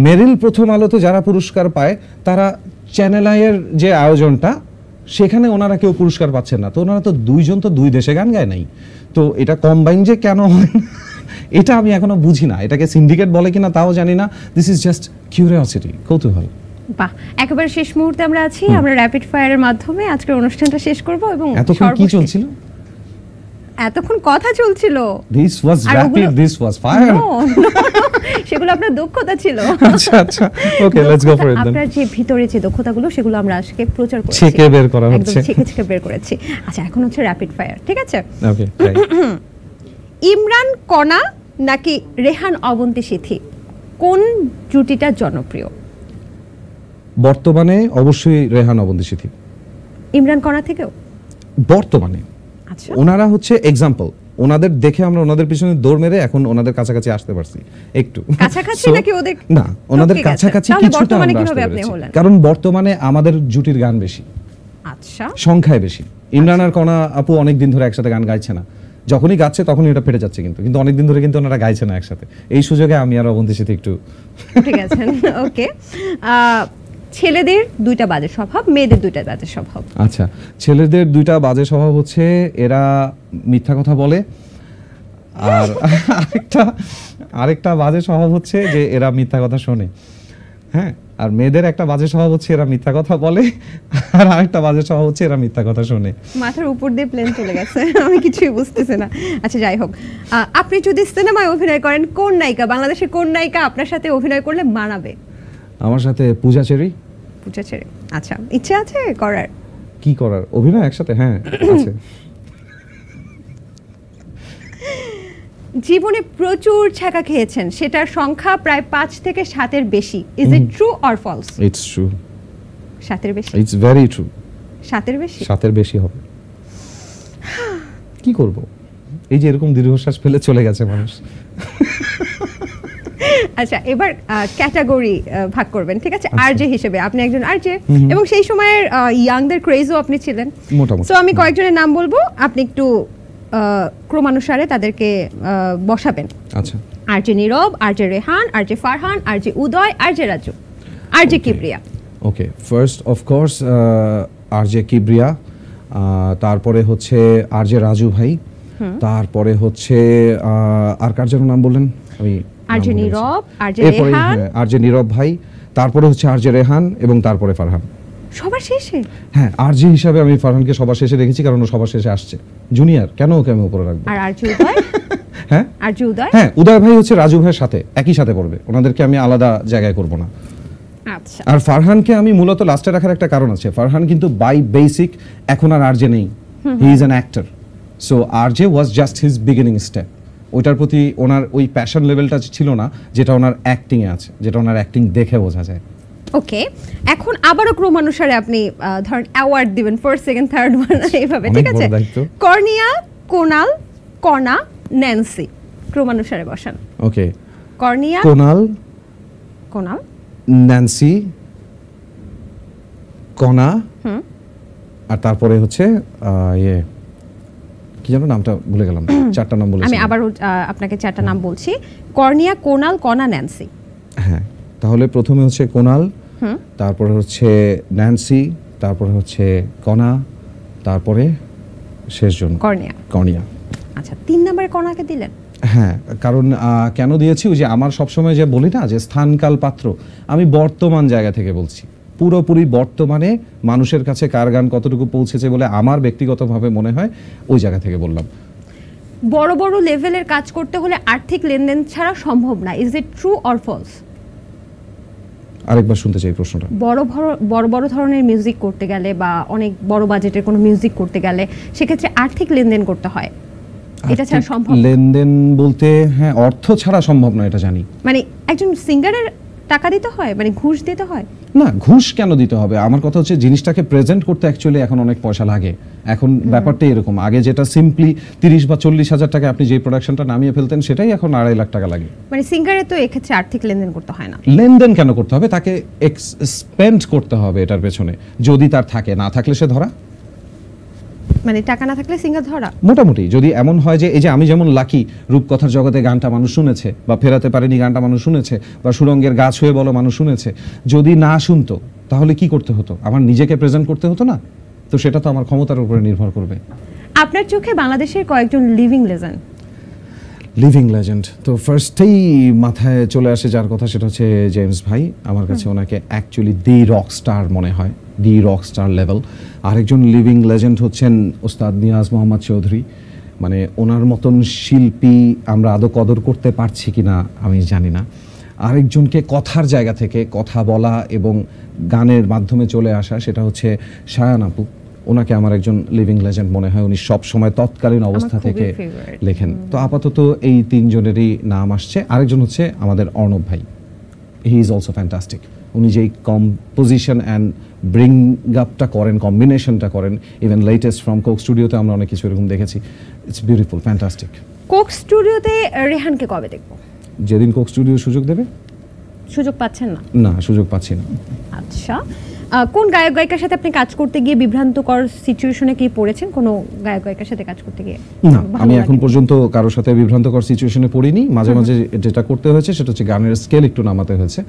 S1: মেরিল প্রথম আলোতে যারা পুরস্কার পায় তারা চ্যানেল আইয়ের যে আয়োজনটা, সেখানে ওনারা কেউ পুরস্কার পাচ্ছেন না। তো ওনারা তো দুইজন তো 2 দেশে গান গায় নাই, তো এটা কম্বাইন যে কেন হয় এটা আমি এখনো বুঝি না। এটাকে সিন্ডিকেট বলে কিনা তাও জানি না। দিস ইজ জাস্ট কিউরিওসিটি, কৌতূহল।
S2: বাহ, একেবারে শেষ মুহূর্তে আমরা আছি। আমরা র‍্যাপিড ফায়ারের মাধ্যমে আজকের অনুষ্ঠানটা শেষ করব। এবং
S1: এতক্ষণ কি চলছিল?
S2: এতক্ষণ কথা চলছিল।
S1: This was rapid, this was fire.
S2: No, সেগুলো আপনার দক্ষতা ছিল।
S1: আচ্ছা আচ্ছা, ওকে, লেটস গো ফর ইট দেন।
S2: আপনার যে ভিতরে যে দক্ষতাগুলো সেগুলো আমরা আজকে প্রচার করেছি,
S1: ছেকে বের করা হচ্ছে,
S2: একদম ছেকে বের করেছি। আচ্ছা, এখন হচ্ছে র‍্যাপিড ফায়ার, ঠিক আছে?
S1: ওকে।
S2: ইমরান কণা নাকি রেহান অবন্তী সিথি, কোন জুটিটা জনপ্রিয়?
S1: বর্তমানে অবশ্যই রেহান অবন্তী সিথি।
S2: ইমরান কণা থেকেও
S1: বর্তমানে?
S2: আচ্ছা,
S1: ওনারা হচ্ছে এক্সাম্পল। ওনাদের দেখে আমরা ওনাদের পিছনে দৌড় মেরে এখন ওনাদের কাছাকাছি আসতে পারছি। একটু
S2: কাছাকাছি নাকি ওদের?
S1: না, ওনাদের কাছাকাছি কিছুটা আমরা আসতে পেরেছি, কারণ বর্তমানে আমাদের জুটির গান বেশি,
S2: আচ্ছা,
S1: সংখ্যায় বেশি। ইমরান আর কণা আপু অনেক দিন ধরে একসাথে গান গাইছে না, যখনই গাচ্ছে তখনই এটা ফেটে যাচ্ছে, কিন্তু অনেক দিন ধরে কিন্তু ওনারা গাইছে না একসাথে। এই সুযোগে আমি আর অবন্তীর সাথে একটু
S2: ঠিক আছে। ওকে, ছেলেদের দুইটা বাজে স্বভাব, মেয়েদের দুইটা বাজে স্বভাব।
S1: আচ্ছা, ছেলেদের দুইটা বাজে স্বভাব হচ্ছে এরা মিথ্যা কথা বলে, আর আরেকটা বাজে স্বভাব হচ্ছে যে এরা মিথ্যা কথা শোনে। হ্যাঁ, আর মেয়েদের একটা বাজে স্বভাব হচ্ছে এরা মিথ্যা কথা বলে, আর আরেকটা বাজে স্বভাব হচ্ছে এরা মিথ্যা কথা শোনে।
S2: মাথার উপর দিয়ে প্লেন চলে গেছে, আমি কিছুই বুঝতেছি না। আচ্ছা যাই হোক, আপনি যদি সিনেমায় অভিনয় করেন, কোন নায়িকা, বাংলাদেশের কোন নায়িকা আপনার সাথে অভিনয় করলে মানাবে?
S1: আমার সাথে পূজা চেরি।
S2: পূজা চেরি, আচ্ছা, ইচ্ছে আছে করার?
S1: কি করার, অভিনয় একসাথে? হ্যাঁ আছে।
S2: জীবনে প্রচুর ছ্যাঁকা খেয়েছেন, সেটার সংখ্যা প্রায় 5 থেকে 7-এর বেশি। Is it true or false?
S1: It's true.
S2: 7-এর বেশি?
S1: It's very true.
S2: 7-এর বেশি?
S1: 7-এর বেশি হবে। কি করব, এই যে এরকম দীর্ঘশ্বাস ফেলে চলে গেছে মানুষ।
S2: আচ্ছা, এবার ক্যাটাগরি ভাগ করবেন, ঠিক আছে? আরজে হিসেবে আপনি একজন আরজে, এবং সেই সময়ের ইয়াংদের ক্রেজও আপনি ছিলেন
S1: মোটামুটি।
S2: সো আমি কয়েকজনের নাম বলবো, আপনি একটু ক্রমানুসারে তাদেরকে বসাবেন।
S1: আচ্ছা।
S2: RJ Nirob, RJ Rehan, RJ Farhan, RJ Uday, RJ Raju, RJ Kibria.
S1: Okay, first of course RJ Kibria, তারপরে হচ্ছে আরজে রাজু ভাই, তারপরে হচ্ছে আর কার যেন নাম বললেন? আমি
S2: RJ Nirob, RJ Rehan,
S1: RJ নীরব ভাই, তারপরে হচ্ছে আরজে রেহান, এবং তারপরে ফারহান।
S2: সবার শেষে?
S1: হ্যাঁ, আরজে হিসাবে আমি ফারহানকে সবার শেষে রেখেছি, কারণ ও সবার শেষে আসছে। জুনিয়র, কেন ওকে আমি উপরে রাখবো?
S2: আর আরজে উদয়?
S1: হ্যাঁ,
S2: আরজে উদয়?
S1: হ্যাঁ, উদয় ভাই হচ্ছে রাজু ভাইয়ের সাথে একই সাথে পড়বে, ওনাদেরকে আমি আলাদা জায়গায় করব না।
S2: আচ্ছা।
S1: আর ফারহানকে আমি মূলত লাস্টে রাখার একটা কারণ আছে। ফারহান কিন্তু বাই বেসিক এখন আর আরজে নেই, he is an actor. So RJ was just his beginning step. ওইটার প্রতি ওনার ওই প্যাশন লেভেলটা ছিল না, যেটা ওনার অ্যাক্টিংয়ে আছে, যেটা ওনার অ্যাক্টিং দেখে বোঝা যায়।
S2: ওকে, এখন আবারও ক্রমানুসারে আপনি ধরেন অ্যাওয়ার্ড দিবেন, ফার্স্ট, সেকেন্ড, থার্ড ওয়ান এইভাবে, ঠিক আছে? কর্নিয়া, কোনাল, কণা, ন্যান্সি, ক্রমানুসারে বসান।
S1: ওকে,
S2: কর্নিয়া,
S1: কোনাল, ন্যান্সি, কণা, আর তারপরে হচ্ছে ইয়ে কি যেন নামটা ভুলে গেলাম, 4টা নাম বলেছি
S2: আমি। আবারও আপনাকে 4টা নাম বলছি, কর্নিয়া, কোনাল, কণা, ন্যান্সি।
S1: হ্যাঁ, তাহলে প্রথমে হচ্ছে কোনাল, তারপরে হচ্ছে ন্যান্সি, তারপরে হচ্ছে কণা, তারপরে শেষজন কর্নিয়া।
S2: আচ্ছা, 3 নম্বরে কণাকে দিলেন?
S1: হ্যাঁ, কারণ কেন দিয়েছি, ওই যে আমার সবসময় যে বলি না যে স্থানকাল পাত্র, আমি বর্তমান জায়গা থেকে বলছি, পুরোপুরি বর্তমানে মানুষের কাছে কার গান কতটুকু পৌঁছেছে বলে আমার ব্যক্তিগতভাবে মনে হয়, ওই জায়গা থেকে বললাম।
S2: বড় বড় লেভেলের কাজ করতে হলে আর্থিক লেনদেন ছাড়া সম্ভব না, is it true or false?
S1: আরেকবার শুনতে চাই প্রশ্নটা।
S2: বড় ধরনের মিউজিক করতে গেলে বা অনেক বড় বাজেটের কোনো মিউজিক করতে গেলে সেক্ষেত্রে আর্থিক লেনদেন করতে হয়, এটা ছাড়া সম্ভব?
S1: লেনদেন বলতে হ্যাঁ, অর্থ ছাড়া সম্ভব না, এটা জানি।
S2: মানে একজন সিঙ্গারের টাকা দিতে হয়, মানে ঘুষ দিতে হয়?
S1: না, ঘুষ কেন দিতে হবে? আমার কথা হচ্ছে জিনিসটাকে প্রেজেন্ট করতে অ্যাকচুয়ালি এখন অনেক পয়সা লাগে। এখন ব্যাপারটা এরকম, আগে যেটা সিম্পলি 30 বা 40 হাজার টাকা আপনি যে প্রোডাকশনটা নামিয়ে ফেলতেন, সেটাই এখন 2.5 লাখ টাকা লাগে।
S2: মানে সিঙ্গারে তো এক্ষেত্রে আর্থিক লেনদেন করতে হয় না।
S1: লেনদেন কেন করতে হবে? তাকে স্পেন্ড করতে হবে এটার পেছনে, যদি তার থাকে, না থাকলে সে ধরা।
S2: মানে টাকা না থাকলে সিঙ্গার ধরা?
S1: মোটামুটি যদি এমন হয় যে, এই যে আমি যেমন লাকি, রূপকথার জগতে গানটা মানুষ শুনেছে, বা ফেরাতে পারেনি গানটা মানুষ শুনেছে, বা সুরঙ্গের গাছ হয়ে বলো মানুষ শুনেছে, যদি না শুনতো তাহলে কি করতে হতো? আমার নিজেকে প্রেজেন্ট করতে হতো না? তো সেটা তো আমার ক্ষমতার উপরে নির্ভর করবে।
S2: আপনার চোখে বাংলাদেশের কয়েকজন লিভিং লেজেন্ড?
S1: তো ফার্স্টেই মাথায় চলে আসে যার কথা, সেটা হচ্ছে জেমস ভাই। আমার কাছে ওনাকে অ্যাকচুয়ালি দি রক স্টার মনে হয়, দি রক স্টার লেভেল। আরেকজন লিভিং লেজেন্ড হচ্ছেন ওস্তাদ নিয়াজ মোহাম্মদ চৌধুরী। মানে ওনার মতন শিল্পী আমরা আদৌ কদর করতে পারছি কিনা আমি জানি না। আরেকজনকে কথার জায়গা থেকে কথা বলা এবং গানের মাধ্যমে চলে আসা, সেটা হচ্ছে শায়ান আপু। ওনাকে আমার একজন লিভিং লেজেন্ড মনে হয়। উনি সব সময় তৎকালীন অবস্থা থেকে লেখেন। তো আপাতত এই 3 জনেরই নাম আসছে। আরেকজন হচ্ছে আমাদের অর্ণব ভাই, হি ইজ অলসো ফ্যান্টাস্টিক। উনি যেই কম্পোজিশন অ্যান্ড ব্রিং আপটা করেন, কম্বিনেশনটা করেন, ইভেন লেটেস্ট ফ্রম কোক স্টুডিওতে আমরা অনেক কিছু এরকম দেখেছি। It's beautiful, fantastic.
S2: কোক স্টুডিওতে রেহানকে কবে দেখবো?
S1: যেদিন কোক স্টুডিও সুযোগ দেবে।
S2: সুযোগ পাচ্ছেন না?
S1: না, সুযোগ পাচ্ছি না।
S2: আচ্ছা, কোন গায়ক গায়িকার সাথে আপনি কাজ করতে গিয়ে বিভ্রান্তকর সিচুয়েশনে কি পড়েছেন কোনো গায়ক গায়িকার সাথে কাজ করতে গিয়ে?
S1: না, আমি এখন পর্যন্ত কারোর সাথে বিভ্রান্তকর সিচুয়েশনে পড়িনি। মাঝে মাঝে যেটা করতে হয়েছে সেটা হচ্ছে গানের স্কেল একটু নামাতে হয়েছে,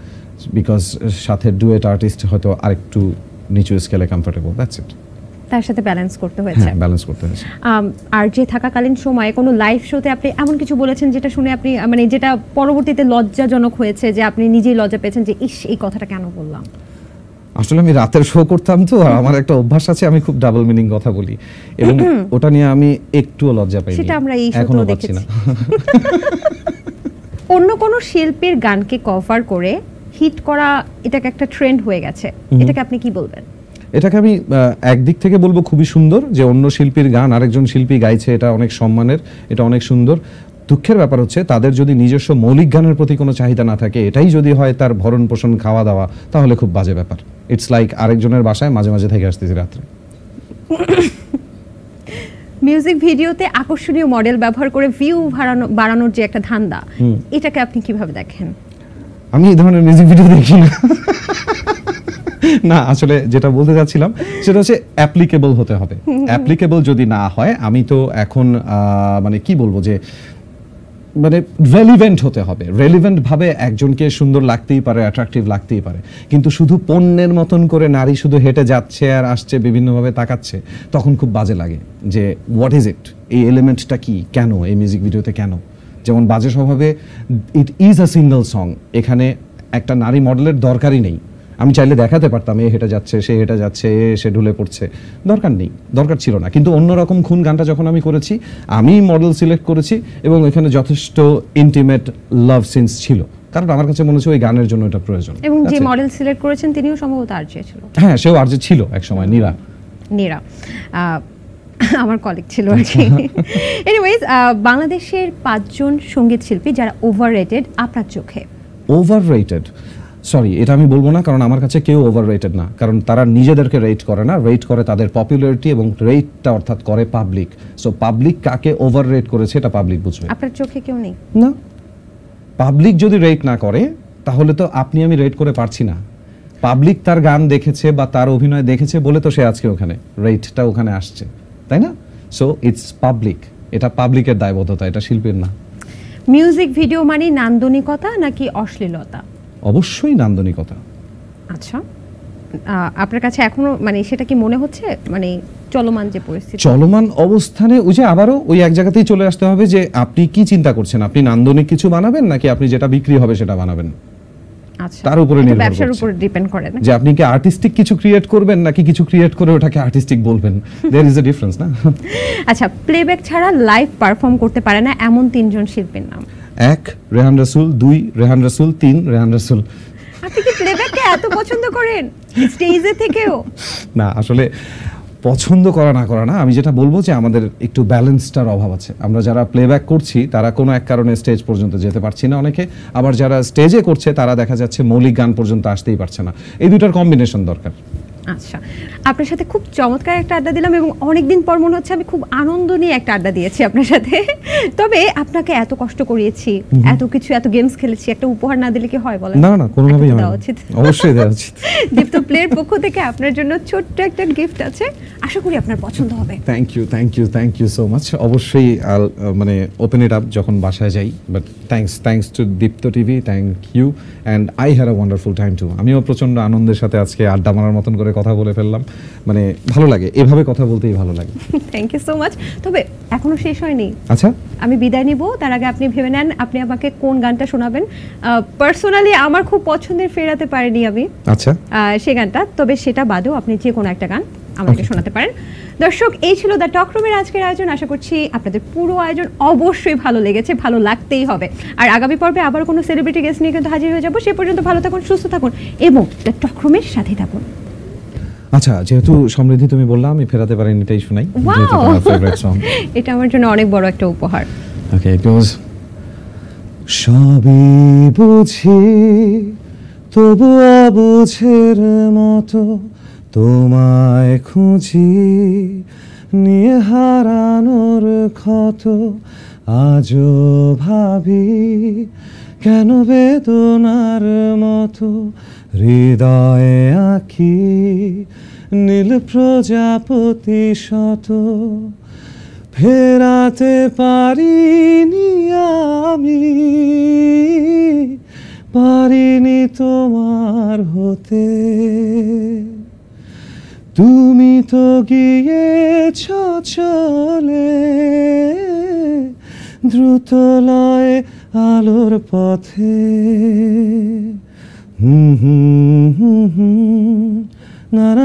S1: বিকজ সাথে ডুয়েট আর্টিস্ট হয়তো আরেকটু নিচু স্কেলে কমফোর্টেবল, দ্যাটস ইট।
S2: তার সাথে ব্যালেন্স করতে হয়েছে।
S1: হ্যাঁ, ব্যালেন্স করতে হয়েছে।
S2: আর যে থাকাকালীন সময়ে কোনো লাইভ শোতে আপনি এমন কিছু বলেছেন যেটা শুনে আপনি মানে যেটা পরবর্তীতে লজ্জাজনক হয়েছে, যে আপনি নিজেই লজ্জা পেয়েছেন যে ইস এই কথাটা কেন বললাম?
S1: আসলে আমি রাতের শো করতাম তো, আর আমার একটা অভ্যাস আছে, আমি খুব ডাবল মিনিং কথা বলি, এবং ওটা নিয়ে আমি একটুও লজ্জা পাইনি।
S2: সেটা আমরা এই
S1: এখনো
S2: শোতেও
S1: পাচ্ছি না।
S2: অন্য কোনো শিল্পীর গানকে কভার করে হিট করা, এটাকে একটা ট্রেন্ড হয়ে গেছে, এটাকে আপনি কি বলবেন?
S1: এটাকে আমি একদিক থেকে বলবো খুবই সুন্দর, যে অন্য শিল্পীর গান আরেকজন শিল্পী গাইছে, এটা অনেক সম্মানের, এটা অনেক সুন্দর। দুঃখের ব্যাপার হচ্ছে তাদের যদি নিজস্ব মৌলিক গানের প্রতি কোনো চাহিদা না থাকে, এটাই যদি হয় তার ভরণ পোষণ খাওয়া দাওয়া, তাহলে খুব বাজে ব্যাপার। ইটস লাইক আরেকজনের বাসায় মাঝে মাঝে থেকে আসতেছি রাত্রে।
S2: মিউজিক ভিডিওতে আকর্ষণীয় মডেল ব্যবহার করে ভিউ বাড়ানোর যে একটা ধান্দা, এটাকে আপনি কিভাবে দেখেন?
S1: আমি এই ধরনের মিউজিক ভিডিও দেখি না। না, আসলে যেটা বলতে যাচ্ছিলাম সেটা হচ্ছে অ্যাপ্লিকেবল হতে হবে। অ্যাপ্লিকেবল যদি না হয়, আমি তো এখন মানে কি বলবো, যে মানে রেলিভেন্ট হতে হবে। রেলিভেন্ট ভাবে একজনকে সুন্দর লাগতেই পারে, অ্যাট্রাকটিভ লাগতেই পারে, কিন্তু শুধু পণ্যের মতন করে নারী শুধু হেঁটে যাচ্ছে আর আসছে, বিভিন্নভাবে তাকাচ্ছে, তখন খুব বাজে লাগে যে হোয়াট ইজ ইট, এই এলিমেন্টটা কি, কেন এই মিউজিক ভিডিওতে কেন? যেমন বাজে স্বভাবে it is a single song, এখানে একটা নারী মডেলের দরকারই নেই। আমি চাইলে দেখাতে পারতাম এ হেঁটে যাচ্ছে, সে হেঁটে যাচ্ছে, সে ঢুলে পড়ছে, দরকার নেই, দরকার ছিল না। কিন্তু অন্যরকম খুন গানটা যখন আমি করেছি, আমি মডেল সিলেক্ট করেছি এবং এখানে যথেষ্ট ইন্টিমেট লাভ সিনস ছিল, কারণ আমার কাছে মনে হচ্ছে ওই গানের জন্য এটা প্রয়োজন।
S2: এবং যে মডেল সিলেক্ট করেছেন তিনিও সম্ভবত আরজে ছিল। হ্যাঁ,
S1: সেও আরজে ছিল এক সময়, নীরা
S2: আমার কলিগ ছিল আর কি। এনিওয়েজ, বাংলাদেশের 5 জন সঙ্গীত শিল্পী যারা ওভাররেটেড আপনার চোখে?
S1: ওভাররেটেড, সরি, এটা আমি বলবো না, কারণ আমার কাছে কেউ ওভাররেটেড না, কারণ তারা নিজেদেরকে রেট করে না, রেট করে তাদের পপুলারিটি, এবং রেটটা অর্থাৎ করে পাবলিক। সো পাবলিক কাকে ওভাররেট করেছে এটা পাবলিক বুঝবে।
S2: আপনার চোখে কেউ নেই?
S1: না, পাবলিক যদি রেট না করে তাহলে তো আপনি আমি রেট করে পারছি না। পাবলিক তার গান দেখেছে বা তার অভিনয় দেখেছে বলে তো সে আজকে ওখানে রেটটা ওখানে আসছে, তাই না? সো ইটস পাবলিক, এটা পাবলিকের দায়বদ্ধতা, এটা শিল্পীর না।
S2: মিউজিক ভিডিও মানে নান্দনিকতা নাকি অশ্লীলতা?
S1: অবশ্যই নান্দনিকতা।
S2: আচ্ছা, আপনার কাছে এখনো মানে সেটা কি মনে হচ্ছে, মানে চলমান যে পরিস্থিতি,
S1: চলমান অবস্থানে ওই যে আবারও ওই এক জায়গাতেই চলে আসতে হবে যে আপনি কি চিন্তা করছেন, আপনি নান্দনিক কিছু বানাবেন নাকি আপনি যেটা বিক্রি হবে সেটা বানাবেন?
S2: আচ্ছা,
S1: তার উপরে নির্ভর করছে,
S2: ব্যবসার উপর ডিপেন্ড করে না,
S1: যে আপনি কি আর্টিস্টিক কিছু ক্রিয়েট করবেন নাকি কিছু ক্রিয়েট করে ওটাকে আর্টিস্টিক বলবেন। देयर इज अ ডিফারেন্স, না?
S2: আচ্ছা, প্লেব্যাক ছাড়া লাইভ পারফর্ম করতে পারে না এমন 3 জন শিল্পীর নাম?
S1: 1 রেহান রাসূল, 2 রেহান রাসূল, 3 রেহান রাসূল।
S2: আপনি কি প্লেব্যাককে এত পছন্দ করেন স্টেজে থেকেও?
S1: না, আসলে পছন্দ করা না করা না, আমি যেটা বলবো যে আমাদের একটু ব্যালেন্সটার অভাব আছে। আমরা যারা প্লেব্যাক করছি তারা কোনো এক কারণে স্টেজ পর্যন্ত যেতে পারছি না অনেকে, আবার যারা স্টেজে করছে তারা দেখা যাচ্ছে মৌলিক গান পর্যন্ত আসতেই পারছে না। এই দুটার কম্বিনেশন দরকার।
S2: আচ্ছা, আপনার সাথে খুব চমৎকার একটা আড্ডা দিলাম এবং অনেকদিন পর মনে হচ্ছে আমি খুব আনন্দ নিয়ে একটা আড্ডা দিয়েছি আপনার সাথে। তবে আপনাকে এত কষ্ট করিয়েছি, এত কিছু, এত গেমস খেলেছি, একটা উপহার না দিলে কি হয় বলেন?
S1: না না, কোনোভাবেই হয় না, অবশ্যই দেওয়া উচিত।
S2: দীপ্ত প্লের পক্ষ থেকে আপনার জন্য ছোট্ট একটা গিফট আছে, আশা করি আপনার পছন্দ হবে।
S1: Thank you, thank you, thank you so much. অবশ্যই মানে ওপেন ইট আপ যখন বাসায় যাই, but thanks to Deepto TV, thank you, and I had a wonderful time too. আমিও প্রচন্ড আনন্দের সাথে আজকে আড্ডা মারার মতন করে কথা বলে ফেললাম, মানে ভালো লাগে, এভাবে কথা বলতেই ভালো লাগে।
S2: Thank you so much. তবে এখনো শেষ হয়নি।
S1: আচ্ছা,
S2: আমি বিদায় নিব, তার আগে আপনি ভেবে নেন আপনি আমাকে কোন গানটা শোনাবেন। পার্সোনালি আমার খুব পছন্দের ফেরাতে পারিনি আমি,
S1: আচ্ছা,
S2: সেই গানটা, তবে সেটা বাদেও আপনি যে কোনো একটা গান আমাকে শোনাতে পারেন। দর্শক, এই ছিল দ্য টক রুমের আজকের আয়োজন। আশা করছি আপনাদের পুরো আয়োজন অবশ্যই ভালো লেগেছে, ভালো লাগতেই হবে। আর আগামী পর্বে আবার কোনো সেলিব্রিটি গেস্ট নিয়ে কিন্তু হাজির হয়ে যাবো। সে পর্যন্ত ভালো থাকুন, সুস্থ থাকুন এবং দ্য টক রুমের সাথে থাকুন।
S1: আচ্ছা, যেহেতু সমৃদ্ধি তুমি বললাম, আমি ফেরাতে পারিনি, এটাই শোনাই, যেহেতু তোমার ফেভারিট সং।
S2: এটা আমার জন্য অনেক বড় একটা উপহার।
S1: ওকে, ইট গোজ। সবই বুঝি তবু অবুঝের মতো তোমায় খুঁজি, নিয়ে হারানোর ক্ষত আজও ভাবি, কেন বেদনার মতো হৃদয়ে আঁকি নীল প্রজাপতি শত, ফেরাতে পারিনি আমি, পারিনি তোমার হতে। তুমি তো গিয়েছ চলে দ্রুত লয়ে আলোর পথে। না না